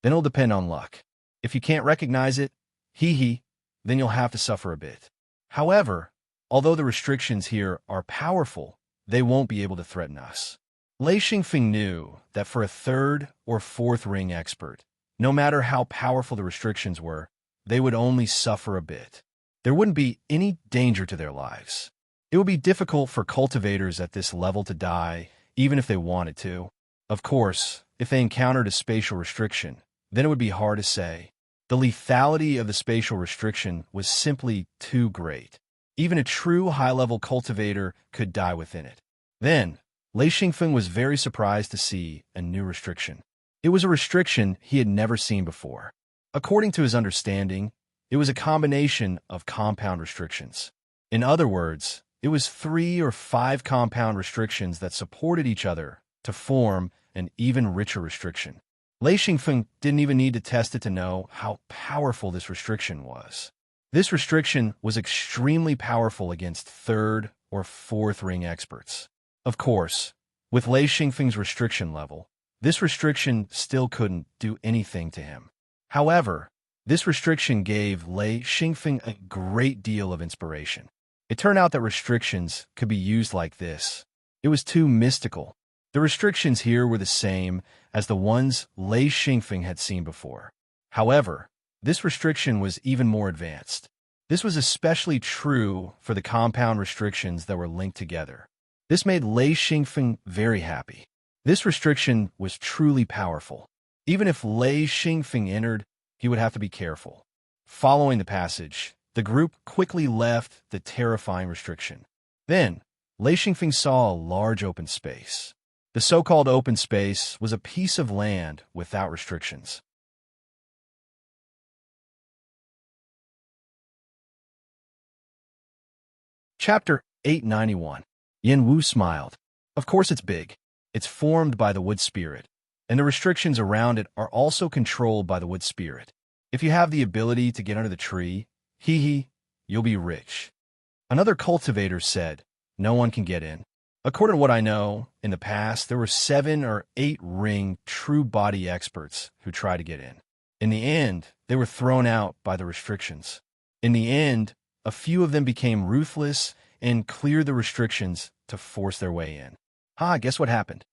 "Then it'll depend on luck. If you can't recognize it, then you'll have to suffer a bit. However, although the restrictions here are powerful, they won't be able to threaten us." Lei Xingfeng knew that for a third or fourth ring expert, no matter how powerful the restrictions were, they would only suffer a bit. there wouldn't be any danger to their lives. It would be difficult for cultivators at this level to die, even if they wanted to. Of course, if they encountered a spatial restriction, then it would be hard to say. The lethality of the spatial restriction was simply too great. Even a true high-level cultivator could die within it. Then, Lei Xingfeng was very surprised to see a new restriction. It was a restriction he had never seen before. According to his understanding, it was a combination of compound restrictions. In other words, it was 3 or 5 compound restrictions that supported each other to form an even richer restriction. Lei Xingfeng didn't even need to test it to know how powerful this restriction was. This restriction was extremely powerful against 3rd or 4th ring experts. Of course, with Lei Xingfeng's restriction level, this restriction still couldn't do anything to him. However, this restriction gave Lei Xingfeng a great deal of inspiration. It turned out that restrictions could be used like this. It was too mystical. The restrictions here were the same as the ones Lei Xingfeng had seen before. However, this restriction was even more advanced. This was especially true for the compound restrictions that were linked together. This made Lei Xingfeng very happy. This restriction was truly powerful. Even if Lei Xingfeng entered, he would have to be careful. Following the passage, the group quickly left the terrifying restriction. Then, Lei Xingfeng saw a large open space. The so-called open space was a piece of land without restrictions. Chapter 891. Yin Wu smiled. Of course it's big. It's formed by the wood spirit, and the restrictions around it are also controlled by the wood spirit. If you have the ability to get under the tree, you'll be rich. Another cultivator said, no one can get in. According to what I know, in the past, there were 7 or 8 ring true body experts who tried to get in. In the end, they were thrown out by the restrictions. In the end, a few of them became ruthless and cleared the restrictions to force their way in. Guess what happened?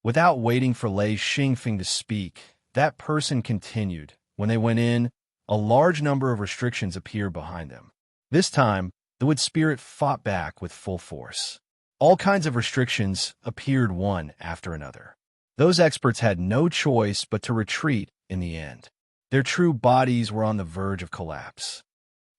Without waiting for Lei Xingfeng to speak, that person continued. When they went in, a large number of restrictions appeared behind them. This time, the wood spirit fought back with full force. All kinds of restrictions appeared one after another. Those experts had no choice but to retreat in the end. Their true bodies were on the verge of collapse.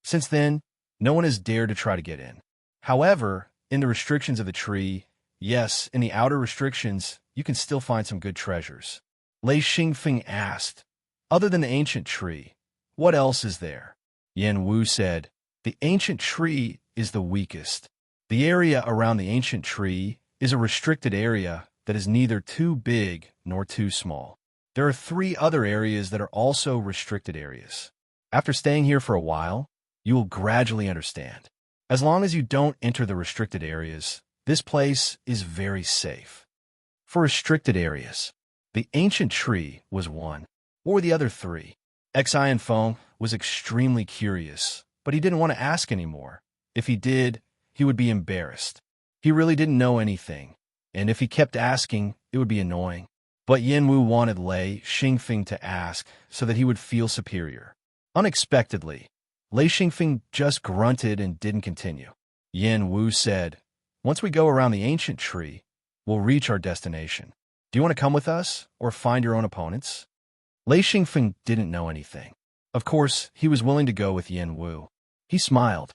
Since then, no one has dared to try to get in. However, in the restrictions of the tree, yes, in the outer restrictions, you can still find some good treasures. Lei Xingfeng asked, other than the ancient tree, what else is there? Yin Wu said, the ancient tree is the weakest. The area around the ancient tree is a restricted area that is neither too big nor too small. There are 3 other areas that are also restricted areas. After staying here for a while, you will gradually understand. As long as you don't enter the restricted areas, this place is very safe. For restricted areas, the ancient tree was one. What were the other 3? Xian Feng was extremely curious, but he didn't want to ask anymore. If he did, he would be embarrassed. He really didn't know anything, and if he kept asking, it would be annoying. But Yin Wu wanted Lei Xingfeng to ask so that he would feel superior. Unexpectedly, Lei Xingfeng just grunted and didn't continue. Yin Wu said, once we go around the ancient tree, we'll reach our destination. Do you want to come with us, or find your own opponents? Lei Xingfeng didn't know anything. Of course, he was willing to go with Yin Wu. He smiled.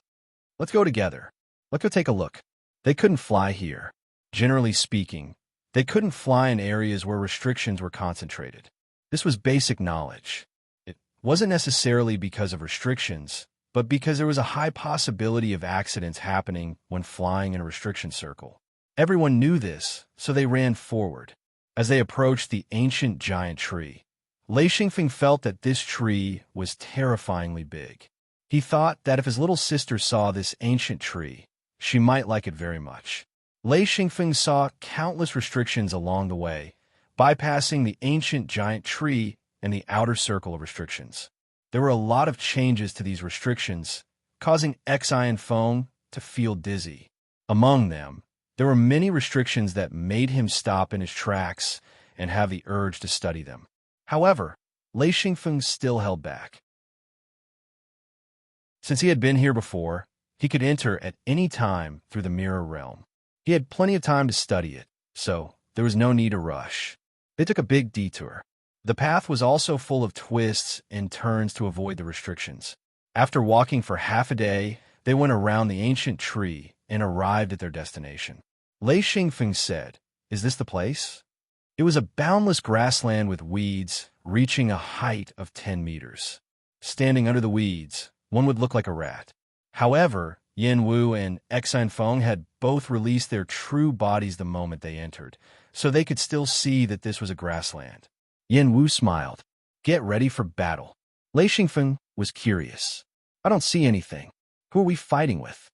Let's go together. Let's go take a look. They couldn't fly here. Generally speaking, they couldn't fly in areas where restrictions were concentrated. This was basic knowledge. It wasn't necessarily because of restrictions, but because there was a high possibility of accidents happening when flying in a restriction circle. Everyone knew this, so they ran forward. As they approached the ancient giant tree, Lei Xingfeng felt that this tree was terrifyingly big. He thought that if his little sister saw this ancient tree, she might like it very much. Lei Xingfeng saw countless restrictions along the way, bypassing the ancient giant tree and the outer circle of restrictions. There were a lot of changes to these restrictions, causing Xian Feng to feel dizzy. Among them, there were many restrictions that made him stop in his tracks and have the urge to study them. However, Lei Xingfeng still held back. Since he had been here before, he could enter at any time through the mirror realm. He had plenty of time to study it, so there was no need to rush. They took a big detour. The path was also full of twists and turns to avoid the restrictions. After walking for half a day, they went around the ancient tree and arrived at their destination. Lei Xingfeng said, "Is this the place?" It was a boundless grassland with weeds reaching a height of 10 meters. Standing under the weeds, one would look like a rat. However, Yin Wu and Exine Feng had both released their true bodies the moment they entered, so they could still see that this was a grassland. Yin Wu smiled. "Get ready for battle." Lei Xingfeng was curious. "I don't see anything. Who are we fighting with?"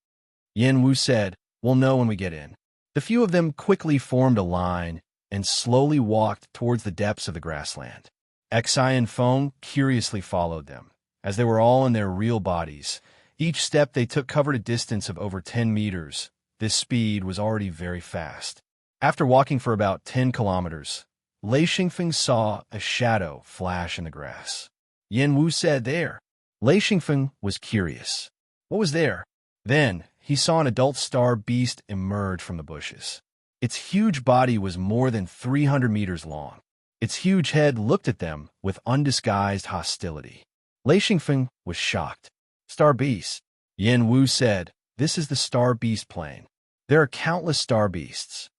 Yin Wu said, "We'll know when we get in." The few of them quickly formed a line and slowly walked towards the depths of the grassland. Exine and Feng curiously followed them. As they were all in their real bodies, each step they took covered a distance of over 10 meters. This speed was already very fast. After walking for about 10 kilometers, Lei Xingfeng saw a shadow flash in the grass. Yin Wu said, "There." Lei Xingfeng was curious. What was there? Then he saw an adult star beast emerge from the bushes. Its huge body was more than 300 meters long. Its huge head looked at them with undisguised hostility. Lei Xingfeng was shocked. "Star beast." Yin Wu said, "This is the star beast plane. There are countless star beasts."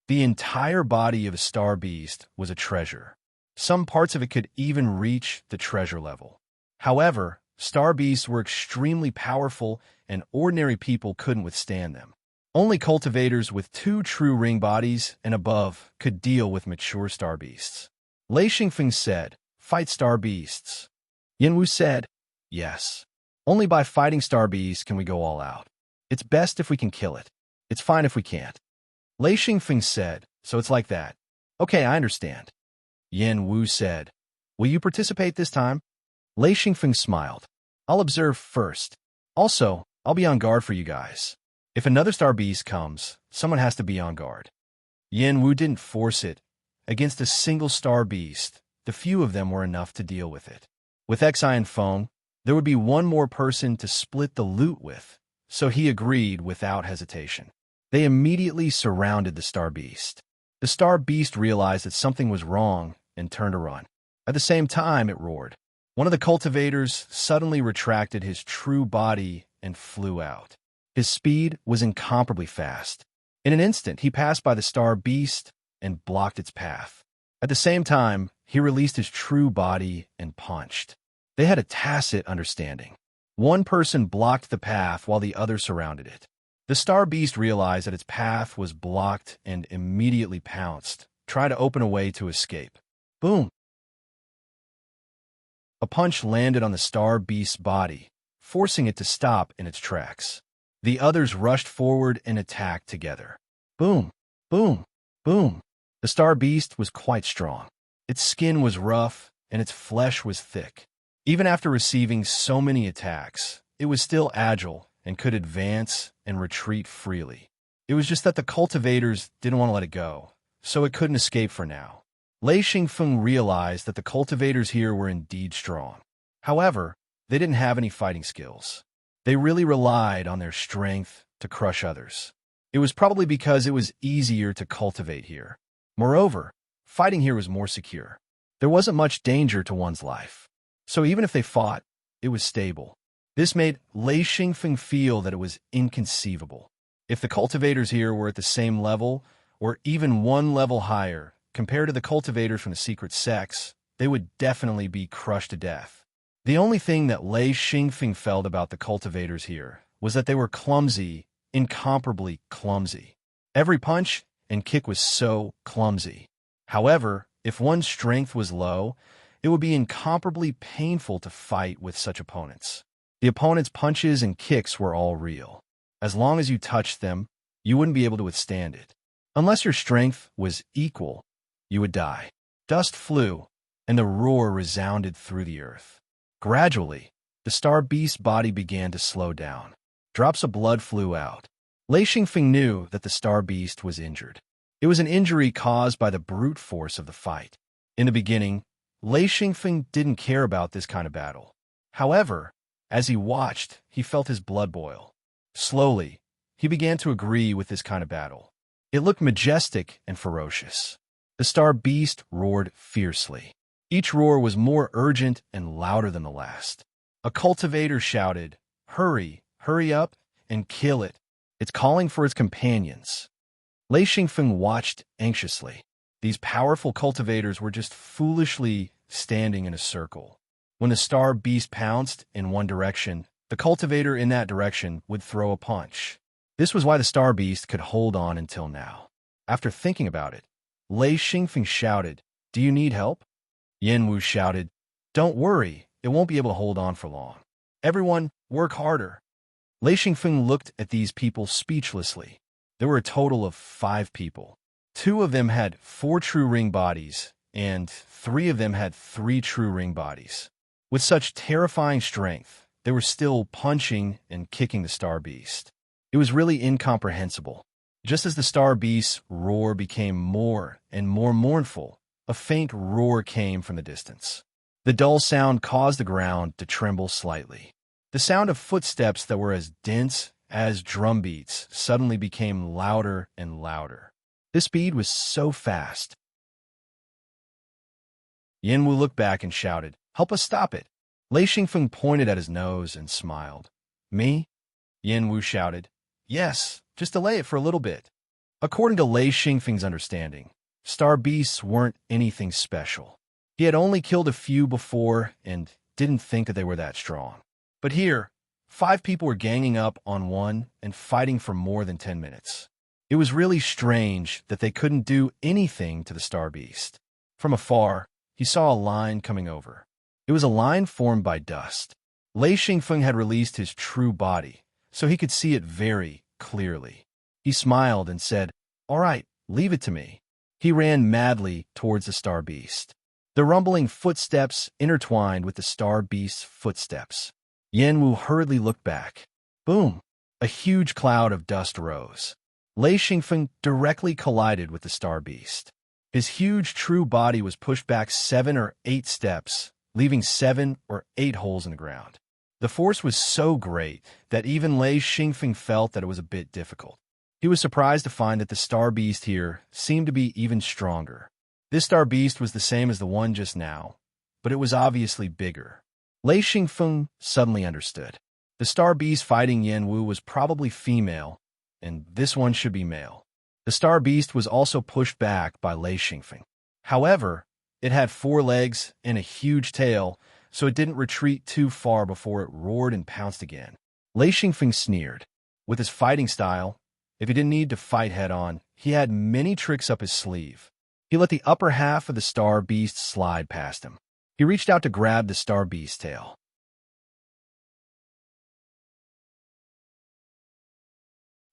The entire body of a star beast was a treasure. Some parts of it could even reach the treasure level. However, star beasts were extremely powerful and ordinary people couldn't withstand them. Only cultivators with 2 true ring bodies and above could deal with mature star beasts. Lei Xingfeng said, "Fight star beasts." Yin Wu said, "Yes. Only by fighting star beasts can we go all out. It's best if we can kill it. It's fine if we can't." Lei Xingfeng said, "So it's like that. Okay, I understand." Yin Wu said, "Will you participate this time?" Lei Xingfeng smiled. "I'll observe first. Also, I'll be on guard for you guys. If another star beast comes, someone has to be on guard." Yin Wu didn't force it. Against a single star beast, the few of them were enough to deal with it. With Exine and Feng, there would be one more person to split the loot with, so he agreed without hesitation. They immediately surrounded the star beast. The star beast realized that something was wrong and turned to run. At the same time, it roared. One of the cultivators suddenly retracted his true body and flew out. His speed was incomparably fast. In an instant, he passed by the star beast and blocked its path. At the same time, he released his true body and punched. They had a tacit understanding. One person blocked the path while the other surrounded it. The star beast realized that its path was blocked and immediately pounced, trying to open a way to escape. Boom! A punch landed on the star beast's body, forcing it to stop in its tracks. The others rushed forward and attacked together. Boom! Boom! Boom! The star beast was quite strong. Its skin was rough and its flesh was thick. Even after receiving so many attacks, it was still agile and could advance and retreat freely. It was just that the cultivators didn't want to let it go, so it couldn't escape for now. Lei Xingfeng realized that the cultivators here were indeed strong. However, they didn't have any fighting skills. They really relied on their strength to crush others. It was probably because it was easier to cultivate here. Moreover, fighting here was more secure. There wasn't much danger to one's life. So even if they fought, it was stable. This made Lei Xingfeng feel that it was inconceivable. If the cultivators here were at the same level, or even one level higher, compared to the cultivators from the secret sects, they would definitely be crushed to death. The only thing that Lei Xingfeng felt about the cultivators here was that they were clumsy, incomparably clumsy. Every punch and kick was so clumsy. However, if one's strength was low, it would be incomparably painful to fight with such opponents. The opponent's punches and kicks were all real. As long as you touched them, you wouldn't be able to withstand it. Unless your strength was equal, you would die. Dust flew, and the roar resounded through the earth. Gradually, the star beast's body began to slow down. Drops of blood flew out. Lei Xingfeng knew that the star beast was injured. It was an injury caused by the brute force of the fight. In the beginning, Lei Xingfeng didn't care about this kind of battle. However, As he watched, he felt his blood boil. Slowly, he began to agree with this kind of battle. It looked majestic and ferocious. The star beast roared fiercely. Each roar was more urgent and louder than the last. A cultivator shouted, "Hurry, hurry up, and kill it. It's calling for its companions." Lei Xingfeng watched anxiously. These powerful cultivators were just foolishly standing in a circle. When the star beast pounced in one direction, the cultivator in that direction would throw a punch. This was why the star beast could hold on until now. After thinking about it, Lei Xingfeng shouted, "Do you need help?" Yin Wu shouted, "Don't worry, it won't be able to hold on for long. Everyone, work harder." Lei Xingfeng looked at these people speechlessly. There were a total of 5 people. 2 of them had 4 true ring bodies, and 3 of them had 3 true ring bodies. With such terrifying strength, they were still punching and kicking the star beast. It was really incomprehensible. Just as the star beast's roar became more and more mournful, a faint roar came from the distance. The dull sound caused the ground to tremble slightly. The sound of footsteps that were as dense as drum beats suddenly became louder and louder. The speed was so fast. Yin Wu looked back and shouted, "Help us stop it." Lei Xingfeng pointed at his nose and smiled. "Me?" Yin Wu shouted. "Yes, just delay it for a little bit." According to Lei Xingfeng's understanding, star beasts weren't anything special. He had only killed a few before and didn't think that they were that strong. But here, 5 people were ganging up on one and fighting for more than 10 minutes. It was really strange that they couldn't do anything to the star beast. From afar, he saw a line coming over. It was a line formed by dust. Lei Xingfeng had released his true body, so he could see it very clearly. He smiled and said, "All right, leave it to me." He ran madly towards the star beast. The rumbling footsteps intertwined with the star beast's footsteps. Yin Wu hurriedly looked back. Boom! A huge cloud of dust rose. Lei Xingfeng directly collided with the star beast. His huge true body was pushed back 7 or 8 steps, leaving 7 or 8 holes in the ground. The force was so great that even Lei Xingfeng felt that it was a bit difficult. He was surprised to find that the star beast here seemed to be even stronger. This star beast was the same as the one just now, but it was obviously bigger. Lei Xingfeng suddenly understood. The star beast fighting Yin Wu was probably female, and this one should be male. The star beast was also pushed back by Lei Xingfeng. However, it had 4 legs and a huge tail, so it didn't retreat too far before it roared and pounced again. Lei Xingfeng sneered. With his fighting style, if he didn't need to fight head-on, he had many tricks up his sleeve. He let the upper half of the star beast slide past him. He reached out to grab the star beast's tail.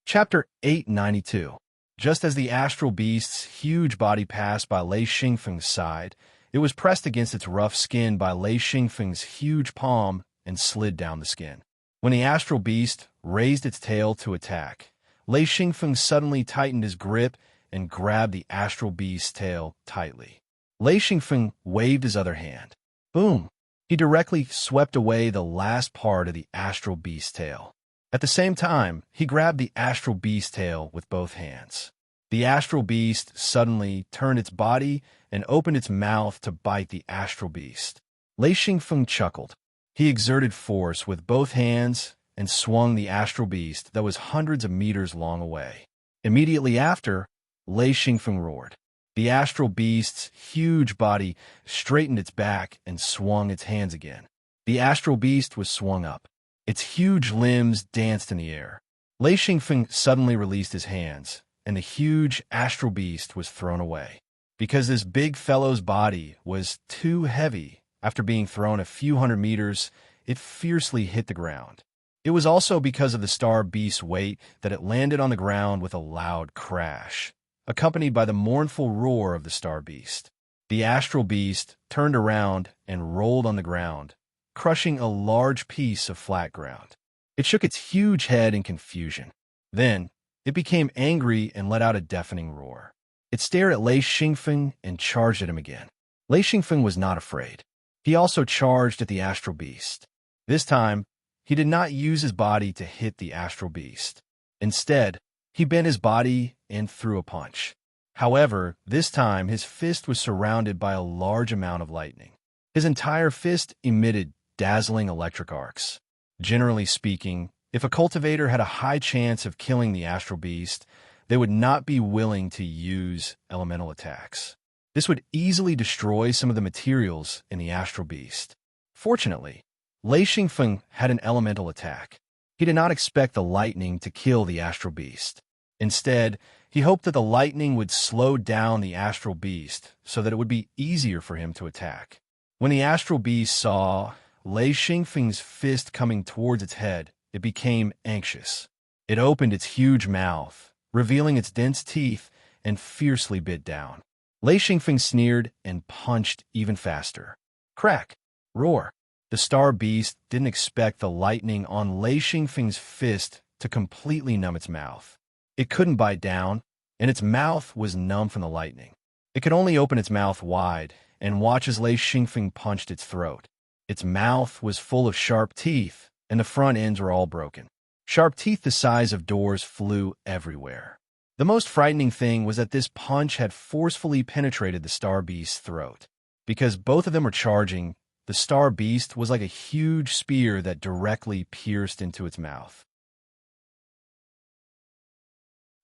Chapter 892. Just as the astral beast's huge body passed by Lei Xingfeng's side, it was pressed against its rough skin by Lei Xingfeng's huge palm and slid down the skin. When the astral beast raised its tail to attack, Lei Xingfeng suddenly tightened his grip and grabbed the astral beast's tail tightly. Lei Xingfeng waved his other hand. Boom! He directly swept away the last part of the astral beast's tail. At the same time, he grabbed the astral beast's tail with both hands. The astral beast suddenly turned its body and opened its mouth to bite the astral beast. Lei Xingfeng chuckled. He exerted force with both hands and swung the astral beast that was hundreds of meters long away. Immediately after, Lei Xingfeng roared. The astral beast's huge body straightened its back and swung its hands again. The astral beast was swung up. Its huge limbs danced in the air. Lei Xingfeng suddenly released his hands, and the huge astral beast was thrown away. Because this big fellow's body was too heavy, after being thrown a few hundred meters, it fiercely hit the ground. It was also because of the star beast's weight that it landed on the ground with a loud crash, accompanied by the mournful roar of the star beast. The astral beast turned around and rolled on the ground, crushing a large piece of flat ground. It shook its huge head in confusion. Then, it became angry and let out a deafening roar. It stared at Lei Xingfeng and charged at him again. Lei Xingfeng was not afraid. He also charged at the astral beast. This time, he did not use his body to hit the astral beast. Instead, he bent his body and threw a punch. However, this time his fist was surrounded by a large amount of lightning. His entire fist emitted dazzling electric arcs. Generally speaking, if a cultivator had a high chance of killing the astral beast, they would not be willing to use elemental attacks. This would easily destroy some of the materials in the astral beast. Fortunately, Lei Xingfeng had an elemental attack. He did not expect the lightning to kill the astral beast. Instead, he hoped that the lightning would slow down the astral beast so that it would be easier for him to attack. When the astral beast saw Lei Xingfeng's fist coming towards its head, it became anxious. It opened its huge mouth, revealing its dense teeth, and fiercely bit down. Lei Xingfeng sneered and punched even faster. Crack! Roar! The star beast didn't expect the lightning on Lei Xingfeng's fist to completely numb its mouth. It couldn't bite down, and its mouth was numb from the lightning. It could only open its mouth wide and watch as Lei Xingfeng punched its throat. Its mouth was full of sharp teeth, and the front ends were all broken. Sharp teeth the size of doors flew everywhere. The most frightening thing was that this punch had forcefully penetrated the star beast's throat. Because both of them were charging, the star beast was like a huge spear that directly pierced into its mouth.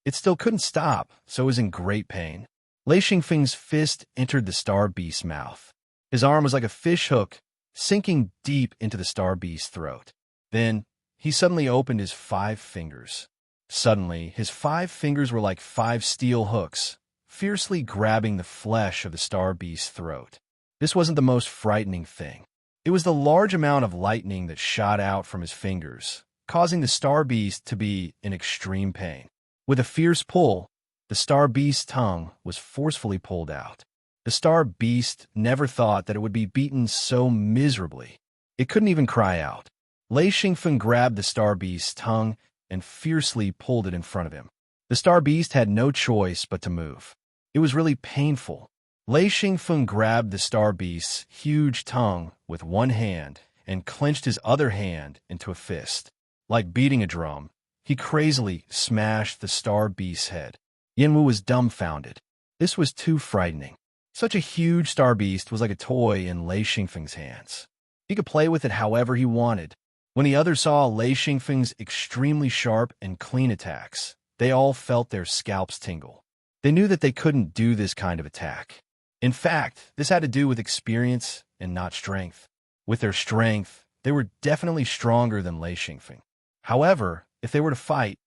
It still couldn't stop, so it was in great pain. Lei Xingfeng's fist entered the star beast's mouth. His arm was like a fish hook, sinking deep into the star beast's throat. Then, he suddenly opened his 5 fingers. Suddenly, his 5 fingers were like 5 steel hooks, fiercely grabbing the flesh of the star beast's throat. This wasn't the most frightening thing. It was the large amount of lightning that shot out from his fingers, causing the star beast to be in extreme pain. With a fierce pull, the star beast's tongue was forcefully pulled out. The star beast never thought that it would be beaten so miserably. It couldn't even cry out. Lei Xingfeng grabbed the star beast's tongue and fiercely pulled it in front of him. The star beast had no choice but to move. It was really painful. Lei Xingfeng grabbed the star beast's huge tongue with one hand and clenched his other hand into a fist. Like beating a drum, he crazily smashed the star beast's head. Yanwu was dumbfounded. This was too frightening. Such a huge star beast was like a toy in Lei Xingfeng's hands. He could play with it however he wanted. When the others saw Lei Xingfeng's extremely sharp and clean attacks, they all felt their scalps tingle. They knew that they couldn't do this kind of attack. In fact, this had to do with experience and not strength. With their strength, they were definitely stronger than Lei Xingfeng. However, if they were to fight,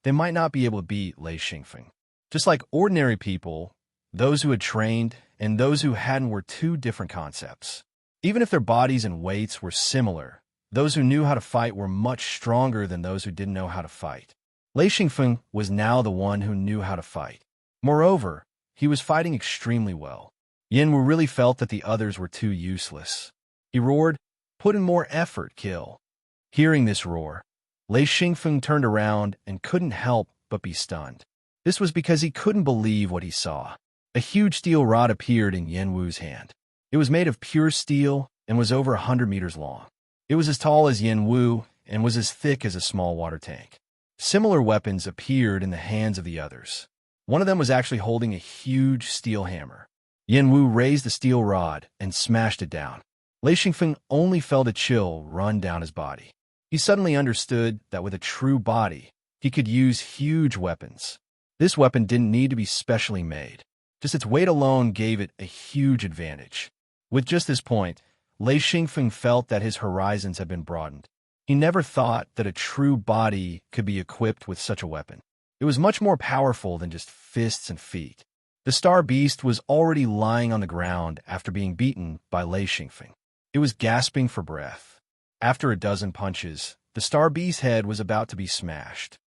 they might not be able to beat Lei Xingfeng. Just like ordinary people, those who had trained and those who hadn't were 2 different concepts. Even if their bodies and weights were similar, those who knew how to fight were much stronger than those who didn't know how to fight. Lei Xingfeng was now the one who knew how to fight. Moreover, he was fighting extremely well. Yanwu really felt that the others were too useless. He roared, "Put in more effort, kill." Hearing this roar, Lei Xingfeng turned around and couldn't help but be stunned. This was because he couldn't believe what he saw. A huge steel rod appeared in Yanwu's hand. It was made of pure steel and was over 100 meters long. It was as tall as Yanwu and was as thick as a small water tank. Similar weapons appeared in the hands of the others. One of them was actually holding a huge steel hammer. Yanwu raised the steel rod and smashed it down. Lei Xingfeng only felt a chill run down his body. He suddenly understood that with a true body, he could use huge weapons. This weapon didn't need to be specially made. Just its weight alone gave it a huge advantage. With just this point, Lei Xingfeng felt that his horizons had been broadened. He never thought that a true body could be equipped with such a weapon. It was much more powerful than just fists and feet. The star beast was already lying on the ground after being beaten by Lei Xingfeng. It was gasping for breath. After a dozen punches, the star beast's head was about to be smashed.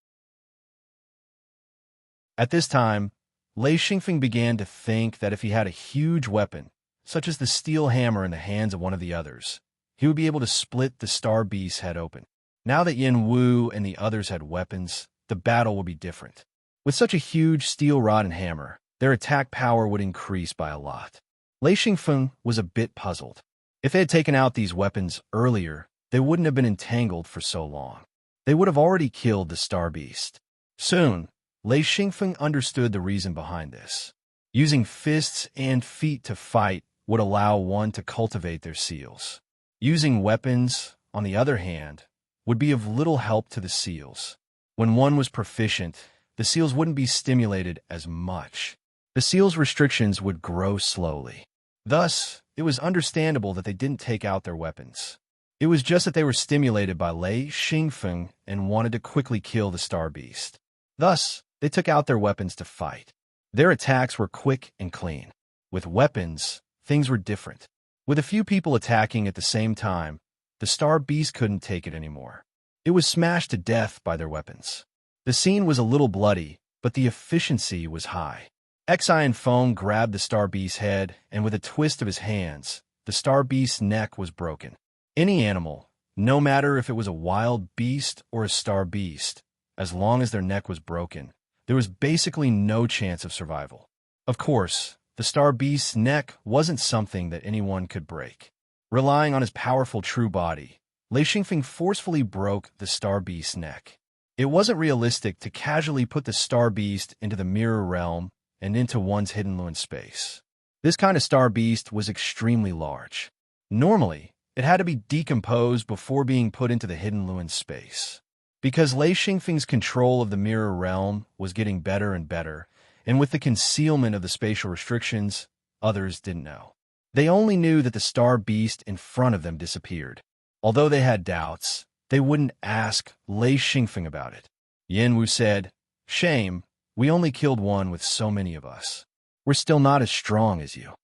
At this time, Lei Xingfeng began to think that if he had a huge weapon, such as the steel hammer in the hands of one of the others, he would be able to split the star beast's head open. Now that Yanwu and the others had weapons, the battle would be different. With such a huge steel rod and hammer, their attack power would increase by a lot. Lei Xingfeng was a bit puzzled. If they had taken out these weapons earlier, they wouldn't have been entangled for so long. They would have already killed the star beast. Soon, Lei Xingfeng understood the reason behind this. Using fists and feet to fight would allow one to cultivate their seals. Using weapons, on the other hand, would be of little help to the seals. When one was proficient, the seals wouldn't be stimulated as much. The seals' restrictions would grow slowly. Thus, it was understandable that they didn't take out their weapons. It was just that they were stimulated by Lei Xingfeng and wanted to quickly kill the star beast. Thus, they took out their weapons to fight. Their attacks were quick and clean. With weapons, things were different. With a few people attacking at the same time, the star beast couldn't take it anymore. It was smashed to death by their weapons. The scene was a little bloody, but the efficiency was high. Xian Feng grabbed the star beast's head, and with a twist of his hands, the star beast's neck was broken. Any animal, no matter if it was a wild beast or a star beast, as long as their neck was broken, there was basically no chance of survival. Of course, the star beast's neck wasn't something that anyone could break. Relying on his powerful true body, Lei Xingfeng forcefully broke the star beast's neck. It wasn't realistic to casually put the star beast into the mirror realm and into one's hidden Luin space. This kind of star beast was extremely large. Normally, it had to be decomposed before being put into the hidden Luin space. Because Lei Xingfeng's control of the mirror realm was getting better and better, and with the concealment of the spatial restrictions, others didn't know. They only knew that the star beast in front of them disappeared. Although they had doubts, they wouldn't ask Lei Xingfeng about it. Yanwu said, "Shame, we only killed one with so many of us. We're still not as strong as you."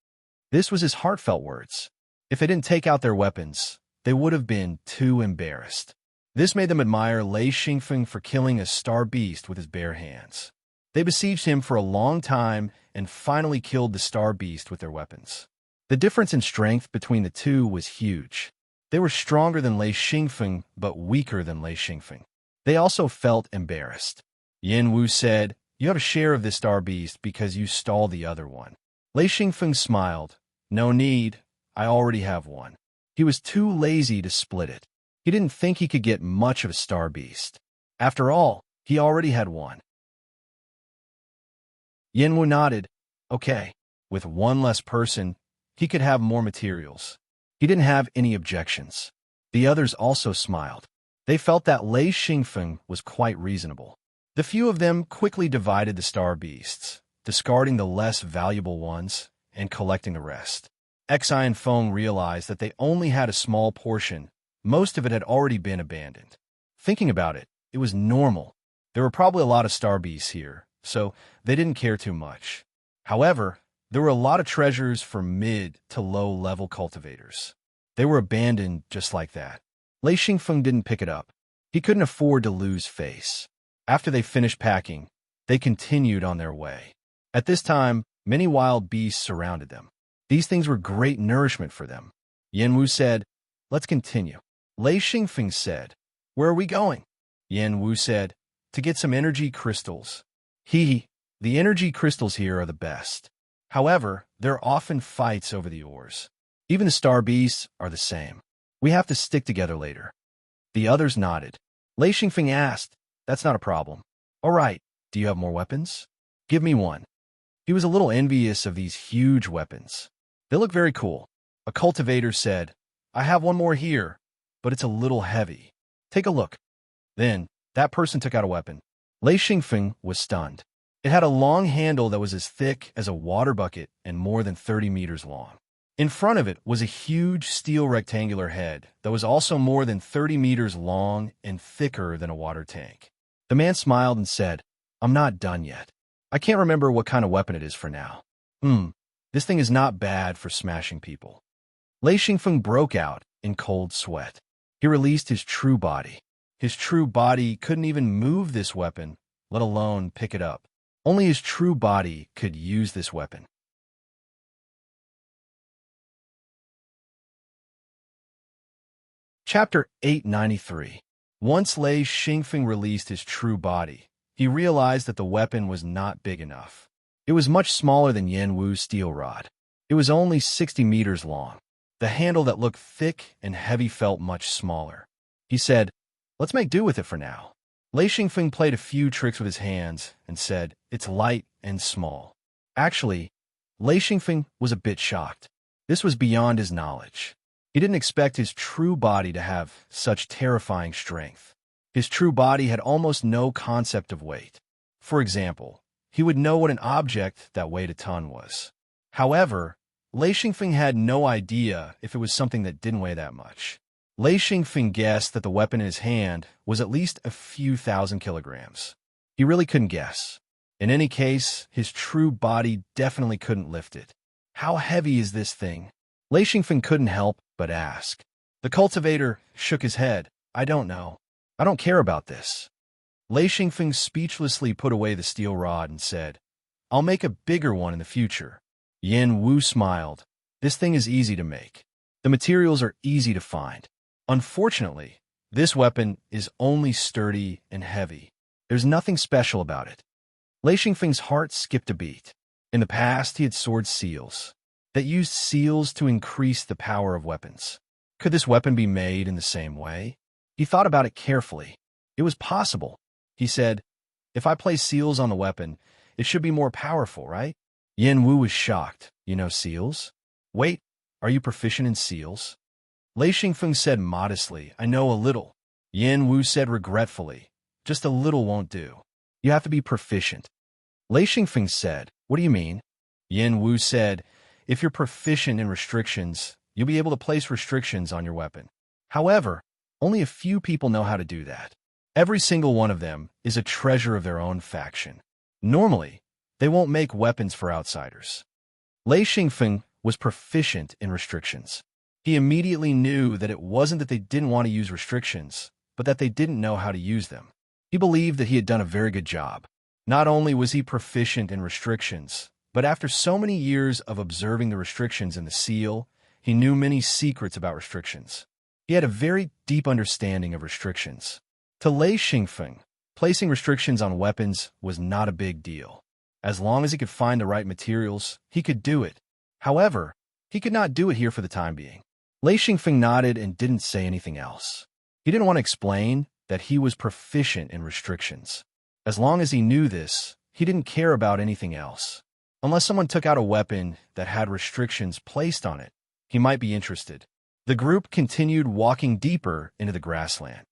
This was his heartfelt words. If they didn't take out their weapons, they would have been too embarrassed. This made them admire Lei Xingfeng for killing a star beast with his bare hands. They besieged him for a long time and finally killed the star beast with their weapons. The difference in strength between the two was huge. They were stronger than Lei Xingfeng, but weaker than Lei Xingfeng. They also felt embarrassed. Yanwu said, "You have a share of this star beast because you stole the other one." Lei Xingfeng smiled. "No need, I already have one." He was too lazy to split it. He didn't think he could get much of a star beast. After all, he already had one. Yanwu nodded. Okay, with one less person, he could have more materials. He didn't have any objections. The others also smiled. They felt that Lei Xingfeng was quite reasonable. The few of them quickly divided the star beasts, discarding the less valuable ones and collecting the rest. Xian Feng realized that they only had a small portion. Most of it had already been abandoned. Thinking about it, it was normal. There were probably a lot of star beasts here, so they didn't care too much. However, there were a lot of treasures for mid to low-level cultivators. They were abandoned just like that. Lei Xingfeng didn't pick it up. He couldn't afford to lose face. After they finished packing, they continued on their way. At this time, many wild beasts surrounded them. These things were great nourishment for them. Yanwu said, "Let's continue." Lei Xingfeng said, "Where are we going?" Yanwu said, "To get some energy crystals." The energy crystals here are the best. However, there are often fights over the ores. Even the star beasts are the same. We have to stick together later. The others nodded. Lei Xingfeng asked, "That's not a problem. All right, do you have more weapons? Give me one." He was a little envious of these huge weapons. They look very cool. A cultivator said, "I have one more here, but it's a little heavy. Take a look." Then, that person took out a weapon. Lei Xingfeng was stunned. It had a long handle that was as thick as a water bucket and more than 30 meters long. In front of it was a huge steel rectangular head that was also more than 30 meters long and thicker than a water tank. The man smiled and said, "I'm not done yet. I can't remember what kind of weapon it is for now. This thing is not bad for smashing people." Lei Xingfeng broke out in cold sweat. He released his true body. His true body couldn't even move this weapon, let alone pick it up. Only his true body could use this weapon. Chapter 893. Once Lei Xingfeng released his true body, he realized that the weapon was not big enough. It was much smaller than Yanwu's steel rod. It was only 60 meters long. The handle that looked thick and heavy felt much smaller. He said, "Let's make do with it for now." Lei Xingfeng played a few tricks with his hands and said, "It's light and small." Actually, Lei Xingfeng was a bit shocked. This was beyond his knowledge. He didn't expect his true body to have such terrifying strength. His true body had almost no concept of weight. For example, he would know what an object that weighed a ton was. However, Lei Xingfeng had no idea if it was something that didn't weigh that much. Lei Xingfeng guessed that the weapon in his hand was at least a few thousand kilograms. He really couldn't guess. In any case, his true body definitely couldn't lift it. "How heavy is this thing?" Lei Xingfeng couldn't help but ask. The cultivator shook his head. "I don't know. I don't care about this." Lei Xingfeng speechlessly put away the steel rod and said, "I'll make a bigger one in the future." Yan Wu smiled. "This thing is easy to make. The materials are easy to find. Unfortunately, this weapon is only sturdy and heavy. There's nothing special about it." Lei Xingfeng's heart skipped a beat. In the past, he had sword seals that used seals to increase the power of weapons. Could this weapon be made in the same way? He thought about it carefully. It was possible. He said, "If I place seals on the weapon, it should be more powerful, right?" Yan Wu was shocked. "You know seals? Wait, are you proficient in seals?" Lei Xingfeng said modestly, "I know a little." Yan Wu said regretfully, "Just a little won't do. You have to be proficient." Lei Xingfeng said, "What do you mean?" Yan Wu said, "If you're proficient in restrictions, you'll be able to place restrictions on your weapon. However, only a few people know how to do that. Every single one of them is a treasure of their own faction. Normally, they won't make weapons for outsiders." Lei Xingfeng was proficient in restrictions. He immediately knew that it wasn't that they didn't want to use restrictions, but that they didn't know how to use them. He believed that he had done a very good job. Not only was he proficient in restrictions, but after so many years of observing the restrictions in the seal, he knew many secrets about restrictions. He had a very deep understanding of restrictions. To Lei Xingfeng, placing restrictions on weapons was not a big deal. As long as he could find the right materials, he could do it. However, he could not do it here for the time being. Lei Xingfeng nodded and didn't say anything else. He didn't want to explain that he was proficient in restrictions. As long as he knew this, he didn't care about anything else. Unless someone took out a weapon that had restrictions placed on it, he might be interested. The group continued walking deeper into the grassland.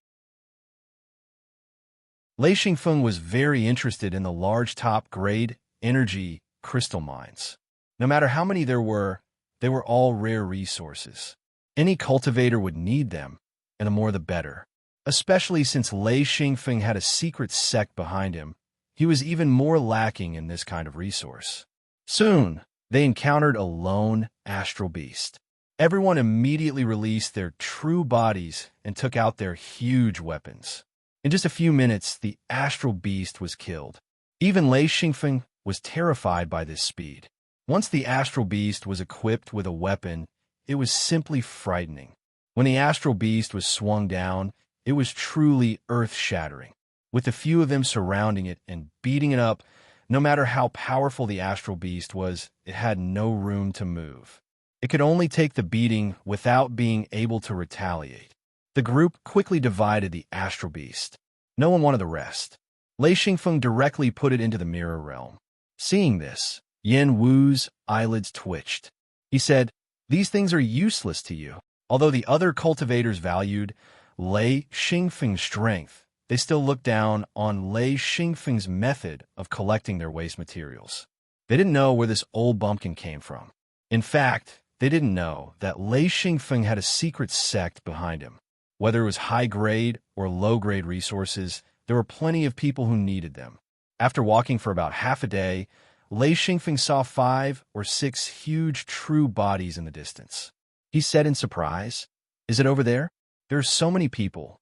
Lei Xingfeng was very interested in the large top-grade energy crystal mines. No matter how many there were, they were all rare resources. Any cultivator would need them, and the more the better. Especially since Lei Xingfeng had a secret sect behind him, he was even more lacking in this kind of resource. Soon, they encountered a lone astral beast. Everyone immediately released their true bodies and took out their huge weapons. In just a few minutes, the astral beast was killed. Even Lei Xingfeng was terrified by this speed. Once the astral beast was equipped with a weapon, it was simply frightening. When the astral beast was swung down, it was truly earth-shattering. With a few of them surrounding it and beating it up, no matter how powerful the astral beast was, it had no room to move. It could only take the beating without being able to retaliate. The group quickly divided the astral beast. No one wanted the rest. Lei Xingfeng directly put it into the mirror realm. Seeing this, Yan Wu's eyelids twitched. He said, "These things are useless to you." Although the other cultivators valued Lei Xingfeng's strength, they still looked down on Lei Xingfeng's method of collecting their waste materials. They didn't know where this old bumpkin came from. In fact, they didn't know that Lei Xingfeng had a secret sect behind him. Whether it was high-grade or low-grade resources, there were plenty of people who needed them. After walking for about half a day, Lei Xingfeng saw 5 or 6 huge true bodies in the distance. He said in surprise, "Is it over there? There are so many people."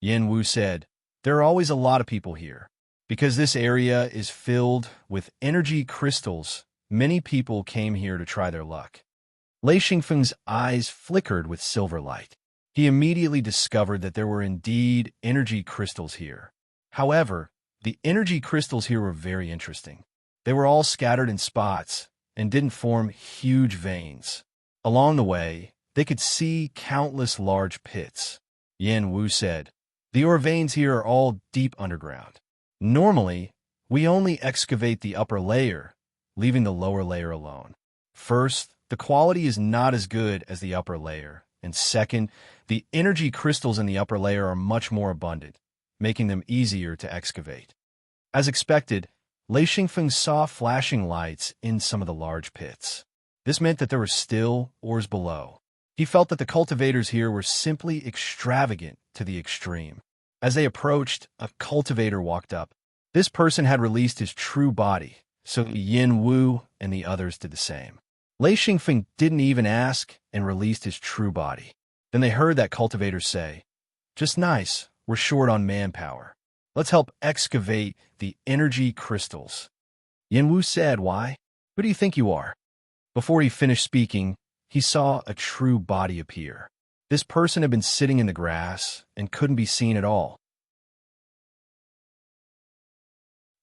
Yan Wu said, "There are always a lot of people here. Because this area is filled with energy crystals, many people came here to try their luck." Lei Xingfeng's eyes flickered with silver light. He immediately discovered that there were indeed energy crystals here. However, the energy crystals here were very interesting. They were all scattered in spots and didn't form huge veins. Along the way, They could see countless large pits. Yin Wu said, "The ore veins here are all deep underground. Normally, we only excavate the upper layer, leaving the lower layer alone. First, the quality is not as good as the upper layer, and second, the energy crystals in the upper layer are much more abundant, making them easier to excavate." As expected, Lei Xingfeng saw flashing lights in some of the large pits. This meant that there were still ores below. He felt that the cultivators here were simply extravagant to the extreme. As they approached, a cultivator walked up. This person had released his true body, so Yin Wu and the others did the same. Lei Xingfeng didn't even ask and released his true body. Then they heard that cultivator say, "Just nice, we're short on manpower. Let's help excavate the energy crystals." Yin Wu said, "Why? Who do you think you are?" Before he finished speaking, he saw a true body appear. This person had been sitting in the grass and couldn't be seen at all.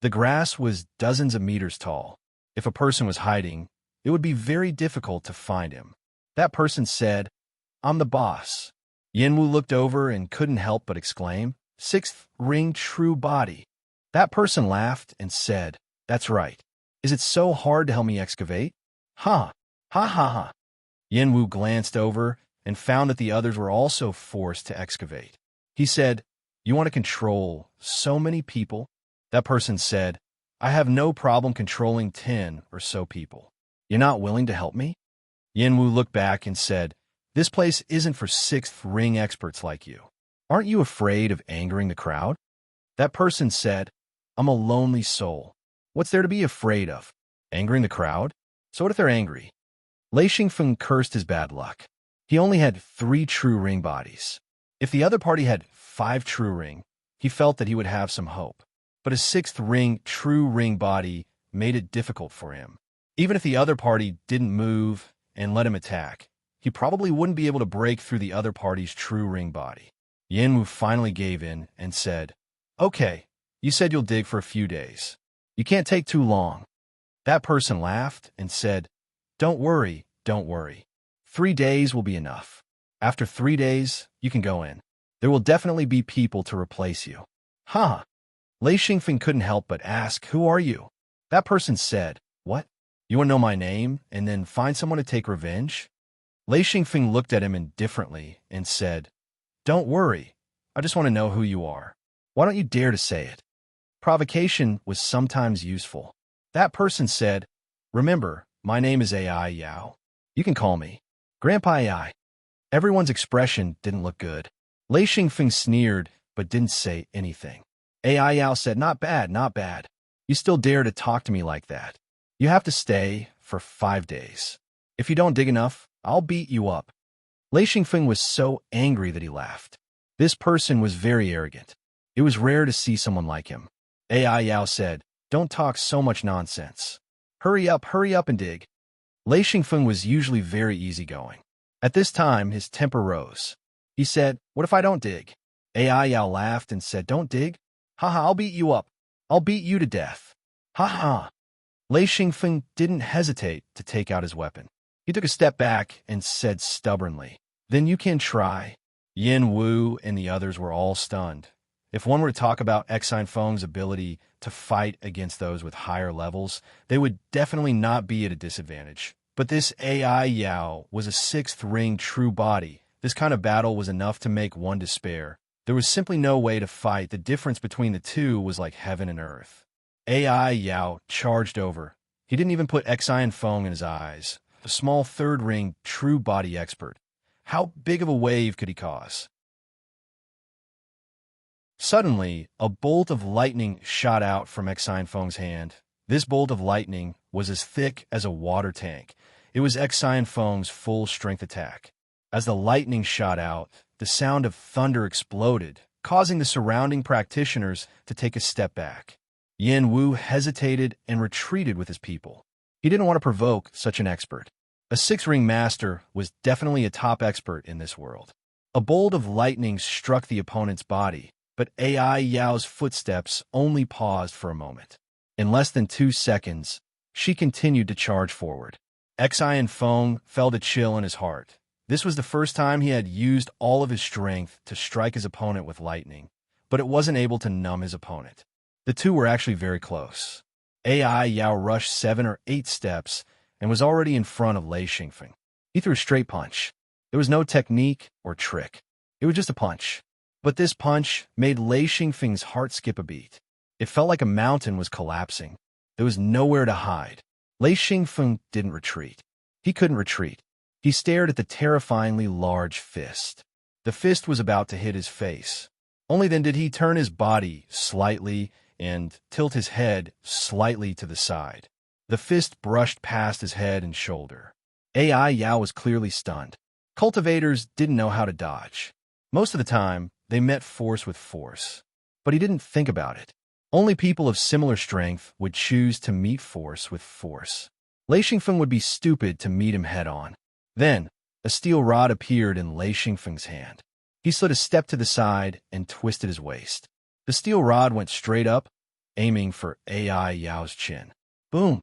The grass was dozens of meters tall. If a person was hiding, it would be very difficult to find him. That person said, "I'm the boss." Yin Wu looked over and couldn't help but exclaim, "Sixth ring true body." That person laughed and said, "That's right. Is it so hard to help me excavate?" "Ha! Ha ha ha!" Yin Wu glanced over and found that the others were also forced to excavate. He said, "You want to control so many people?" That person said, "I have no problem controlling 10 or so people. You're not willing to help me?" Yin Wu looked back and said, "This place isn't for sixth ring experts like you. Aren't you afraid of angering the crowd?" That person said, "I'm a lonely soul. What's there to be afraid of? Angering the crowd? So what if they're angry?" Lei Xingfeng cursed his bad luck. He only had 3 true ring bodies. If the other party had 5 true ring, he felt that he would have some hope. But a 6th ring true ring body made it difficult for him. Even if the other party didn't move and let him attack, he probably wouldn't be able to break through the other party's true ring body. Yin Wu finally gave in and said, "Okay, you said you'll dig for a few days. You can't take too long." That person laughed and said, Don't worry. 3 days will be enough. After 3 days, you can go in. There will definitely be people to replace you." "Huh." Lei Xingfeng couldn't help but ask, "Who are you?" That person said, "What? You want to know my name and then find someone to take revenge?" Lei Xingfeng looked at him indifferently and said, "Don't worry. I just want to know who you are. Why don't you dare to say it?" Provocation was sometimes useful. That person said, "Remember, my name is AI Yao. You can call me Grandpa AI." Everyone's expression didn't look good. Lei Xingfeng sneered but didn't say anything. AI Yao said, "Not bad, not bad. You still dare to talk to me like that. You have to stay for 5 days. If you don't dig enough, I'll beat you up." Lei Xingfeng was so angry that he laughed. This person was very arrogant. It was rare to see someone like him. AI Yao said, "Don't talk so much nonsense. Hurry up and dig." Lei Xingfeng was usually very easygoing. At this time, his temper rose. He said, "What if I don't dig?" AI Yao laughed and said, "Don't dig? Haha, I'll beat you up. I'll beat you to death. Haha." Lei Xingfeng didn't hesitate to take out his weapon. He took a step back and said stubbornly, "Then you can try." Yin Wu and the others were all stunned. If one were to talk about Xine Feng's ability to fight against those with higher levels, they would definitely not be at a disadvantage. But this AI Yao was a 6th ring true body. This kind of battle was enough to make one despair. There was simply no way to fight. The difference between the two was like heaven and earth. AI Yao charged over. He didn't even put Xine Feng in his eyes. A small 3rd ring true body expert. How big of a wave could he cause? Suddenly, a bolt of lightning shot out from Xine Feng's hand. This bolt of lightning was as thick as a water tank. It was Xine Feng's full-strength attack. As the lightning shot out, the sound of thunder exploded, causing the surrounding practitioners to take a step back. Yin Wu hesitated and retreated with his people. He didn't want to provoke such an expert. A 6-ring master was definitely a top expert in this world. A bolt of lightning struck the opponent's body, but AI Yao's footsteps only paused for a moment. In less than 2 seconds, she continued to charge forward. Xine Feng felt a chill in his heart. This was the first time he had used all of his strength to strike his opponent with lightning, but it wasn't able to numb his opponent. The two were actually very close. AI Yao rushed 7 or 8 steps and was already in front of Lei Xingfeng. He threw a straight punch. There was no technique or trick. It was just a punch. But this punch made Lei Xingfeng's heart skip a beat. It felt like a mountain was collapsing. There was nowhere to hide. Lei Xingfeng didn't retreat. He couldn't retreat. He stared at the terrifyingly large fist. The fist was about to hit his face. Only then did he turn his body slightly and tilt his head slightly to the side. The fist brushed past his head and shoulder. AI Yao was clearly stunned. Cultivators didn't know how to dodge. Most of the time, they met force with force. But he didn't think about it. Only people of similar strength would choose to meet force with force. Lei Xingfeng would be stupid to meet him head-on. Then, a steel rod appeared in Lei Xingfeng's hand. He slid a step to the side and twisted his waist. The steel rod went straight up, aiming for AI Yao's chin. Boom!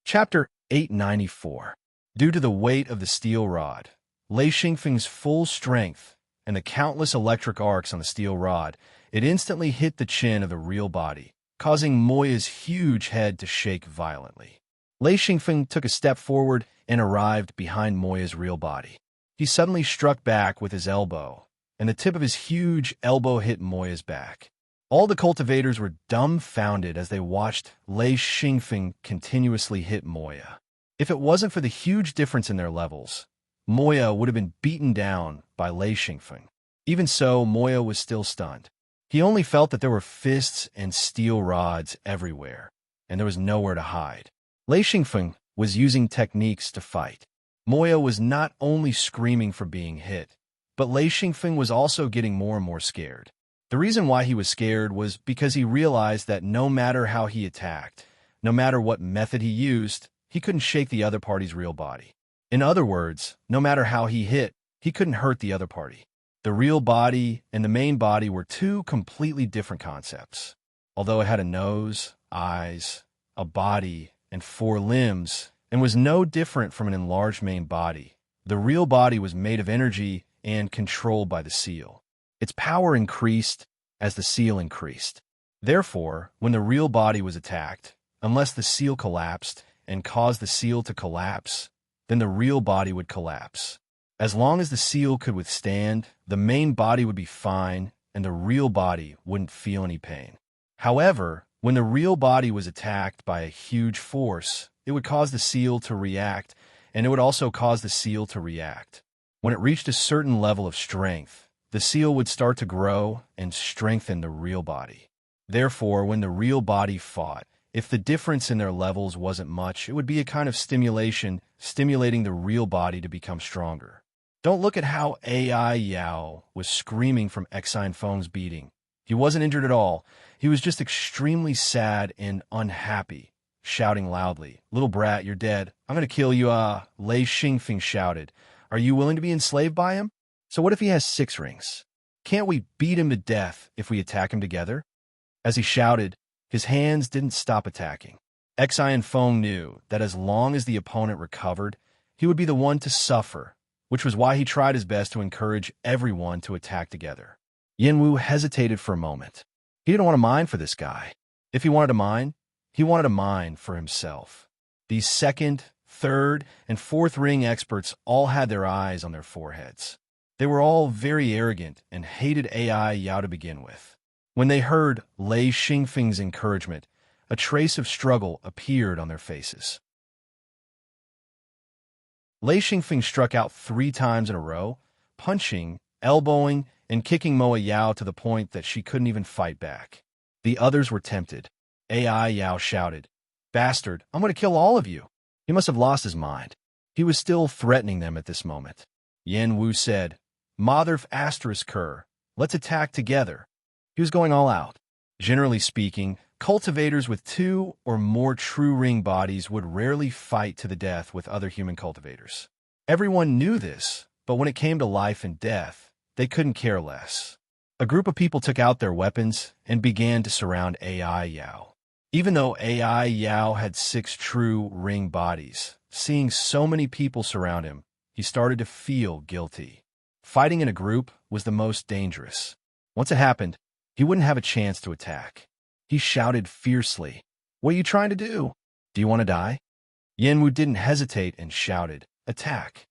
Chapter 894. Due to the weight of the steel rod, Lei Xingfeng's full strength, and the countless electric arcs on the steel rod, it instantly hit the chin of the real body, causing Moya's huge head to shake violently. Lei Xingfeng took a step forward and arrived behind Moya's real body. He suddenly struck back with his elbow, and the tip of his huge elbow hit Moya's back. All the cultivators were dumbfounded as they watched Lei Xingfeng continuously hit Moya. If it wasn't for the huge difference in their levels, Moya would have been beaten down by Lei Xingfeng. Even so, Moya was still stunned. He only felt that there were fists and steel rods everywhere, and there was nowhere to hide. Lei Xingfeng was using techniques to fight. Moya was not only screaming for being hit, but Lei Xingfeng was also getting more and more scared. The reason why he was scared was because he realized that no matter how he attacked, no matter what method he used, he couldn't shake the other party's real body. In other words, no matter how he hit, he couldn't hurt the other party. The real body and the main body were two completely different concepts. Although it had a nose, eyes, a body, and 4 limbs, and was no different from an enlarged main body, the real body was made of energy and controlled by the seal. Its power increased as the seal increased. Therefore, when the real body was attacked, unless the seal collapsed and caused the seal to collapse, then the real body would collapse. As long as the seal could withstand, the main body would be fine and the real body wouldn't feel any pain. However, when the real body was attacked by a huge force, it would cause the seal to react, and it would also cause the seal to react. When it reached a certain level of strength, the seal would start to grow and strengthen the real body. Therefore, when the real body fought, if the difference in their levels wasn't much, it would be a kind of stimulation, stimulating the real body to become stronger. Don't look at how AI Yao was screaming from Exine Feng's beating. He wasn't injured at all. He was just extremely sad and unhappy, shouting loudly, "Little brat, you're dead. I'm going to kill you." Lei Xingfeng shouted. "Are you willing to be enslaved by him? So what if he has 6 rings? Can't we beat him to death if we attack him together?" As he shouted, his hands didn't stop attacking. Exine Feng knew that as long as the opponent recovered, he would be the one to suffer, which was why he tried his best to encourage everyone to attack together. Yanwu hesitated for a moment. He didn't want to mine for this guy. If he wanted to mine, he wanted to mine for himself. These 2nd, 3rd, and 4th ring experts all had their eyes on their foreheads. They were all very arrogant and hated AI Yao to begin with. When they heard Lei Xingfeng's encouragement, a trace of struggle appeared on their faces. Lei Xingfeng struck out 3 times in a row, punching, elbowing, and kicking Moya Yao to the point that she couldn't even fight back. The others were tempted. AI Yao shouted, "Bastard, I'm going to kill all of you." He must have lost his mind. He was still threatening them at this moment. Yanwu said, "Motherf asterisk cur, let's attack together." He was going all out. Generally speaking, cultivators with 2 or more true ring bodies would rarely fight to the death with other human cultivators. Everyone knew this, but when it came to life and death, they couldn't care less. A group of people took out their weapons and began to surround AI Yao. Even though AI Yao had 6 true ring bodies, seeing so many people surround him, he started to feel guilty. Fighting in a group was the most dangerous. Once it happened, he wouldn't have a chance to attack. He shouted fiercely, "What are you trying to do? Do you want to die?" Yanwu didn't hesitate and shouted, "Attack!"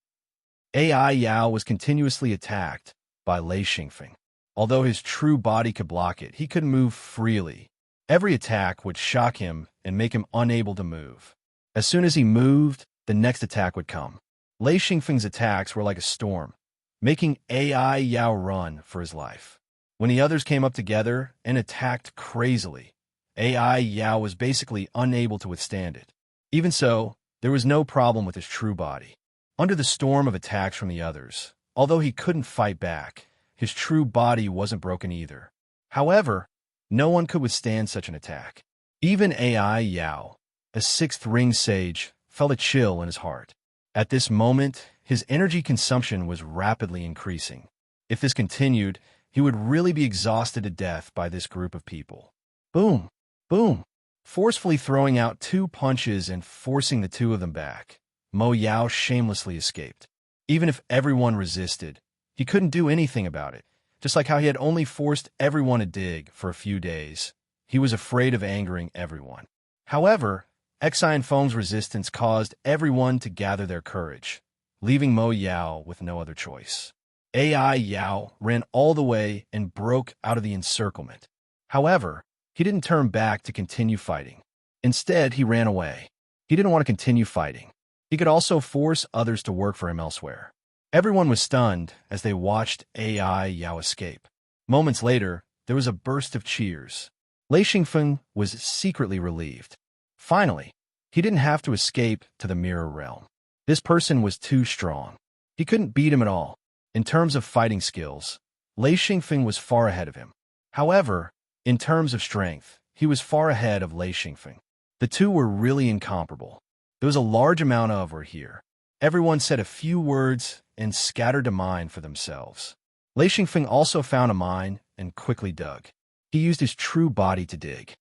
AI Yao was continuously attacked by Lei Xingfeng. Although his true body could block it, he couldn't move freely. Every attack would shock him and make him unable to move. As soon as he moved, the next attack would come. Lei Xingfeng's attacks were like a storm, making AI Yao run for his life. When the others came up together and attacked crazily, AI Yao was basically unable to withstand it. Even so, there was no problem with his true body. Under the storm of attacks from the others, although he couldn't fight back, his true body wasn't broken either. However, no one could withstand such an attack. Even AI Yao, a 6th ring sage, felt a chill in his heart. At this moment, his energy consumption was rapidly increasing. If this continued, he would really be exhausted to death by this group of people. Boom! Boom! Forcefully throwing out 2 punches and forcing the 2 of them back, Mo Yao shamelessly escaped. Even if everyone resisted, he couldn't do anything about it. Just like how he had only forced everyone to dig for a few days, he was afraid of angering everyone. However, Xi Feng's resistance caused everyone to gather their courage, leaving Mo Yao with no other choice. AI Yao ran all the way and broke out of the encirclement. However, he didn't turn back to continue fighting. Instead, he ran away. He didn't want to continue fighting. He could also force others to work for him elsewhere. Everyone was stunned as they watched AI Yao escape. Moments later, there was a burst of cheers. Lei Xingfeng was secretly relieved. Finally, he didn't have to escape to the mirror realm. This person was too strong. He couldn't beat him at all. In terms of fighting skills, Lei Xingfeng was far ahead of him. However, in terms of strength, he was far ahead of Lei Xingfeng. The two were really incomparable. There was a large amount of were here. Everyone said a few words and scattered a mine for themselves. Lei Xingfeng also found a mine and quickly dug. He used his true body to dig.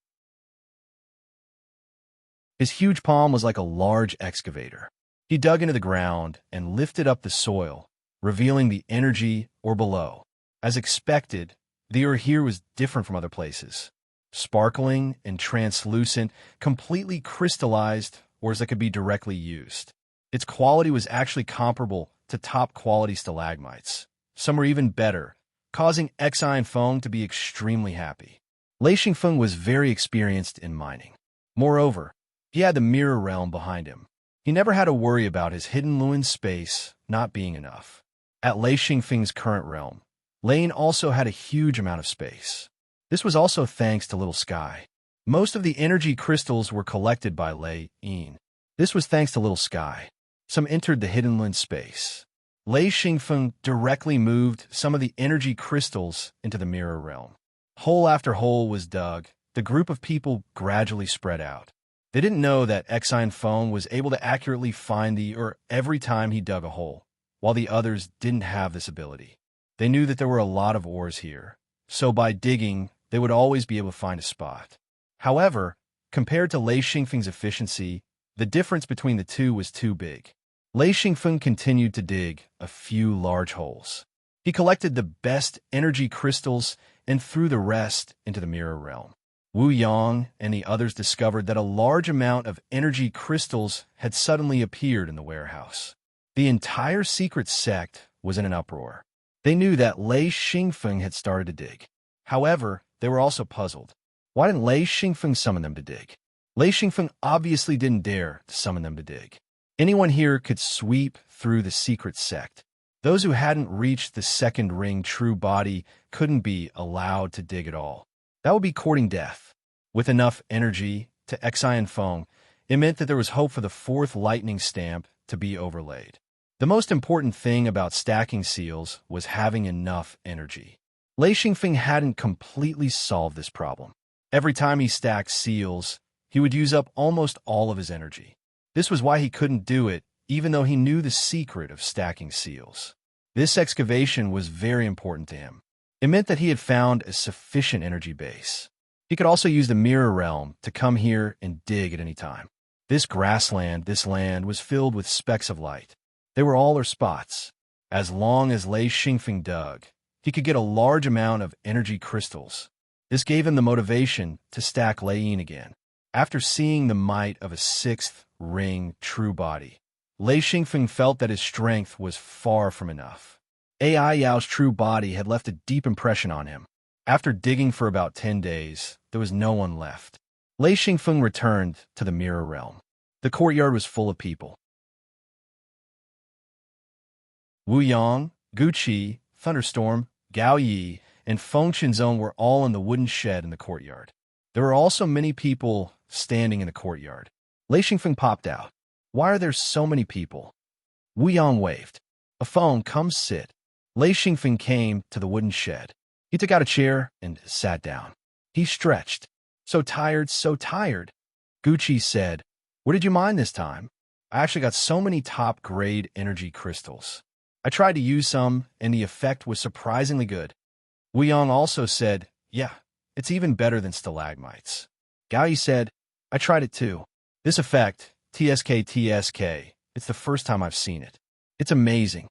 His huge palm was like a large excavator. He dug into the ground and lifted up the soil, revealing the energy or below. As expected, the ore here was different from other places. Sparkling and translucent, completely crystallized ores that could be directly used. Its quality was actually comparable to top-quality stalagmites. Some were even better, causing Xi Feng to be extremely happy. Lei Xingfeng was very experienced in mining. Moreover, he had the mirror realm behind him. He never had to worry about his hidden Luin space not being enough. At Lei Xingfeng's current realm, Lane also had a huge amount of space. This was also thanks to Little Sky. Most of the energy crystals were collected by Lei Yin. This was thanks to Little Sky. Some entered the hidden Lin space. Lei Xingfeng directly moved some of the energy crystals into the mirror realm. Hole after hole was dug. The group of people gradually spread out. They didn't know that Xi Feng was able to accurately find the ore every time he dug a hole, while the others didn't have this ability. They knew that there were a lot of ores here, so by digging, they would always be able to find a spot. However, compared to Lei Xingfeng's efficiency, the difference between the two was too big. Lei Xingfeng continued to dig a few large holes. He collected the best energy crystals and threw the rest into the mirror realm. Wu Yang and the others discovered that a large amount of energy crystals had suddenly appeared in the warehouse. The entire secret sect was in an uproar. They knew that Lei Xingfeng had started to dig. However, they were also puzzled. Why didn't Lei Xingfeng summon them to dig? Lei Xingfeng obviously didn't dare to summon them to dig. Anyone here could sweep through the secret sect. Those who hadn't reached the second ring true body couldn't be allowed to dig at all. That would be courting death. With enough energy to Xi Feng, it meant that there was hope for the fourth lightning stamp to be overlaid. The most important thing about stacking seals was having enough energy. Lei Xingfeng hadn't completely solved this problem. Every time he stacked seals, he would use up almost all of his energy. This was why he couldn't do it, even though he knew the secret of stacking seals. This excavation was very important to him. It meant that he had found a sufficient energy base. He could also use the mirror realm to come here and dig at any time. This grassland, this land, was filled with specks of light. They were all or spots. As long as Lei Xingfeng dug, he could get a large amount of energy crystals. This gave him the motivation to stack Lei Yin again. After seeing the might of a sixth ring true body, Lei Xingfeng felt that his strength was far from enough. AI Yao's true body had left a deep impression on him. After digging for about 10 days, there was no one left. Lei Xingfeng returned to the mirror realm. The courtyard was full of people. Wu Yang, Gu Qi, Thunderstorm, Gao Yi, and Feng Qinzong were all in the wooden shed in the courtyard. There were also many people standing in the courtyard. Lei Xingfeng popped out. Why are there so many people? Wu Yang waved. A phone, come sit. Lei Xingfeng came to the wooden shed. He took out a chair and sat down. He stretched. So tired, so tired. Gu Qi said, "What did you mine this time?" "I actually got so many top-grade energy crystals. I tried to use some, and the effect was surprisingly good." Wu Yang also said, "Yeah, it's even better than stalagmites." Gao Yi said, "I tried it too. This effect, TSK, it's the first time I've seen it. It's amazing."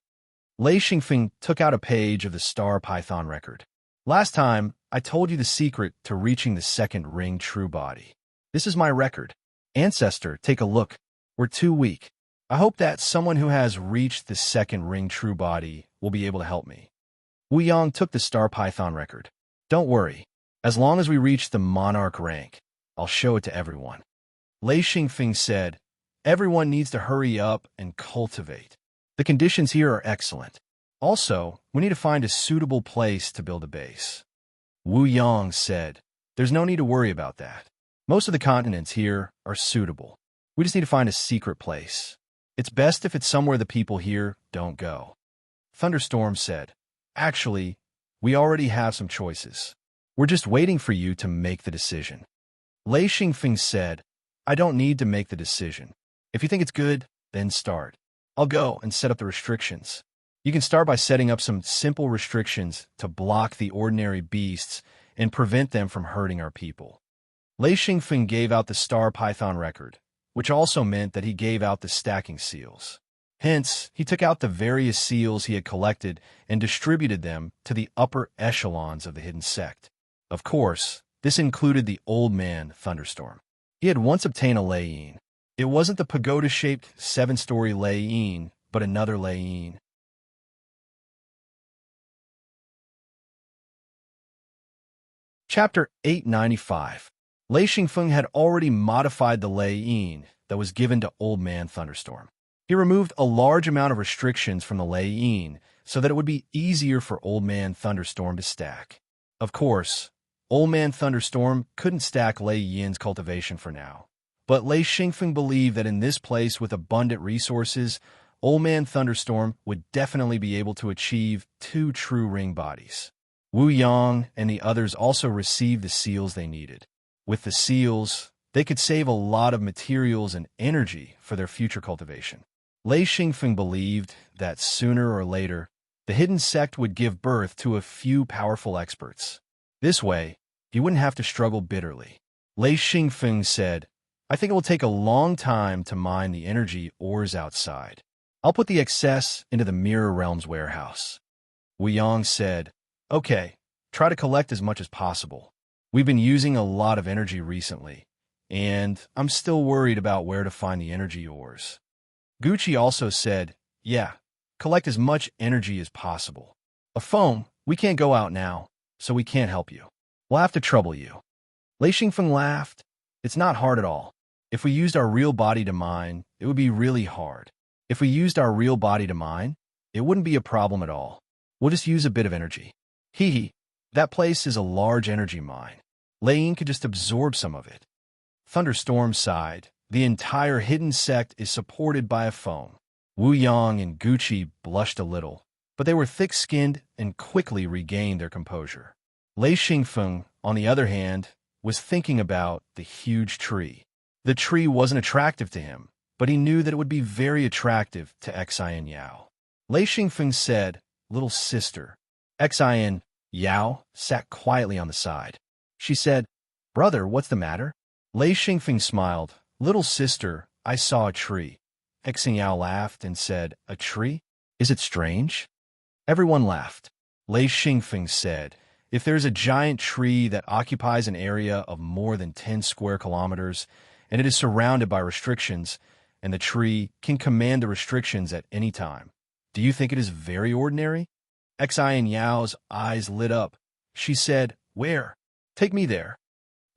Lei Xingfeng took out a page of the Star Python record. "Last time, I told you the secret to reaching the second ring true body. This is my record. Ancestor, take a look. We're too weak. I hope that someone who has reached the second ring true body will be able to help me." Wu Yang took the Star Python record. "Don't worry. As long as we reach the monarch rank, I'll show it to everyone." Lei Xingfeng said, "Everyone needs to hurry up and cultivate. The conditions here are excellent. Also, we need to find a suitable place to build a base." Wu Yang said, "There's no need to worry about that. Most of the continents here are suitable. We just need to find a secret place. It's best if it's somewhere the people here don't go." Thunderstorm said, "Actually, we already have some choices. We're just waiting for you to make the decision." Lei Xingfeng said, "I don't need to make the decision. If you think it's good, then start. I'll go and set up the restrictions. You can start by setting up some simple restrictions to block the ordinary beasts and prevent them from hurting our people." Lei Xingfeng gave out the Star Python record, which also meant that he gave out the stacking seals. Hence, he took out the various seals he had collected and distributed them to the upper echelons of the hidden sect. Of course, this included the old man Thunderstorm. He had once obtained a Lei Yin. It wasn't the pagoda-shaped 7-story Lei Yin, but another Lei Yin. Chapter 895. Lei Xingfeng had already modified the Lei Yin that was given to Old Man Thunderstorm. He removed a large amount of restrictions from the Lei Yin so that it would be easier for Old Man Thunderstorm to stack. Of course, Old Man Thunderstorm couldn't stack Lei Yin's cultivation for now, but Lei Xingfeng believed that in this place with abundant resources, Old Man Thunderstorm would definitely be able to achieve 2 true ring bodies. Wu Yang and the others also received the seals they needed. With the seals, they could save a lot of materials and energy for their future cultivation. Lei Xingfeng believed that sooner or later, the hidden sect would give birth to a few powerful experts. This way, he wouldn't have to struggle bitterly. Lei Xingfeng said, "I think it will take a long time to mine the energy ores outside. I'll put the excess into the Mirror Realm's warehouse." Wu Yang said, "Okay, try to collect as much as possible. We've been using a lot of energy recently, and I'm still worried about where to find the energy ores." Gu Qi also said, "Yeah, collect as much energy as possible. A phone, we can't go out now, so we can't help you. We'll have to trouble you." Lei Xingfeng laughed. "It's not hard at all. If we used our real body to mine, it would be really hard. If we used our real body to mine, it wouldn't be a problem at all. We'll just use a bit of energy. Hee hee, that place is a large energy mine. Lei Yin could just absorb some of it." Thunderstorm sighed. The entire hidden sect is supported by a phone. Wu Yang and Gu Qi blushed a little, but they were thick-skinned and quickly regained their composure. Lei Xingfeng, on the other hand, was thinking about the huge tree. The tree wasn't attractive to him, but he knew that it would be very attractive to Xian Yao. Lei Xingfeng said, "Little sister." Xian Yao sat quietly on the side. She said, Brother, what's the matter? Lei Xingfeng smiled. Little sister, I saw a tree. Xingyao laughed and said, A tree? Is it strange? Everyone laughed. Lei Xingfeng said, If there's a giant tree that occupies an area of more than 10 square kilometers, and it is surrounded by restrictions, and the tree can command the restrictions at any time, do you think it is very ordinary? Xian Yao's eyes lit up. She said, Where? Take me there.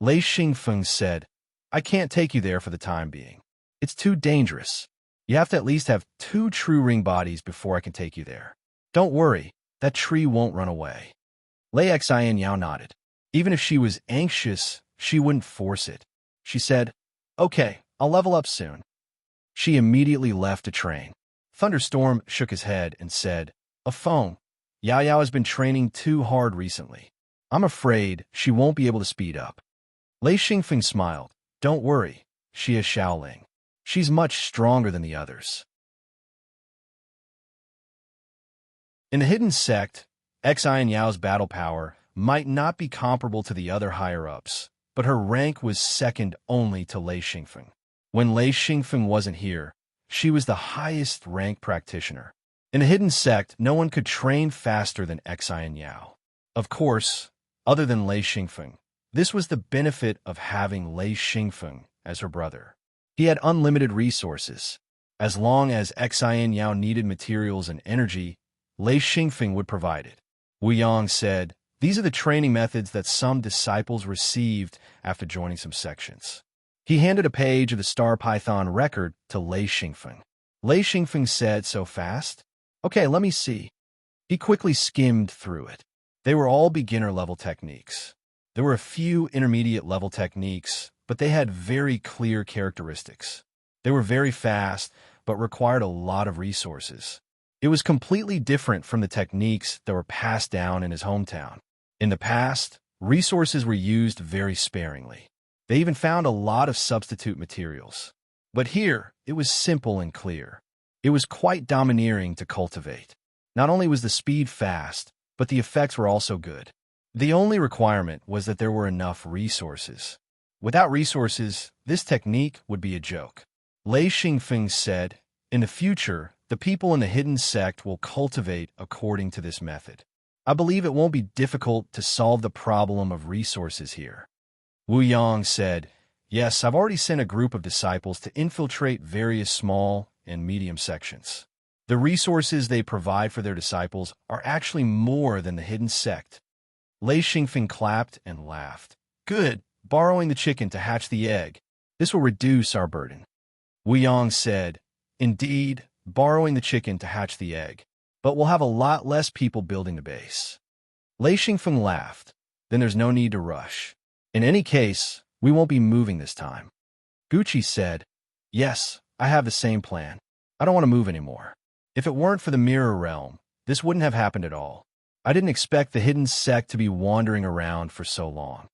Lei Xingfeng said, I can't take you there for the time being. It's too dangerous. You have to at least have 2 true ring bodies before I can take you there. Don't worry, that tree won't run away. Lei Xian Yao nodded. Even if she was anxious, she wouldn't force it. She said, Okay, I'll level up soon. She immediately left to train. Thunderstorm shook his head and said, A phone. Yao Yao has been training too hard recently. I'm afraid she won't be able to speed up. Lei Xingfeng smiled. Don't worry, she is Shaoling. She's much stronger than the others. In the hidden sect, Xian Yao's battle power might not be comparable to the other higher-ups, but her rank was second only to Lei Xingfeng. When Lei Xingfeng wasn't here, she was the highest rank practitioner. In the hidden sect, no one could train faster than Xian Yao. Of course, other than Lei Xingfeng, this was the benefit of having Lei Xingfeng as her brother. He had unlimited resources. As long as Xian Yao needed materials and energy, Lei Xingfeng would provide it. Wu Yang said, These are the training methods that some disciples received after joining some sections. He handed a page of the Star Python record to Lei Xingfeng. Lei Xingfeng said, So fast? Okay, let me see. He quickly skimmed through it. They were all beginner-level techniques. There were a few intermediate-level techniques, but they had very clear characteristics. They were very fast, but required a lot of resources. It was completely different from the techniques that were passed down in his hometown. In the past, resources were used very sparingly. They even found a lot of substitute materials. But here, it was simple and clear. It was quite domineering to cultivate. Not only was the speed fast, but the effects were also good. The only requirement was that there were enough resources. Without resources, this technique would be a joke. Lei Xingfeng said, In the future, the people in the hidden sect will cultivate according to this method. I believe it won't be difficult to solve the problem of resources here. Wu Yang said, Yes, I've already sent a group of disciples to infiltrate various small and medium sections. The resources they provide for their disciples are actually more than the hidden sect. Lei Xingfeng clapped and laughed. Good, borrowing the chicken to hatch the egg. This will reduce our burden. Wu Yang said, Indeed, borrowing the chicken to hatch the egg. But we'll have a lot less people building the base. Lei Xingfeng laughed. Then there's no need to rush. In any case, we won't be moving this time. Gucci said, Yes, I have the same plan. I don't want to move anymore. If it weren't for the mirror realm, this wouldn't have happened at all. I didn't expect the hidden sect to be wandering around for so long.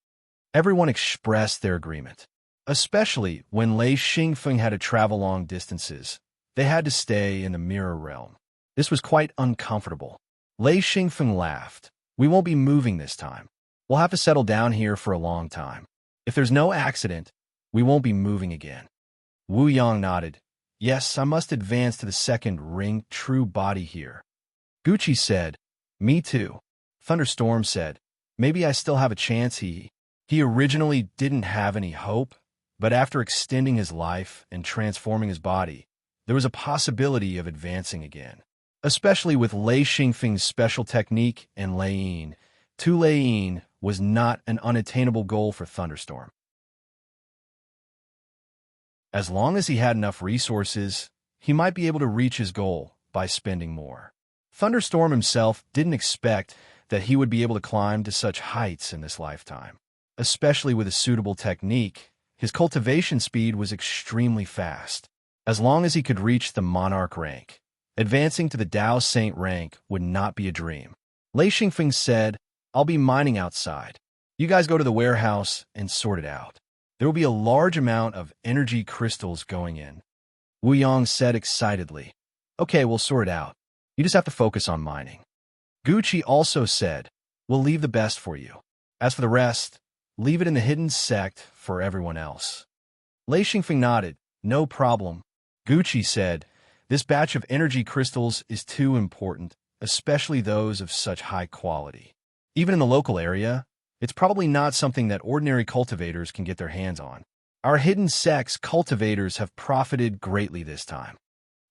Everyone expressed their agreement. Especially when Lei Xingfeng had to travel long distances. They had to stay in the mirror realm. This was quite uncomfortable. Lei Xingfeng laughed. We won't be moving this time. We'll have to settle down here for a long time. If there's no accident, we won't be moving again. Wu Yang nodded. Yes, I must advance to the second ring true body here. Gucci said, Me too. Thunderstorm said, Maybe I still have a chance. He originally didn't have any hope, but after extending his life and transforming his body, there was a possibility of advancing again. Especially with Lei Xingfeng's special technique and Lei Yin. Tu Lei Yin was not an unattainable goal for Thunderstorm. As long as he had enough resources, he might be able to reach his goal by spending more. Thunderstorm himself didn't expect that he would be able to climb to such heights in this lifetime. Especially with a suitable technique, his cultivation speed was extremely fast. As long as he could reach the Monarch rank, advancing to the Dao Saint rank would not be a dream. Lei Xingfeng said, I'll be mining outside. You guys go to the warehouse and sort it out. There will be a large amount of energy crystals going in. Wu Yang said excitedly, Okay, we'll sort it out. You just have to focus on mining. Gucci also said, We'll leave the best for you. As for the rest, leave it in the hidden sect for everyone else. Lei Xingfeng nodded. No problem. Gucci said, this batch of energy crystals is too important, especially those of such high quality. Even in the local area, it's probably not something that ordinary cultivators can get their hands on. Our hidden sect's cultivators have profited greatly this time.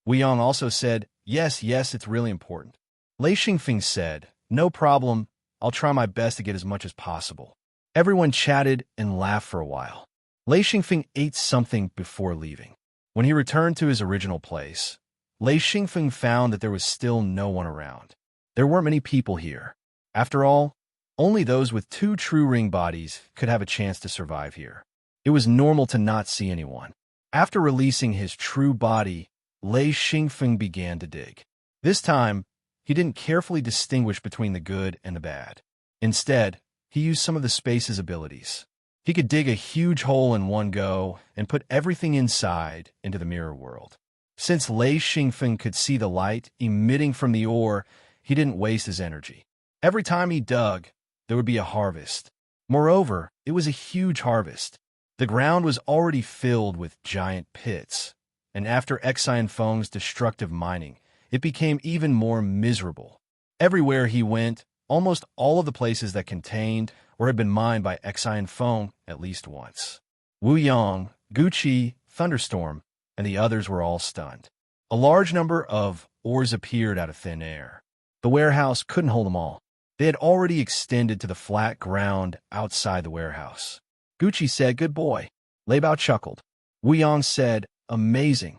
Wu Yang also said, yes, it's really important. Lei Xingfeng said, no problem, I'll try my best to get as much as possible. Everyone chatted and laughed for a while. Lei Xingfeng ate something before leaving. When he returned to his original place, Lei Xingfeng found that there was still no one around. There weren't many people here. After all, only those with 2 true ring bodies could have a chance to survive here. It was normal to not see anyone. After releasing his true body, Lei Xingfeng began to dig. This time, he didn't carefully distinguish between the good and the bad. Instead, he used some of the space's abilities. He could dig a huge hole in one go and put everything inside into the mirror world. Since Lei Xingfeng could see the light emitting from the ore, he didn't waste his energy. Every time he dug, there would be a harvest. Moreover, it was a huge harvest. The ground was already filled with giant pits, and after Xian Feng's destructive mining, it became even more miserable. Everywhere he went, almost all of the places that contained or had been mined by Xian Feng at least once. Wu Yang, Gucci, Thunderstorm, and the others were all stunned. A large number of ores appeared out of thin air. The warehouse couldn't hold them all. They had already extended to the flat ground outside the warehouse. Gucci said, good boy. Lei Bao chuckled. Wu Yang said, amazing.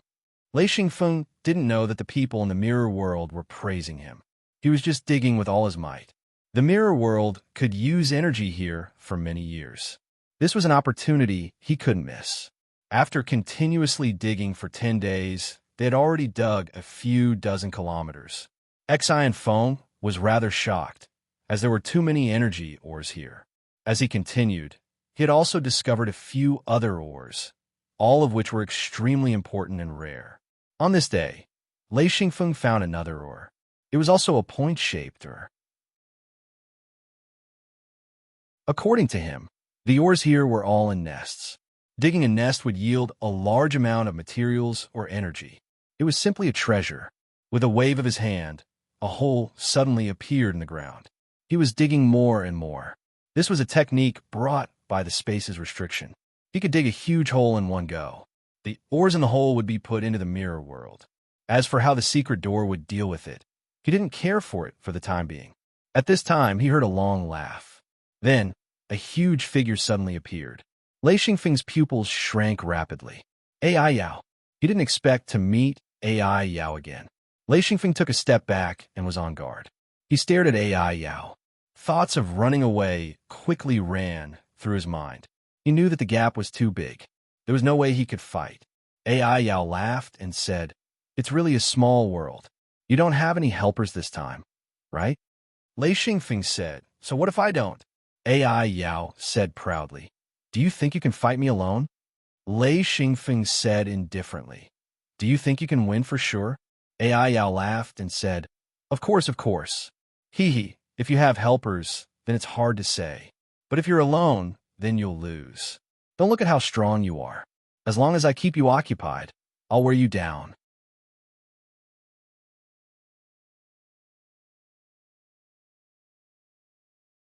Lei Xingfeng didn't know that the people in the mirror world were praising him. He was just digging with all his might. The mirror world could use energy here for many years. This was an opportunity he couldn't miss. After continuously digging for 10 days, they had already dug a few dozen kilometers. Xian Feng was rather shocked, as there were too many energy ores here. As he continued, he had also discovered a few other ores, all of which were extremely important and rare. On this day, Lei Xingfeng found another ore. It was also a point-shaped ore. According to him, the ores here were all in nests. Digging a nest would yield a large amount of materials or energy. It was simply a treasure. With a wave of his hand, a hole suddenly appeared in the ground. He was digging more and more. This was a technique brought by the space's restriction. He could dig a huge hole in one go. The ores in the hole would be put into the mirror world. As for how the secret door would deal with it, he didn't care for it for the time being. At this time, he heard a long laugh. Then, a huge figure suddenly appeared. Lei Xingfeng's pupils shrank rapidly. AI Yao. He didn't expect to meet AI Yao again. Lei Xingfeng took a step back and was on guard. He stared at AI Yao. Thoughts of running away quickly ran through his mind. He knew that the gap was too big. There was no way he could fight. AI Yao laughed and said, it's really a small world. You don't have any helpers this time, right? Lei Xingfeng said, so what if I don't? AI Yao said proudly, do you think you can fight me alone? Lei Xingfeng said indifferently, do you think you can win for sure? AI Yao laughed and said, of course. Hee, if you have helpers, then it's hard to say. But if you're alone, then you'll lose. Don't look at how strong you are. As long as I keep you occupied, I'll wear you down.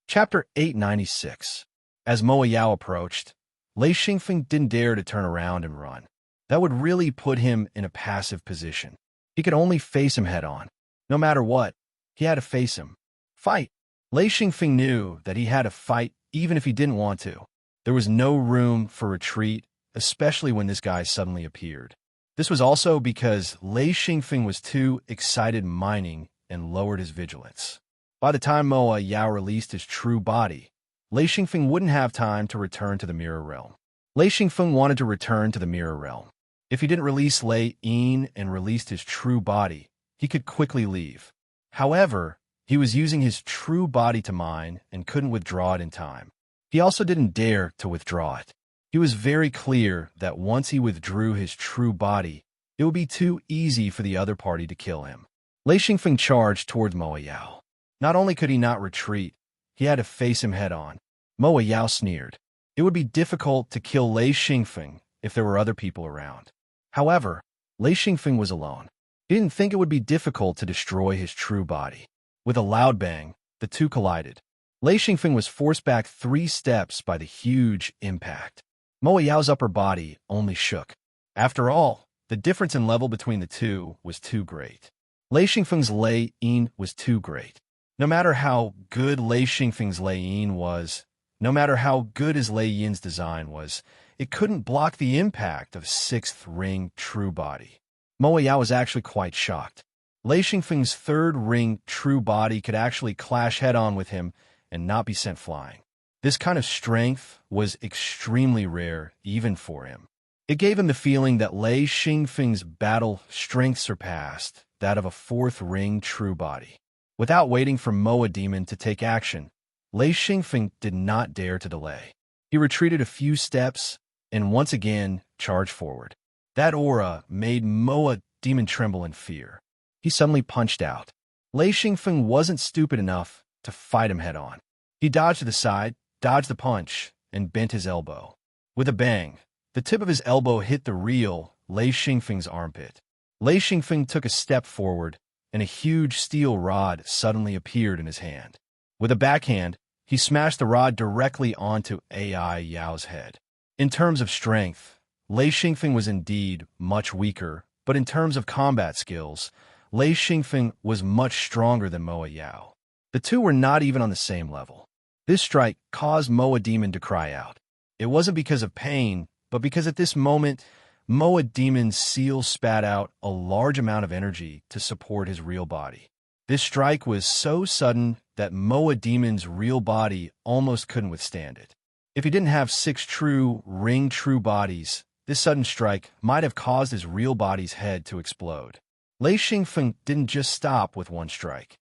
Chapter 896. As Mo Yao approached, Lei Xingfeng didn't dare to turn around and run. That would really put him in a passive position. He could only face him head-on. No matter what, he had to face him. Fight! Lei Xingfeng knew that he had to fight even if he didn't want to. There was no room for retreat, especially when this guy suddenly appeared. This was also because Lei Xingfeng was too excited mining and lowered his vigilance. By the time Mo Yao released his true body, Lei Xingfeng wouldn't have time to return to the mirror realm. Lei Xingfeng wanted to return to the mirror realm. If he didn't release Lei Yin and released his true body, he could quickly leave. However, he was using his true body to mine and couldn't withdraw it in time. He also didn't dare to withdraw it. He was very clear that once he withdrew his true body, it would be too easy for the other party to kill him. Lei Xingfeng charged towards Mo Yao. Not only could he not retreat, he had to face him head-on. Mo Yao sneered. It would be difficult to kill Lei Xingfeng if there were other people around. However, Lei Xingfeng was alone. He didn't think it would be difficult to destroy his true body. With a loud bang, the two collided. Lei Xingfeng was forced back 3 steps by the huge impact. Mo Yao's upper body only shook. After all, the difference in level between the two was too great. Lei Xingfeng's Lei Yin was too great. No matter how good Lei Xingfeng's Lei Yin was, no matter how good his Lei Yin's design was, it couldn't block the impact of 6th ring true body. Mo Yao was actually quite shocked. Lei Xingfeng's 3rd ring true body could actually clash head-on with him and not be sent flying. This kind of strength was extremely rare even for him. It gave him the feeling that Lei Xingfeng's battle strength surpassed that of a 4th ring true body. Without waiting for Moa Demon to take action, Lei Xingfeng did not dare to delay. He retreated a few steps and once again charged forward. That aura made Moa Demon tremble in fear. He suddenly punched out. Lei Xingfeng wasn't stupid enough to fight him head-on. He dodged to the side, dodged the punch, and bent his elbow. With a bang, the tip of his elbow hit the real Lei Xingfeng's armpit. Lei Xingfeng took a step forward, and a huge steel rod suddenly appeared in his hand. With a backhand, he smashed the rod directly onto AI Yao's head. In terms of strength, Lei Xingfeng was indeed much weaker, but in terms of combat skills, Lei Xingfeng was much stronger than Moa Yao. The two were not even on the same level. This strike caused Moa Demon to cry out. It wasn't because of pain, but because at this moment, Moa Demon's seal spat out a large amount of energy to support his real body. This strike was so sudden that Moa Demon's real body almost couldn't withstand it. If he didn't have 6 true ring true bodies, this sudden strike might have caused his real body's head to explode. Lei Xingfeng didn't just stop with one strike.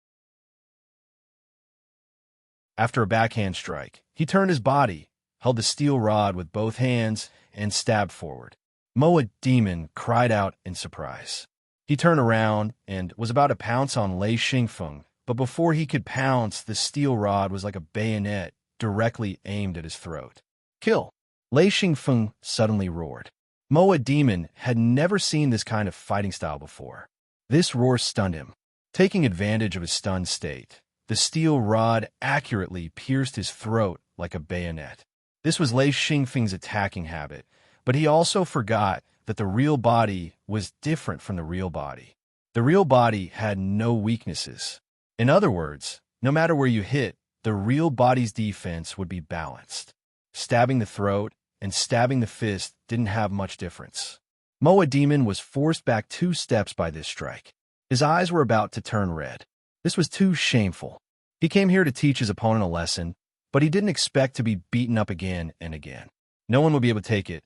After a backhand strike, he turned his body, held the steel rod with both hands, and stabbed forward. Moa Demon cried out in surprise. He turned around and was about to pounce on Lei Xingfeng, but before he could pounce, the steel rod was like a bayonet directly aimed at his throat. Kill! Lei Xingfeng suddenly roared. Moa Demon had never seen this kind of fighting style before. This roar stunned him. Taking advantage of his stunned state, the steel rod accurately pierced his throat like a bayonet. This was Lei Xingfeng's attacking habit, but he also forgot that the real body was different from the real body. The real body had no weaknesses. In other words, no matter where you hit, the real body's defense would be balanced. Stabbing the throat and stabbing the fist didn't have much difference. Moa Demon was forced back 2 steps by this strike. His eyes were about to turn red. This was too shameful. He came here to teach his opponent a lesson, but he didn't expect to be beaten up again and again. No one would be able to take it,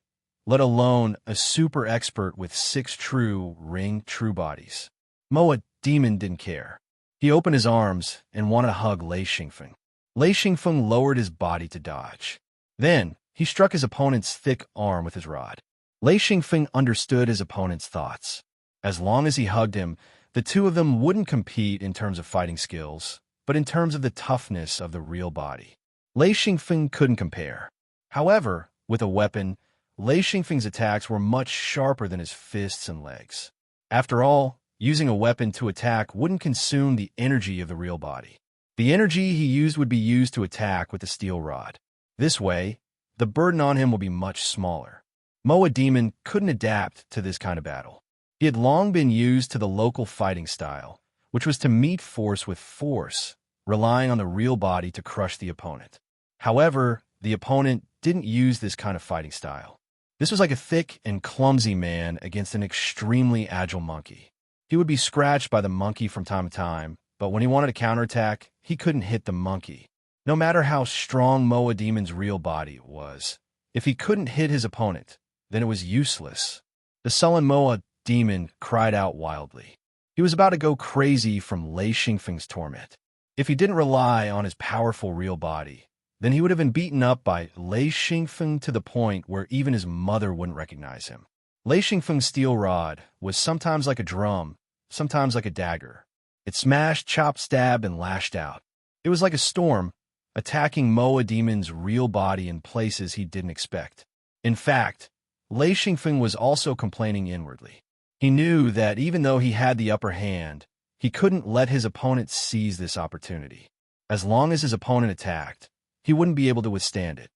let alone a super expert with 6 true ring true bodies. Moa Demon didn't care. He opened his arms and wanted to hug Lei Xingfeng. Lei Xingfeng lowered his body to dodge. Then, he struck his opponent's thick arm with his rod. Lei Xingfeng understood his opponent's thoughts. As long as he hugged him, the two of them wouldn't compete in terms of fighting skills, but in terms of the toughness of the real body. Lei Xingfeng couldn't compare. However, with a weapon, Lei Xingfeng's attacks were much sharper than his fists and legs. After all, using a weapon to attack wouldn't consume the energy of the real body. The energy he used would be used to attack with the steel rod. This way, the burden on him will be much smaller. Moa Demon couldn't adapt to this kind of battle. He had long been used to the local fighting style, which was to meet force with force, relying on the real body to crush the opponent. However, the opponent didn't use this kind of fighting style. This was like a thick and clumsy man against an extremely agile monkey. He would be scratched by the monkey from time to time, but when he wanted to counterattack, he couldn't hit the monkey. No matter how strong Moa Demon's real body was, if he couldn't hit his opponent, then it was useless. The sullen Moa Demon cried out wildly. He was about to go crazy from Lei Xingfeng's torment. If he didn't rely on his powerful real body, then he would have been beaten up by Lei Xingfeng to the point where even his mother wouldn't recognize him. Lei Xingfeng's steel rod was sometimes like a drum, sometimes like a dagger. It smashed, chopped, stabbed, and lashed out. It was like a storm, attacking Moa Demon's real body in places he didn't expect. In fact, Lei Xingfeng was also complaining inwardly. He knew that even though he had the upper hand, he couldn't let his opponent seize this opportunity. As long as his opponent attacked, he wouldn't be able to withstand it.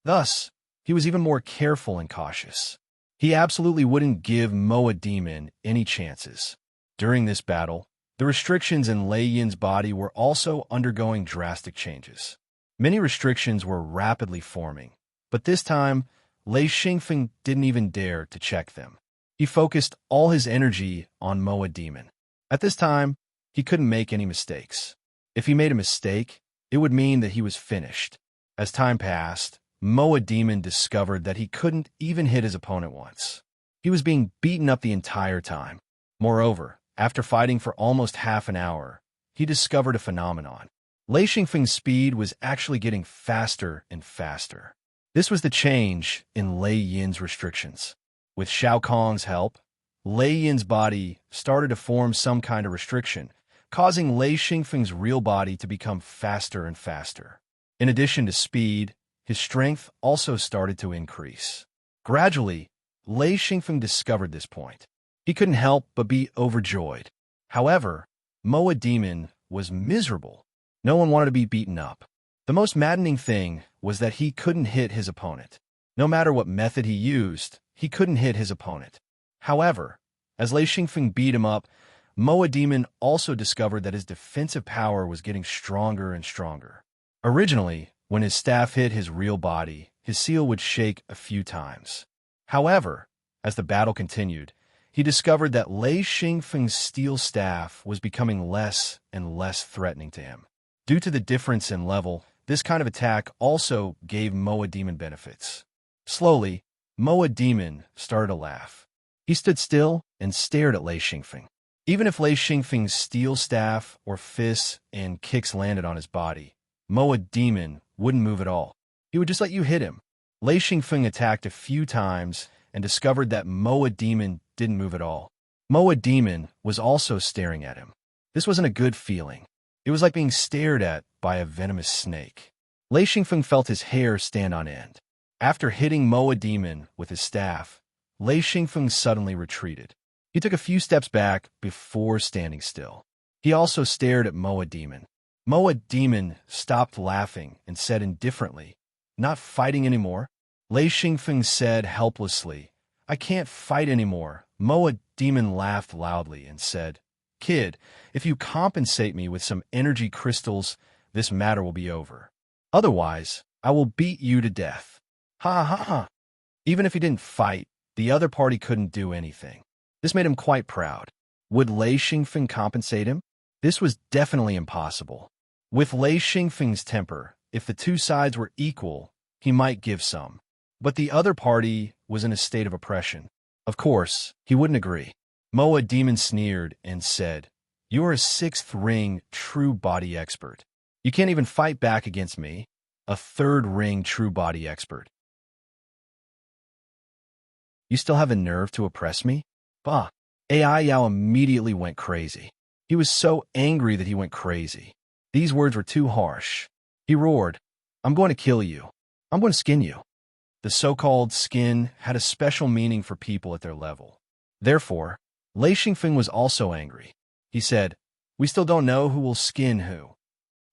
Thus, he was even more careful and cautious. He absolutely wouldn't give Moa Demon any chances. During this battle, the restrictions in Lei Yin's body were also undergoing drastic changes. Many restrictions were rapidly forming, but this time, Lei Xingfeng didn't even dare to check them. He focused all his energy on Moa Demon. At this time, he couldn't make any mistakes. If he made a mistake, it would mean that he was finished. As time passed, Moa Demon discovered that he couldn't even hit his opponent once. He was being beaten up the entire time. Moreover, after fighting for almost half an hour, he discovered a phenomenon. Lei Xingfeng's speed was actually getting faster and faster. This was the change in Lei Yin's restrictions. With Shao Kong's help, Lei Yin's body started to form some kind of restriction, causing Lei Xingfeng's real body to become faster and faster. In addition to speed, his strength also started to increase. Gradually, Lei Xingfeng discovered this point. He couldn't help but be overjoyed. However, Moa Demon was miserable. No one wanted to be beaten up. The most maddening thing was that he couldn't hit his opponent. No matter what method he used, he couldn't hit his opponent. However, as Lei Xingfeng beat him up, Moa Demon also discovered that his defensive power was getting stronger and stronger. Originally, when his staff hit his real body, his seal would shake a few times. However, as the battle continued, he discovered that Lei Xingfeng's steel staff was becoming less and less threatening to him. Due to the difference in level, this kind of attack also gave Moa Demon benefits. Slowly, Moa Demon started to laugh. He stood still and stared at Lei Xingfeng. Even if Lei Xingfeng's steel staff or fists and kicks landed on his body, Moa Demon wouldn't move at all. He would just let you hit him. Lei Xingfeng attacked a few times and discovered that Moa Demon didn't move at all. Moa Demon was also staring at him. This wasn't a good feeling. It was like being stared at by a venomous snake. Lei Xingfeng felt his hair stand on end. After hitting Moa Demon with his staff, Lei Xingfeng suddenly retreated. He took a few steps back before standing still. He also stared at Moa Demon. Moa Demon stopped laughing and said indifferently, "Not fighting anymore?" Lei Xingfeng said helplessly, "I can't fight anymore." Moa Demon laughed loudly and said, "Kid, if you compensate me with some energy crystals, this matter will be over. Otherwise, I will beat you to death." Ha ha ha. Even if he didn't fight, the other party couldn't do anything. This made him quite proud. Would Lei Xingfeng compensate him? This was definitely impossible. With Lei Xingfeng's temper, if the two sides were equal, he might give some. But the other party was in a state of oppression. Of course, he wouldn't agree. Moa Demon sneered and said, "You are a sixth ring true body expert. You can't even fight back against me, a third ring true body expert. You still have the nerve to oppress me?" Bah! AI Yao immediately went crazy. He was so angry that he went crazy. These words were too harsh. He roared, "I'm going to kill you. I'm going to skin you." The so-called skin had a special meaning for people at their level. Therefore, Lei Xingfeng was also angry. He said, "We still don't know who will skin who."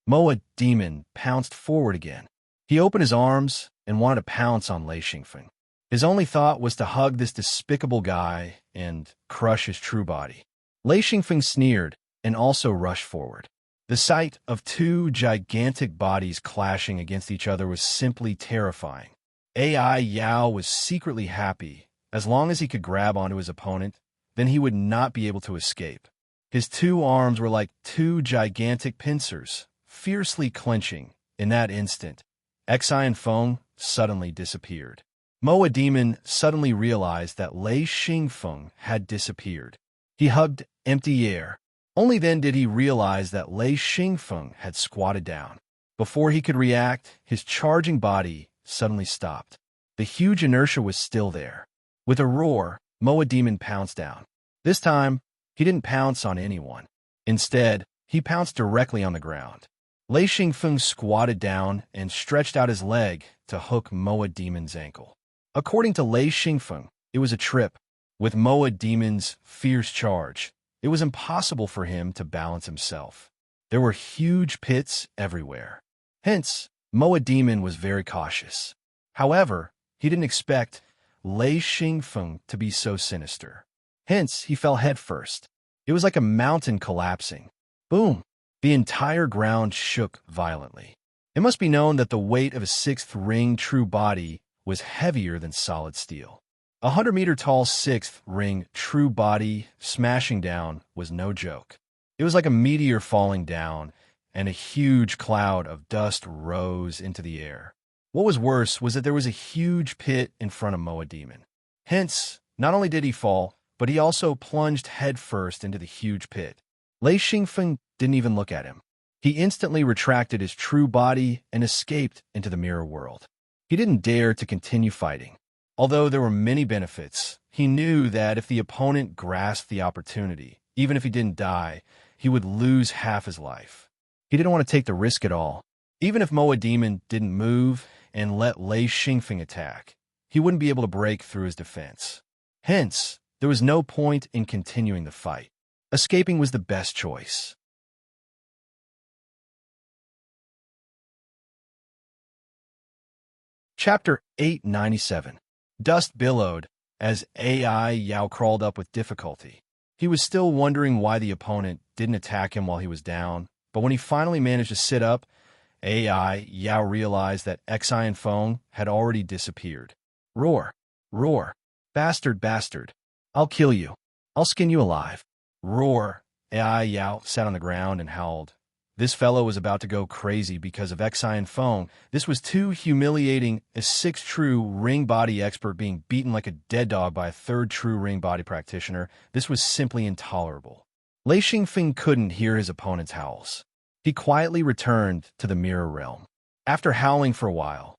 Moa Demon pounced forward again. He opened his arms and wanted to pounce on Lei Xingfeng. His only thought was to hug this despicable guy and crush his true body. Lei Xingfeng sneered and also rushed forward. The sight of two gigantic bodies clashing against each other was simply terrifying. AI Yao was secretly happy. As long as he could grab onto his opponent, then he would not be able to escape. His two arms were like two gigantic pincers, fiercely clenching. In that instant, Xian Feng suddenly disappeared. Moa Demon suddenly realized that Lei Xingfeng had disappeared. He hugged empty air. Only then did he realize that Lei Xingfeng had squatted down. Before he could react, his charging body suddenly stopped. The huge inertia was still there. With a roar, Moa Demon pounced down. This time, he didn't pounce on anyone. Instead, He pounced directly on the ground. Lei Xingfeng squatted down and stretched out his leg to hook Moa Demon's ankle. According to Lei Xingfeng, it was a trip. With Moa Demon's fierce charge, it was impossible for him to balance himself. There were huge pits everywhere. Hence, Moa Demon was very cautious. However, he didn't expect Lei Xingfeng to be so sinister. Hence, he fell headfirst. It was like a mountain collapsing. Boom! The entire ground shook violently. It must be known that the weight of a sixth ring true body was heavier than solid steel. 100-meter-tall sixth ring true body smashing down was no joke. It was like a meteor falling down, and a huge cloud of dust rose into the air. What was worse was that there was a huge pit in front of Moa Demon. Hence, not only did he fall, but he also plunged headfirst into the huge pit. Lei Xingfeng didn't even look at him. He instantly retracted his true body and escaped into the mirror world. He didn't dare to continue fighting. Although there were many benefits, he knew that if the opponent grasped the opportunity, even if he didn't die, he would lose half his life. He didn't want to take the risk at all. Even if Moa Demon didn't move and let Lei Xingfeng attack, he wouldn't be able to break through his defense. Hence, there was no point in continuing the fight. Escaping was the best choice. Chapter 897. Dust billowed as AI Yao crawled up with difficulty. He was still wondering why the opponent didn't attack him while he was down, but when he finally managed to sit up, AI Yao realized that Xi and Feng had already disappeared. Roar! Roar! Bastard, bastard! I'll kill you. I'll skin you alive. Roar! AI Yao sat on the ground and howled. This fellow was about to go crazy because of Xi and Feng. This was too humiliating, a sixth true ring body expert being beaten like a dead dog by a third true ring body practitioner. This was simply intolerable. Lei Xingfeng couldn't hear his opponent's howls. He quietly returned to the mirror realm. After howling for a while,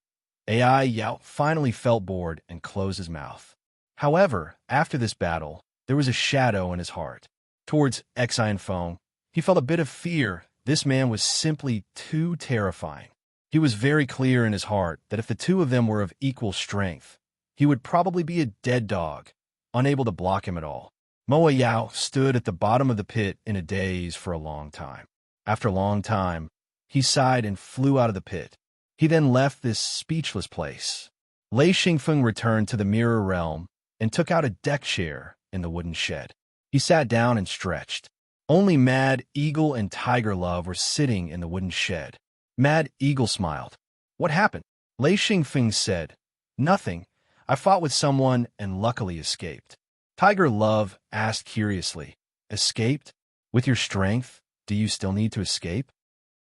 AI Yao finally felt bored and closed his mouth. However, after this battle, there was a shadow in his heart. Towards Xi and Feng, he felt a bit of fear. This man was simply too terrifying. He was very clear in his heart that if the two of them were of equal strength, he would probably be a dead dog, unable to block him at all. Moa Yao stood at the bottom of the pit in a daze for a long time. After a long time, he sighed and flew out of the pit. He then left this speechless place. Lei Xingfeng returned to the mirror realm and took out a deck chair in the wooden shed. He sat down and stretched. Only Mad Eagle and Tiger Love were sitting in the wooden shed. Mad Eagle smiled. What happened? Lei Xingfeng said, Nothing. I fought with someone and luckily escaped. Tiger Love asked curiously, Escaped? With your strength, do you still need to escape?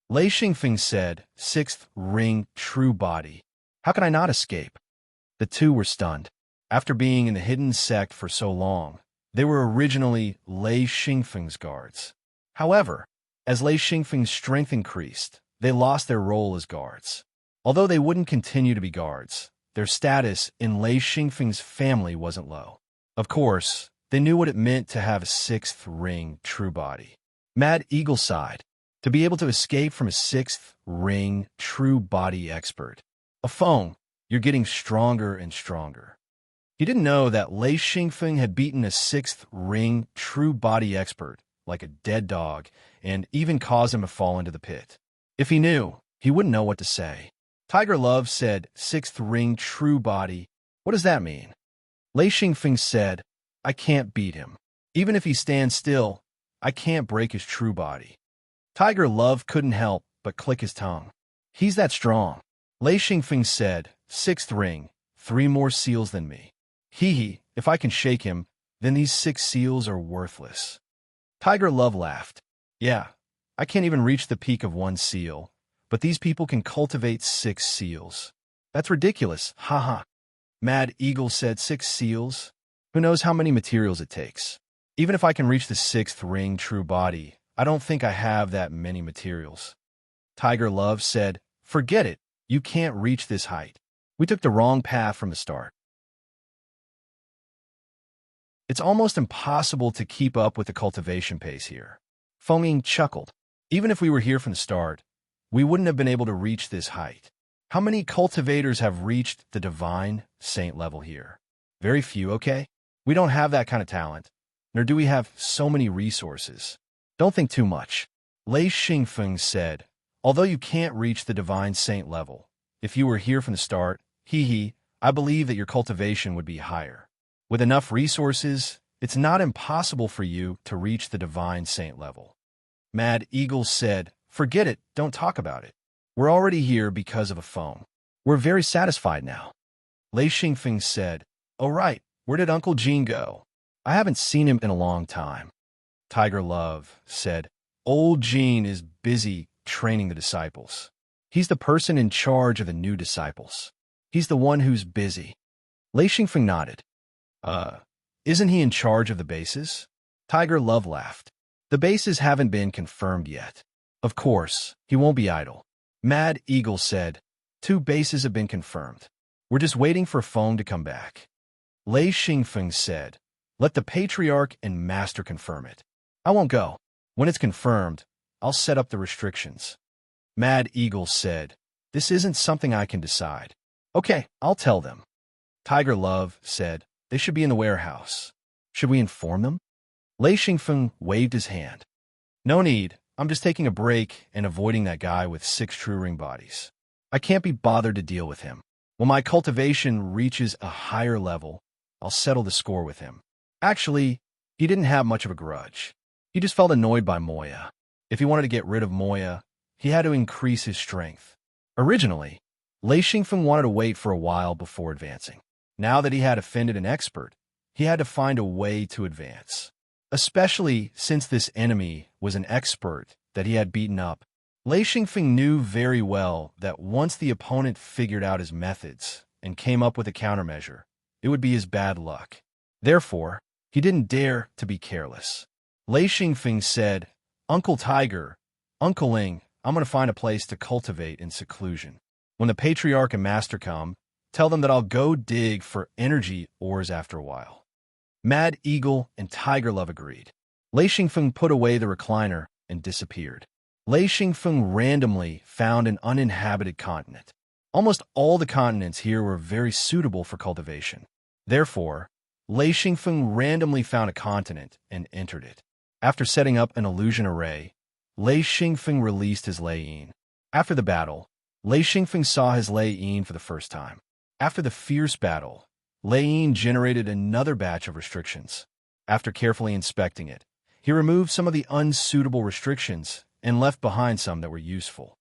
Lei Xingfeng said, Sixth ring true body. How can I not escape? The two were stunned. After being in the hidden sect for so long, they were originally Lei Xingfeng's guards. However, as Lei Xingfeng's strength increased, they lost their role as guards. Although they wouldn't continue to be guards, their status in Lei Xingfeng's family wasn't low. Of course, they knew what it meant to have a sixth ring true body. Mad Eagle sighed. To be able to escape from a sixth ring true body expert. A Feng, you're getting stronger and stronger. He didn't know that Lei Xingfeng had beaten a sixth ring true body expert like a dead dog and even caused him to fall into the pit. If he knew, he wouldn't know what to say. Tiger Love said, Sixth ring true body. What does that mean? Lei Xingfeng said, I can't beat him. Even if he stands still, I can't break his true body. Tiger Love couldn't help but click his tongue. He's that strong. Lei Xingfeng said, Sixth ring, 3 more seals than me. Hee, if I can shake him, then these 6 seals are worthless. Tiger Love laughed. Yeah, I can't even reach the peak of 1 seal, but these people can cultivate 6 seals. That's ridiculous, haha. Mad Eagle said 6 seals? Who knows how many materials it takes? Even if I can reach the 6th ring true body, I don't think I have that many materials. Tiger Love said, Forget it, you can't reach this height. We took the wrong path from the start. It's almost impossible to keep up with the cultivation pace here. Feng Ying chuckled. Even if we were here from the start, we wouldn't have been able to reach this height. How many cultivators have reached the divine saint level here? Very few, okay? We don't have that kind of talent, nor do we have so many resources. Don't think too much. Lei Xingfeng said, although you can't reach the divine saint level, if you were here from the start, I believe that your cultivation would be higher. With enough resources, it's not impossible for you to reach the divine saint level. Mad Eagle said, forget it, don't talk about it. We're already here because of a phone. We're very satisfied now. Lei Xingfeng said, oh right, where did Uncle Gene go? I haven't seen him in a long time. Tiger Love said, old Gene is busy training the disciples. He's the person in charge of the new disciples. He's the one who's busy. Lei Xingfeng nodded. Isn't he in charge of the bases? Tiger Love laughed. The bases haven't been confirmed yet. Of course, he won't be idle. Mad Eagle said, 2 bases have been confirmed. We're just waiting for phone to come back. Lei Xingfeng said, let the Patriarch and Master confirm it. I won't go. When it's confirmed, I'll set up the restrictions. Mad Eagle said, this isn't something I can decide. Okay, I'll tell them. Tiger Love said, they should be in the warehouse. Should we inform them? Lei Xingfeng waved his hand. No need. I'm just taking a break and avoiding that guy with 6 true ring bodies. I can't be bothered to deal with him. When my cultivation reaches a higher level, I'll settle the score with him. Actually, he didn't have much of a grudge. He just felt annoyed by Moya. If he wanted to get rid of Moya, he had to increase his strength. Originally, Lei Xingfeng wanted to wait for a while before advancing. Now that he had offended an expert, he had to find a way to advance. Especially since this enemy was an expert that he had beaten up. Lei Xingfeng knew very well that once the opponent figured out his methods and came up with a countermeasure, it would be his bad luck. Therefore, he didn't dare to be careless. Lei Xingfeng said, Uncle Tiger, Uncle Ling, I'm going to find a place to cultivate in seclusion. When the Patriarch and Master come, tell them that I'll go dig for energy ores after a while. Mad Eagle and Tiger Love agreed. Lei Xingfeng put away the recliner and disappeared. Lei Xingfeng randomly found an uninhabited continent. Almost all the continents here were very suitable for cultivation. Therefore, Lei Xingfeng randomly found a continent and entered it. After setting up an illusion array, Lei Xingfeng released his Lei Yin. After the battle, Lei Xingfeng saw his Lei Yin for the first time. After the fierce battle, Lei Yin generated another batch of restrictions. After carefully inspecting it, he removed some of the unsuitable restrictions and left behind some that were useful.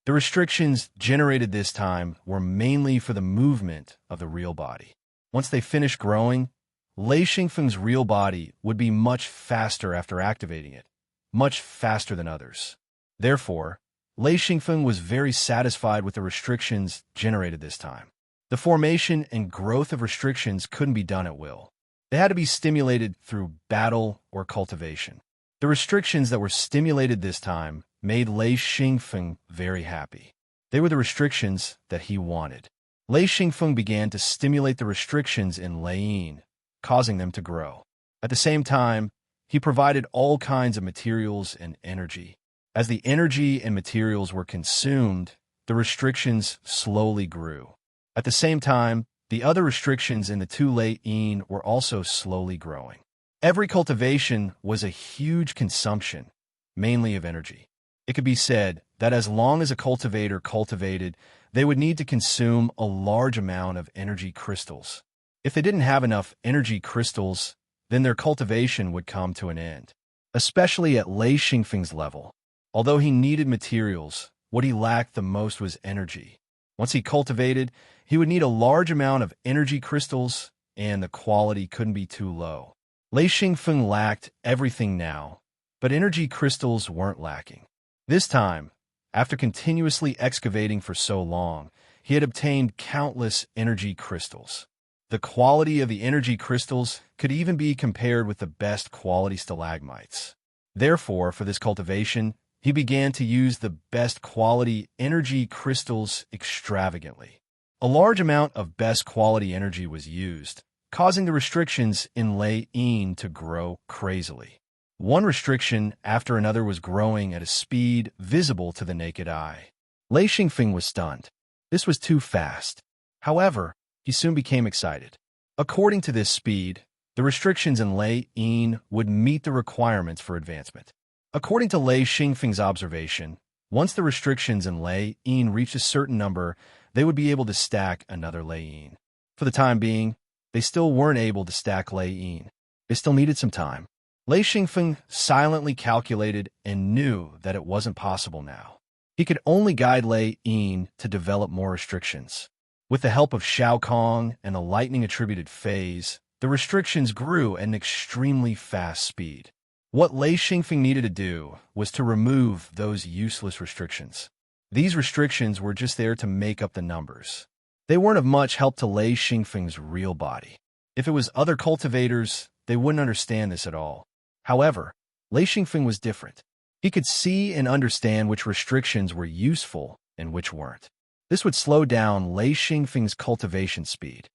The restrictions generated this time were mainly for the movement of the real body. Once they finished growing, Lei Xingfeng's real body would be much faster after activating it, much faster than others. Therefore, Lei Xingfeng was very satisfied with the restrictions generated this time. The formation and growth of restrictions couldn't be done at will. They had to be stimulated through battle or cultivation. The restrictions that were stimulated this time made Lei Xingfeng very happy. They were the restrictions that he wanted. Lei Xingfeng began to stimulate the restrictions in Lei Yin, causing them to grow. At the same time, he provided all kinds of materials and energy. As the energy and materials were consumed, the restrictions slowly grew. At the same time, the other restrictions in the 2 Lei Yin were also slowly growing. Every cultivation was a huge consumption, mainly of energy. It could be said that as long as a cultivator cultivated, they would need to consume a large amount of energy crystals. If they didn't have enough energy crystals, then their cultivation would come to an end, especially at Lei Xingfeng's level. Although he needed materials, what he lacked the most was energy. Once he cultivated, he would need a large amount of energy crystals, and the quality couldn't be too low. Lei Xingfeng lacked everything now, but energy crystals weren't lacking. This time, after continuously excavating for so long, he had obtained countless energy crystals. The quality of the energy crystals could even be compared with the best quality stalagmites. Therefore, for this cultivation, he began to use the best quality energy crystals extravagantly. A large amount of best quality energy was used, causing the restrictions in Lei Yin to grow crazily. One restriction after another was growing at a speed visible to the naked eye. Lei Xingfeng was stunned. This was too fast. However, he soon became excited. According to this speed, the restrictions in Lei Yin would meet the requirements for advancement. According to Lei Xingfeng's observation, once the restrictions in Lei Yin reached a certain number, they would be able to stack another Lei Yin. For the time being, they still weren't able to stack Lei Yin. They still needed some time. Lei Xingfeng silently calculated and knew that it wasn't possible now. He could only guide Lei Yin to develop more restrictions. With the help of Shao Kong and the lightning-attributed phase, the restrictions grew at an extremely fast speed. What Lei Xingfeng needed to do was to remove those useless restrictions. These restrictions were just there to make up the numbers. They weren't of much help to Lei Xingfeng's real body. If it was other cultivators, they wouldn't understand this at all. However, Lei Xingfeng was different. He could see and understand which restrictions were useful and which weren't. This would slow down Lei Xingfeng's cultivation speed.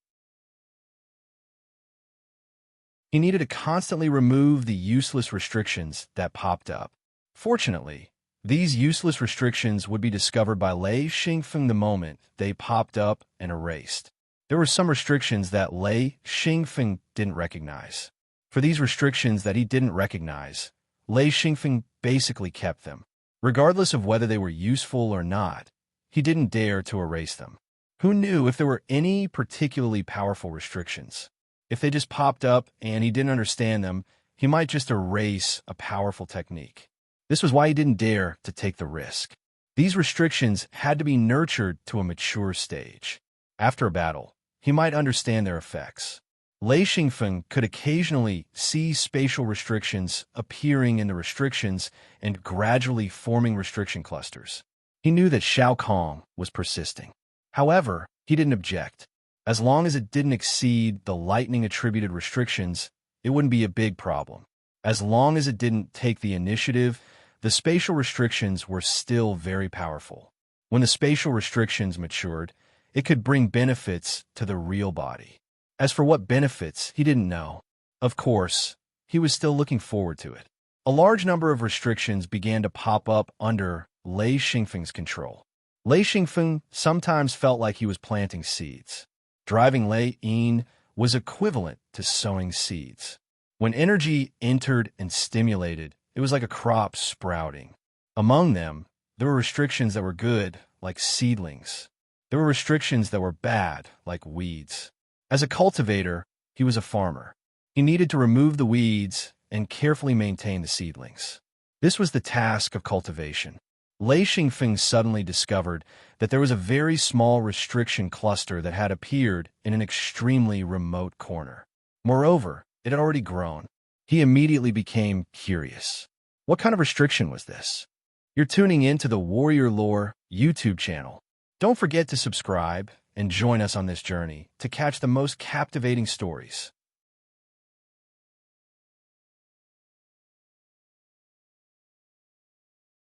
He needed to constantly remove the useless restrictions that popped up. Fortunately, these useless restrictions would be discovered by Lei Xingfeng the moment they popped up and erased. There were some restrictions that Lei Xingfeng didn't recognize. For these restrictions that he didn't recognize, Lei Xingfeng basically kept them. Regardless of whether they were useful or not, he didn't dare to erase them. Who knew if there were any particularly powerful restrictions? If they just popped up and he didn't understand them, he might just erase a powerful technique. This was why he didn't dare to take the risk. These restrictions had to be nurtured to a mature stage. After a battle, he might understand their effects. Lei Xingfeng could occasionally see spatial restrictions appearing in the restrictions and gradually forming restriction clusters. He knew that Shao Kong was persisting. However, he didn't object. As long as it didn't exceed the lightning-attributed restrictions, it wouldn't be a big problem. As long as it didn't take the initiative, the spatial restrictions were still very powerful. When the spatial restrictions matured, it could bring benefits to the real body. As for what benefits, he didn't know. Of course, he was still looking forward to it. A large number of restrictions began to pop up under Lei Xingfeng's control. Lei Xingfeng sometimes felt like he was planting seeds. Driving Lei Yin was equivalent to sowing seeds. When energy entered and stimulated, it was like a crop sprouting. Among them, there were restrictions that were good, like seedlings. There were restrictions that were bad, like weeds. As a cultivator, he was a farmer. He needed to remove the weeds and carefully maintain the seedlings. This was the task of cultivation. Lei Xingfeng suddenly discovered that there was a very small restriction cluster that had appeared in an extremely remote corner. Moreover, it had already grown. He immediately became curious. What kind of restriction was this? You're tuning in to the Warrior Lore YouTube channel. Don't forget to subscribe and join us on this journey to catch the most captivating stories.